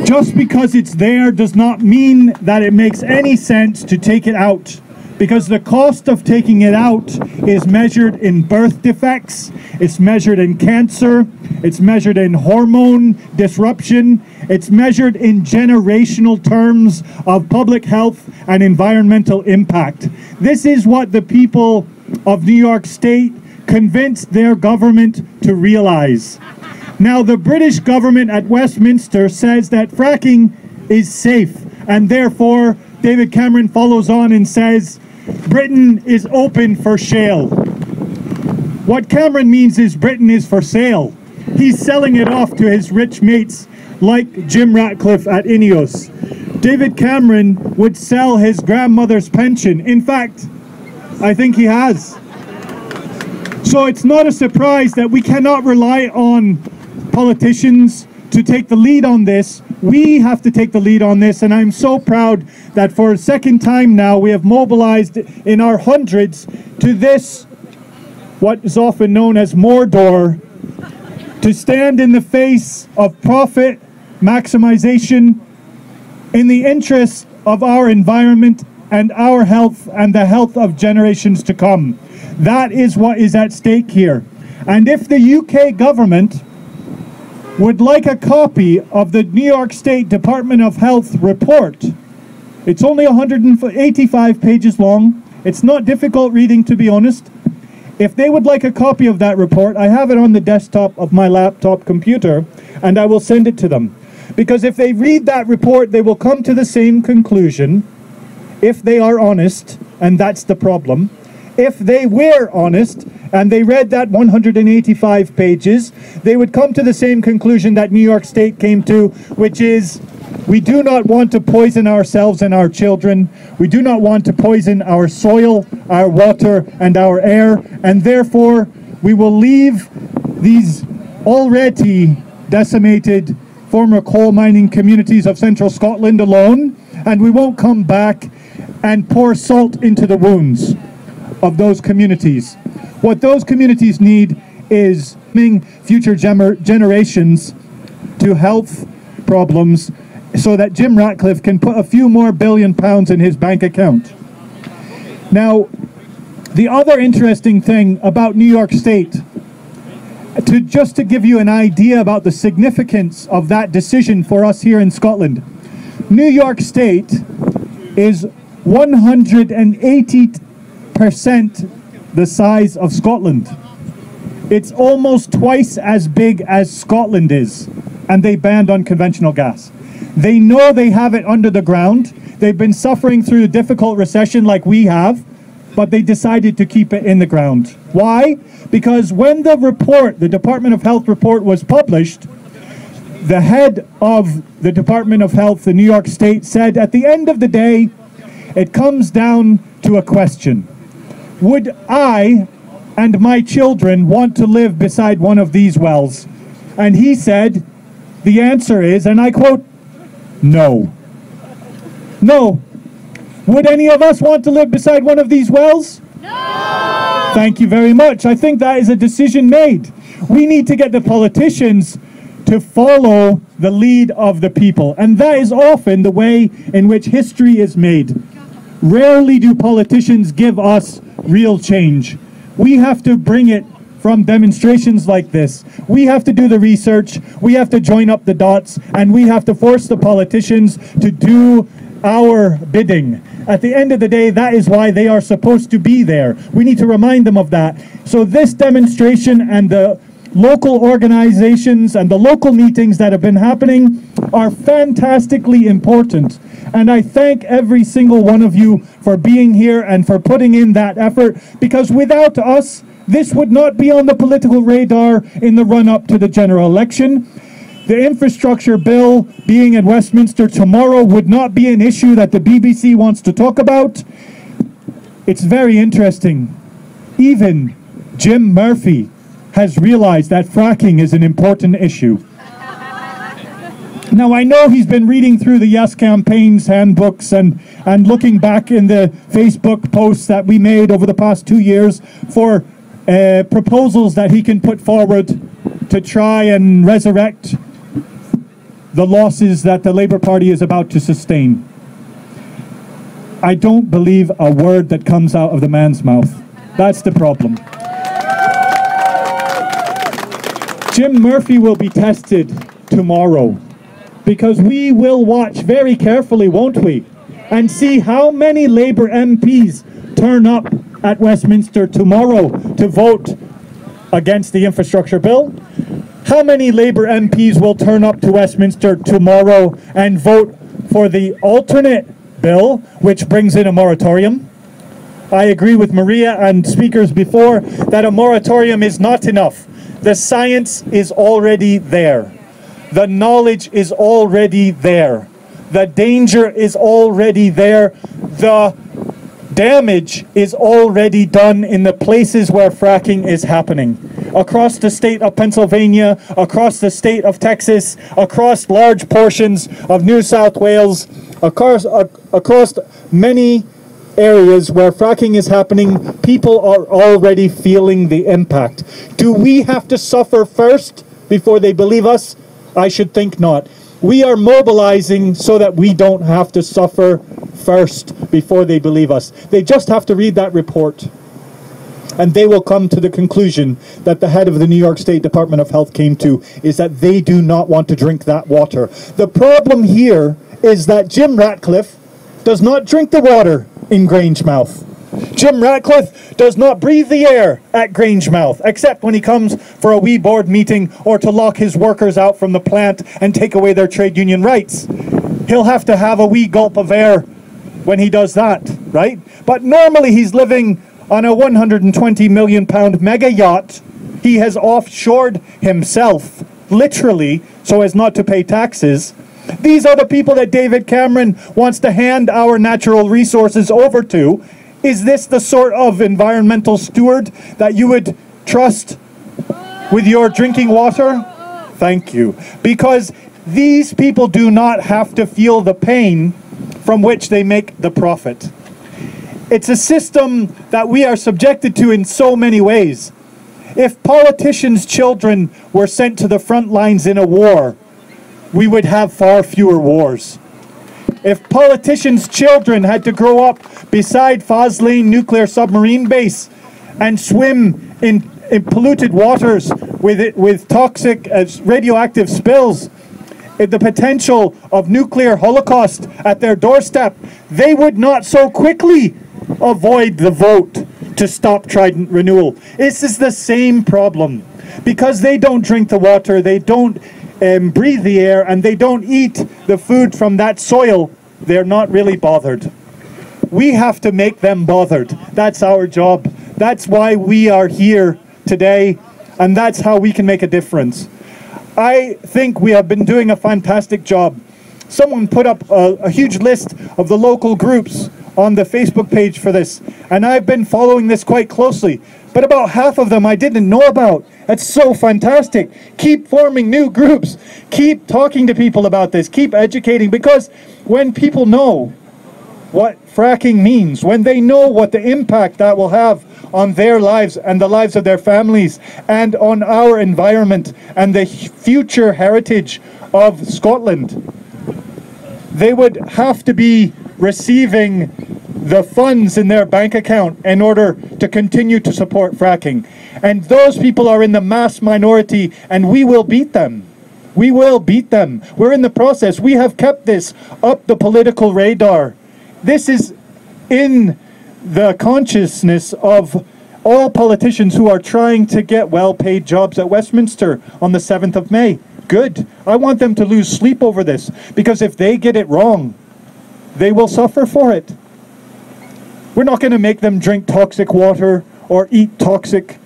Just because it's there does not mean that it makes any sense to take it out, because the cost of taking it out is measured in birth defects, it's measured in cancer, it's measured in hormone disruption, it's measured in generational terms of public health and environmental impact. This is what the people of New York State convinced their government to realize. Now, the British government at Westminster says that fracking is safe, and therefore David Cameron follows on and says Britain is open for shale. What Cameron means is Britain is for sale. He's selling it off to his rich mates like Jim Ratcliffe at INEOS. David Cameron would sell his grandmother's pension. In fact, I think he has. So it's not a surprise that we cannot rely on politicians to take the lead on this. We have to take the lead on this, and I'm so proud that for a second time now we have mobilized in our hundreds to this, what is often known as Mordor, to stand in the face of profit maximization in the interest of our environment and our health and the health of generations to come. That is what is at stake here. And if the UK government would like a copy of the New York State Department of Health report, it's only 185 pages long. It's not difficult reading, to be honest. If they would like a copy of that report, I have it on the desktop of my laptop computer, and I will send it to them. Because if they read that report, they will come to the same conclusion, if they are honest, and that's the problem. If they were honest, and they read that 185 pages, they would come to the same conclusion that New York State came to, which is, we do not want to poison ourselves and our children. We do not want to poison our soil, our water, and our air, and therefore we will leave these already decimated former coal mining communities of central Scotland alone, and we won't come back and pour salt into the wounds of those communities. What those communities need is future generations to health problems so that Jim Ratcliffe can put a few more £billion in his bank account. Now, the other interesting thing about New York State, just to give you an idea about the significance of that decision for us here in Scotland, New York State is 180% the size of Scotland. It's almost twice as big as Scotland is, and they banned unconventional gas. They know they have it under the ground. They've been suffering through a difficult recession like we have, but they decided to keep it in the ground. Why? Because when the report, the Department of Health report, was published, the head of the Department of Health in New York State said, at the end of the day, it comes down to a question. Would I and my children want to live beside one of these wells? And he said, the answer is, and I quote, no. No. Would any of us want to live beside one of these wells? No! Thank you very much. I think that is a decision made. We need to get the politicians to follow the lead of the people. And that is often the way in which history is made. Rarely do politicians give us real change. We have to bring it from demonstrations like this. We have to do the research, we have to join up the dots, and we have to force the politicians to do our bidding. At the end of the day, that is why they are supposed to be there. We need to remind them of that. So this demonstration and the local organizations and the local meetings that have been happening are fantastically important. And I thank every single one of you for being here and for putting in that effort, because without us, this would not be on the political radar in the run-up to the general election. The infrastructure bill being at Westminster tomorrow would not be an issue that the BBC wants to talk about. It's very interesting. Even Jim Murphy has realized that fracking is an important issue. Now, I know he's been reading through the Yes campaign's handbooks and looking back in the Facebook posts that we made over the past 2 years for proposals that he can put forward to try and resurrect the losses that the Labour Party is about to sustain. I don't believe a word that comes out of the man's mouth. That's the problem. Jim Murphy will be tested tomorrow, because we will watch very carefully, won't we, and see how many Labour MPs turn up at Westminster tomorrow to vote against the infrastructure bill. How many Labour MPs will turn up to Westminster tomorrow and vote for the alternate bill, which brings in a moratorium? I agree with Maria and speakers before that a moratorium is not enough. The science is already there. The knowledge is already there. The danger is already there. The damage is already done in the places where fracking is happening. Across the state of Pennsylvania, across the state of Texas, across large portions of New South Wales, across many areas where fracking is happening, people are already feeling the impact. Do we have to suffer first before they believe us? I should think not. We are mobilizing so that we don't have to suffer first before they believe us. They just have to read that report, and they will come to the conclusion that the head of the New York State Department of Health came to, is that they do not want to drink that water. The problem here is that Jim Ratcliffe does not drink the water in Grangemouth. Jim Ratcliffe does not breathe the air at Grangemouth, except when he comes for a wee board meeting or to lock his workers out from the plant and take away their trade union rights. He'll have to have a wee gulp of air when he does that, right? But normally he's living on a £120 million mega yacht. He has offshored himself, literally, so as not to pay taxes. These are the people that David Cameron wants to hand our natural resources over to. Is this the sort of environmental steward that you would trust with your drinking water? Thank you. Because these people do not have to feel the pain from which they make the profit. It's a system that we are subjected to in so many ways. If politicians' children were sent to the front lines in a war, we would have far fewer wars. If politicians' children had to grow up beside Foslane nuclear submarine base and swim in polluted waters with toxic radioactive spills, the potential of nuclear holocaust at their doorstep, they would not so quickly avoid the vote to stop Trident renewal. This is the same problem. Because they don't drink the water, they don't breathe the air, and they don't eat the food from that soil, they're not really bothered. We have to make them bothered. That's our job. That's why we are here today, and that's how we can make a difference. I think we have been doing a fantastic job. Someone put up a huge list of the local groups on the Facebook page for this, and I've been following this quite closely, but about half of them I didn't know about. That's so fantastic. Keep forming new groups. Keep talking to people about this. Keep educating, because when people know what fracking means, when they know what the impact that will have on their lives and the lives of their families and on our environment and the future heritage of Scotland, they would have to be receiving the funds in their bank account in order to continue to support fracking. And those people are in the mass minority, and we will beat them. We will beat them. We're in the process. We have kept this up the political radar. This is in the consciousness of all politicians who are trying to get well-paid jobs at Westminster on the 7th of May. Good. I want them to lose sleep over this, because if they get it wrong, they will suffer for it. We're not going to make them drink toxic water or eat toxic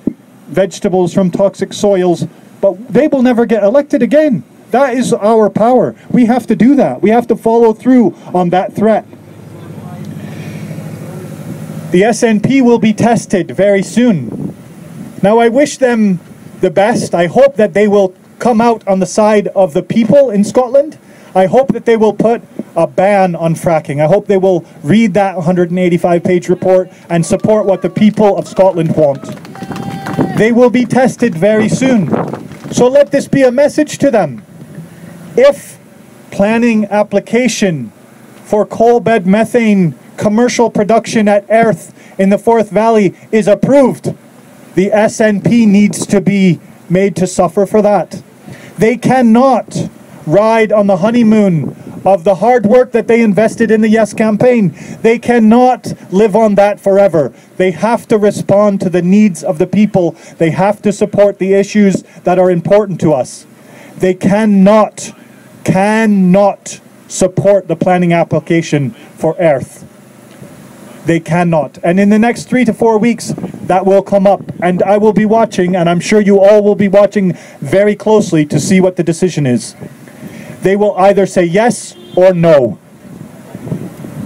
vegetables from toxic soils, but they will never get elected again. That is our power. We have to do that. We have to follow through on that threat. The SNP will be tested very soon. Now, I wish them the best. I hope that they will come out on the side of the people in Scotland. I hope that they will put a ban on fracking. I hope they will read that 185-page report and support what the people of Scotland want. They will be tested very soon. So let this be a message to them. If planning application for coal bed methane commercial production at Erth in the Forth Valley is approved, the SNP needs to be made to suffer for that. They cannot ride on the honeymoon of the hard work that they invested in the Yes campaign. They cannot live on that forever. They have to respond to the needs of the people. They have to support the issues that are important to us. They cannot support the planning application for Erth. They cannot. And in the next 3 to 4 weeks, that will come up. And I will be watching, and I'm sure you all will be watching very closely to see what the decision is. They will either say yes or no.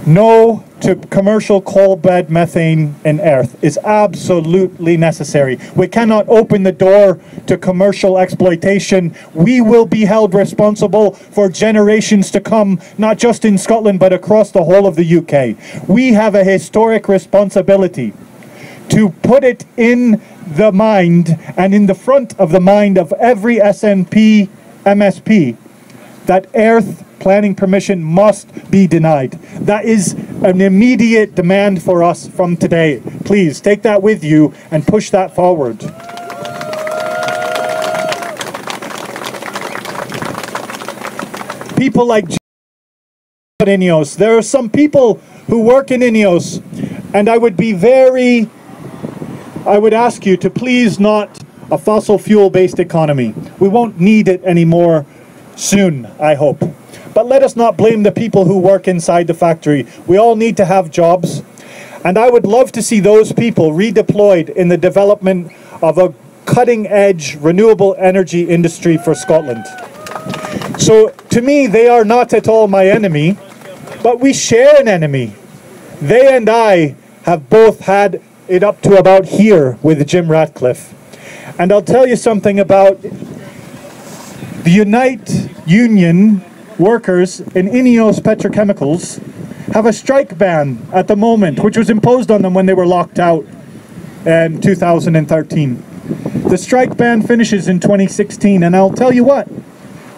No to commercial coal bed methane in Erth is absolutely necessary. We cannot open the door to commercial exploitation. We will be held responsible for generations to come, not just in Scotland, but across the whole of the UK. We have a historic responsibility to put it in the mind and in the front of the mind of every SNP MSP that Erth planning permission must be denied. That is an immediate demand for us from today. Please take that with you and push that forward. People like INEOS. There are some people who work in INEOS, and I would ask you to please not a fossil fuel based economy. We won't need it anymore soon, I hope. But let us not blame the people who work inside the factory. We all need to have jobs. And I would love to see those people redeployed in the development of a cutting-edge renewable energy industry for Scotland. So to me, they are not at all my enemy, but we share an enemy. They and I have both had it up to about here with Jim Ratcliffe. And I'll tell you something about the Unite Union workers in INEOS Petrochemicals have a strike ban at the moment, which was imposed on them when they were locked out in 2013. The strike ban finishes in 2016, and I'll tell you what,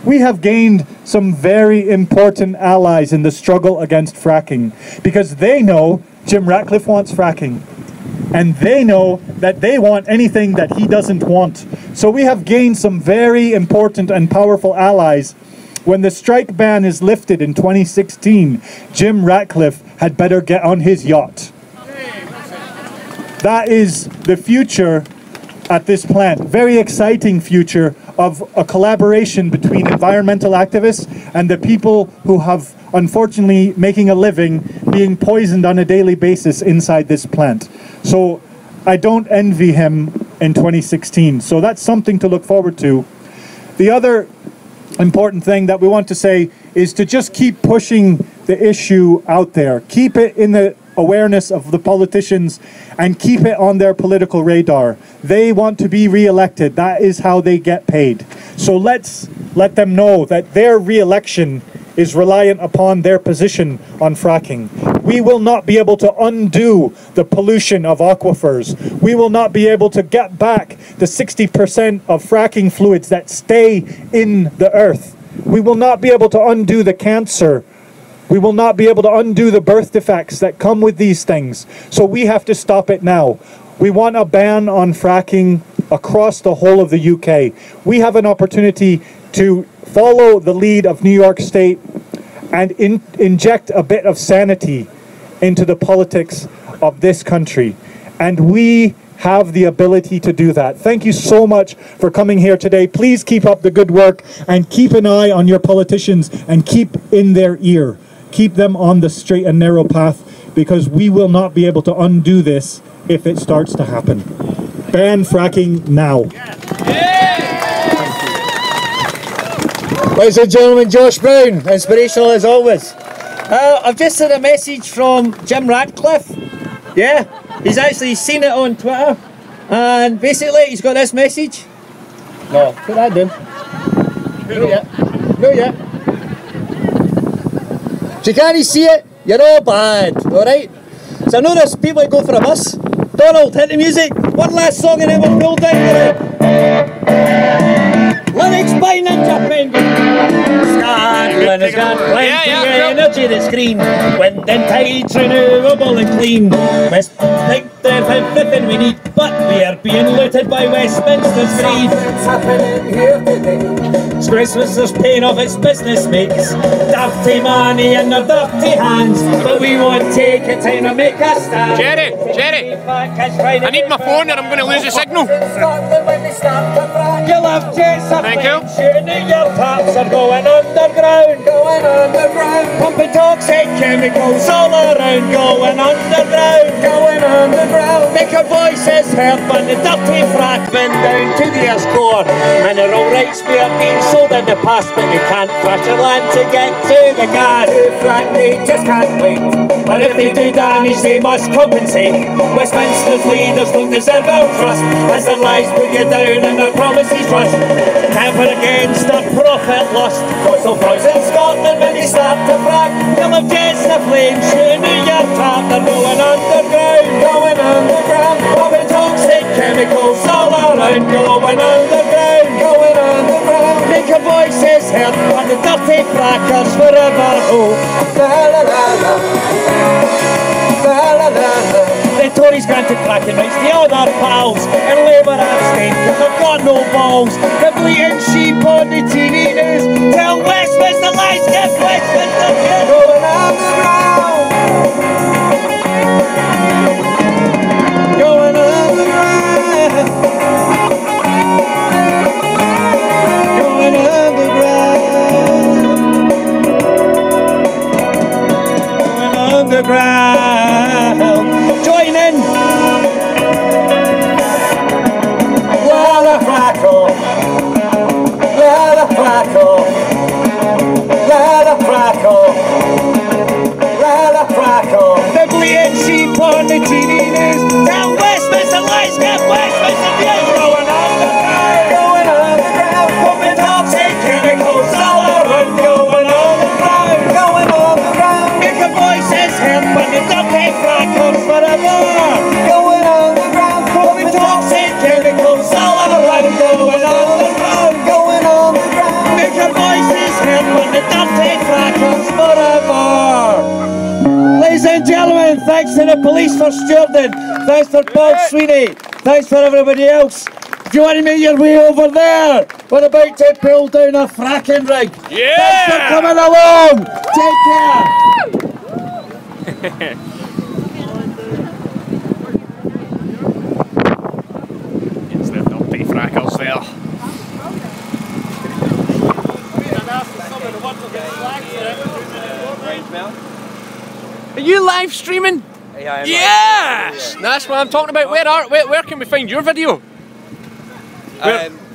we have gained some very important allies in the struggle against fracking, because they know Jim Ratcliffe wants fracking. And they know that they want anything that he doesn't want. So we have gained some very important and powerful allies. When the strike ban is lifted in 2016, Jim Ratcliffe had better get on his yacht. That is the future at this plant. Very exciting future of a collaboration between environmental activists and the people who have unfortunately making a living being poisoned on a daily basis inside this plant. So I don't envy him in 2016. So that's something to look forward to. The other important thing that we want to say is to just keep pushing the issue out there. Keep it in the awareness of the politicians and keep it on their political radar. They want to be re-elected. That is how they get paid. So let's let them know that their re-election is reliant upon their position on fracking. We will not be able to undo the pollution of aquifers. We will not be able to get back the 60% of fracking fluids that stay in the earth. We will not be able to undo the cancer We will not be able to undo the birth defects that come with these things. So we have to stop it now. We want a ban on fracking across the whole of the UK. We have an opportunity to follow the lead of New York State and inject a bit of sanity into the politics of this country. And we have the ability to do that. Thank you so much for coming here today. Please keep up the good work and keep an eye on your politicians and keep in their ear. Keep them on the straight and narrow path, because we will not be able to undo this if it starts to happen. Ban fracking now. Ladies and gentlemen, Josh Brown, inspirational as always. I've just had a message from Jim Radcliffe. Yeah, he's actually seen it on Twitter, and basically he's got this message. No, put that down. No yet. No yet. If you can't see it, you're all bad, alright? So I know there's people that go for a bus. Donald, hit the music. One last song and then we'll roll down with it. Lyrics by Ninja Penguin. Scotland has got plenty of energy that's green. Wind and tides renewable and clean. West think they've everything we need, but we are being looted by Westminster's greed. Something's happening here today. Westminster's paying off its business mates. Dirty money in their dirty hands, but we won't take it time to make a stand. Jerry, I need my phone or I'm going to lose the signal. You'll have jets of Thank you. shooting at your taps are going underground. Going underground. Pumping toxic chemicals all around. Going underground. Going underground. Make your voices heard when the dirty frack been down to their score. Mineral rights we are being sold in the past, but we can't crash our land to get to the gas. Frack they just can't wait. But if they do damage they must compensate. Westminster's leaders don't deserve our trust, as their lies put you down and their promises rushed. Never against their profit lust. Coastal frogs in Scotland when they start to frack. They'll have jets of flame shooting at your tap. They're going underground. Going underground. Pumping toxic chemicals all around. Going underground. Going underground. Make your voices heard on the dirty frackers forever. Oh, la la la la. La la la la. The Tories granted fracking rights to other pals, and Labour abstained because they've got no balls. The bleating sheep on the TV news tell Westminster lies, get Westminster news. Going underground. Going underground. Going underground. Going underground. Join in. Let it crackle. Let it crackle. Let it crackle. Let it crackle. The bleating sheep on the TV news tell Westminster lies, get Westminster news. Going underground. Going underground. Pumping toxic chemicals all around. Going underground. Going underground. Make your voices heard when the dirty frackers forever. Going underground. Pumping toxic chemicals all around. Going underground. Going underground. Make your voices heard when the dirty frackers forever. Ladies and gentlemen, thanks to the police for stewarding. Thanks for Bob Sweeney. Thanks for everybody else. Do you want to make your way over there? We're about to pull down a fracking rig. Yeah! Thanks for coming along. Take care. It's the dirty frackers there. Are you live streaming? Yeah, I'm yes! That's what I'm talking about. Where can we find your video?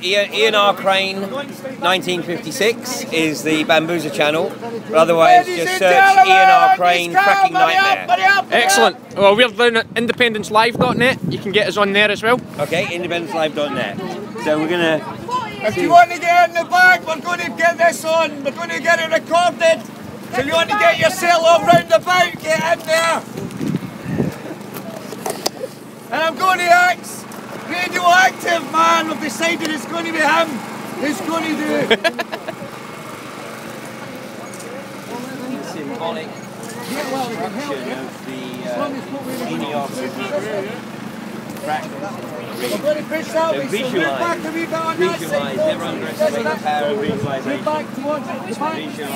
Ian R. Crane 1956 is the Bambuza channel. Otherwise, just search Ian R. Crane Fracking Nightmare. Excellent. Well, we're down at independencelive.net. You can get us on there as well. Okay, independencelive.net. So we're gonna. If you want to get in the bag, we're going to get this on. We're going to get it recorded. So if you want to get yourself all round about, get in there. And I'm going to ask Radioactive Man. We've decided it's going to be him who's going to do it. symbolic destruction of the INEOS Frack rig. So visualise, never underestimate the power of visualisation.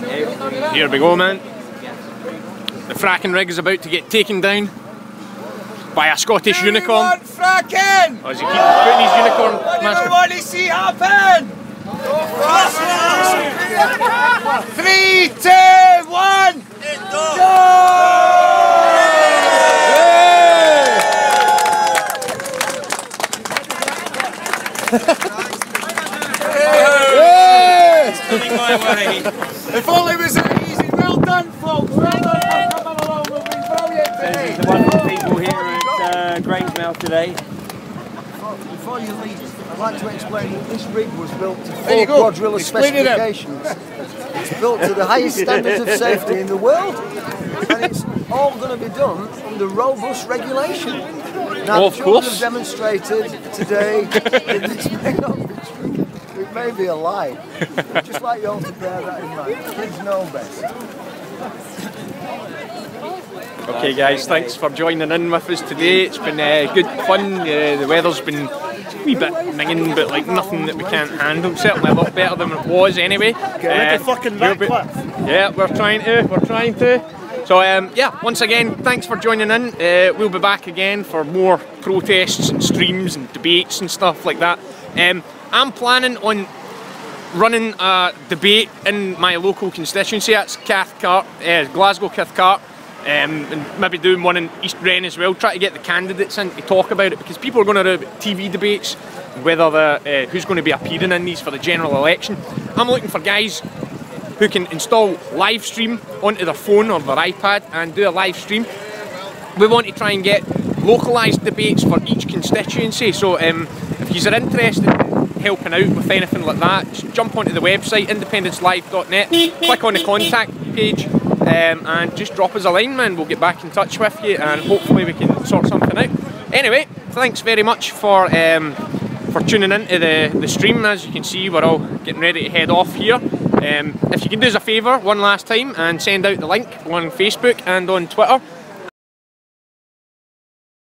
Visualise. Here we go, man. The fracking rig is about to get taken down by a Scottish unicorn. Fracking! As he keeps putting his unicorn mask. What do you see happen? 3, 2, 1, go! It's coming my way. If only it was that easy. Well done, folks. Well done for coming along. We've been brilliant today. There's the wonderful people here at Grangemouth today. Before you leave, I'd like to explain that this rig was built to full quadrilla specifications. It's built to the highest standards of safety in the world, and it's all going to be done under robust regulation. Now, of course. Have demonstrated today that this may not be true. It may be a lie. I'd just like you all to bear that in mind. Kids know best. Okay guys, thanks for joining in with us today. It's been good fun. The weather's been a wee bit minging, but like nothing that we can't handle. Certainly a lot better than it was anyway. Get fucking Ratcliffe. Yeah, we're trying to. So yeah, once again, thanks for joining in. We'll be back again for more protests and streams and debates and stuff like that. I'm planning on running a debate in my local constituency. That's Glasgow Cathcart. And maybe doing one in East Wren as well, try to get the candidates in to talk about it, because people are going to do TV debates, whether who's going to be appearing in these for the general election. I'm looking for guys who can install Livestream onto their phone or their iPad and do a live stream. We want to try and get localised debates for each constituency, so if you are interested in helping out with anything like that, just jump onto the website independencelive.net, click on the contact page, and just drop us a line, man. We'll get back in touch with you and hopefully we can sort something out. Anyway, thanks very much for tuning in to the stream. As you can see, we're all getting ready to head off here. If you can do us a favour one last time and send out the link on Facebook and on Twitter,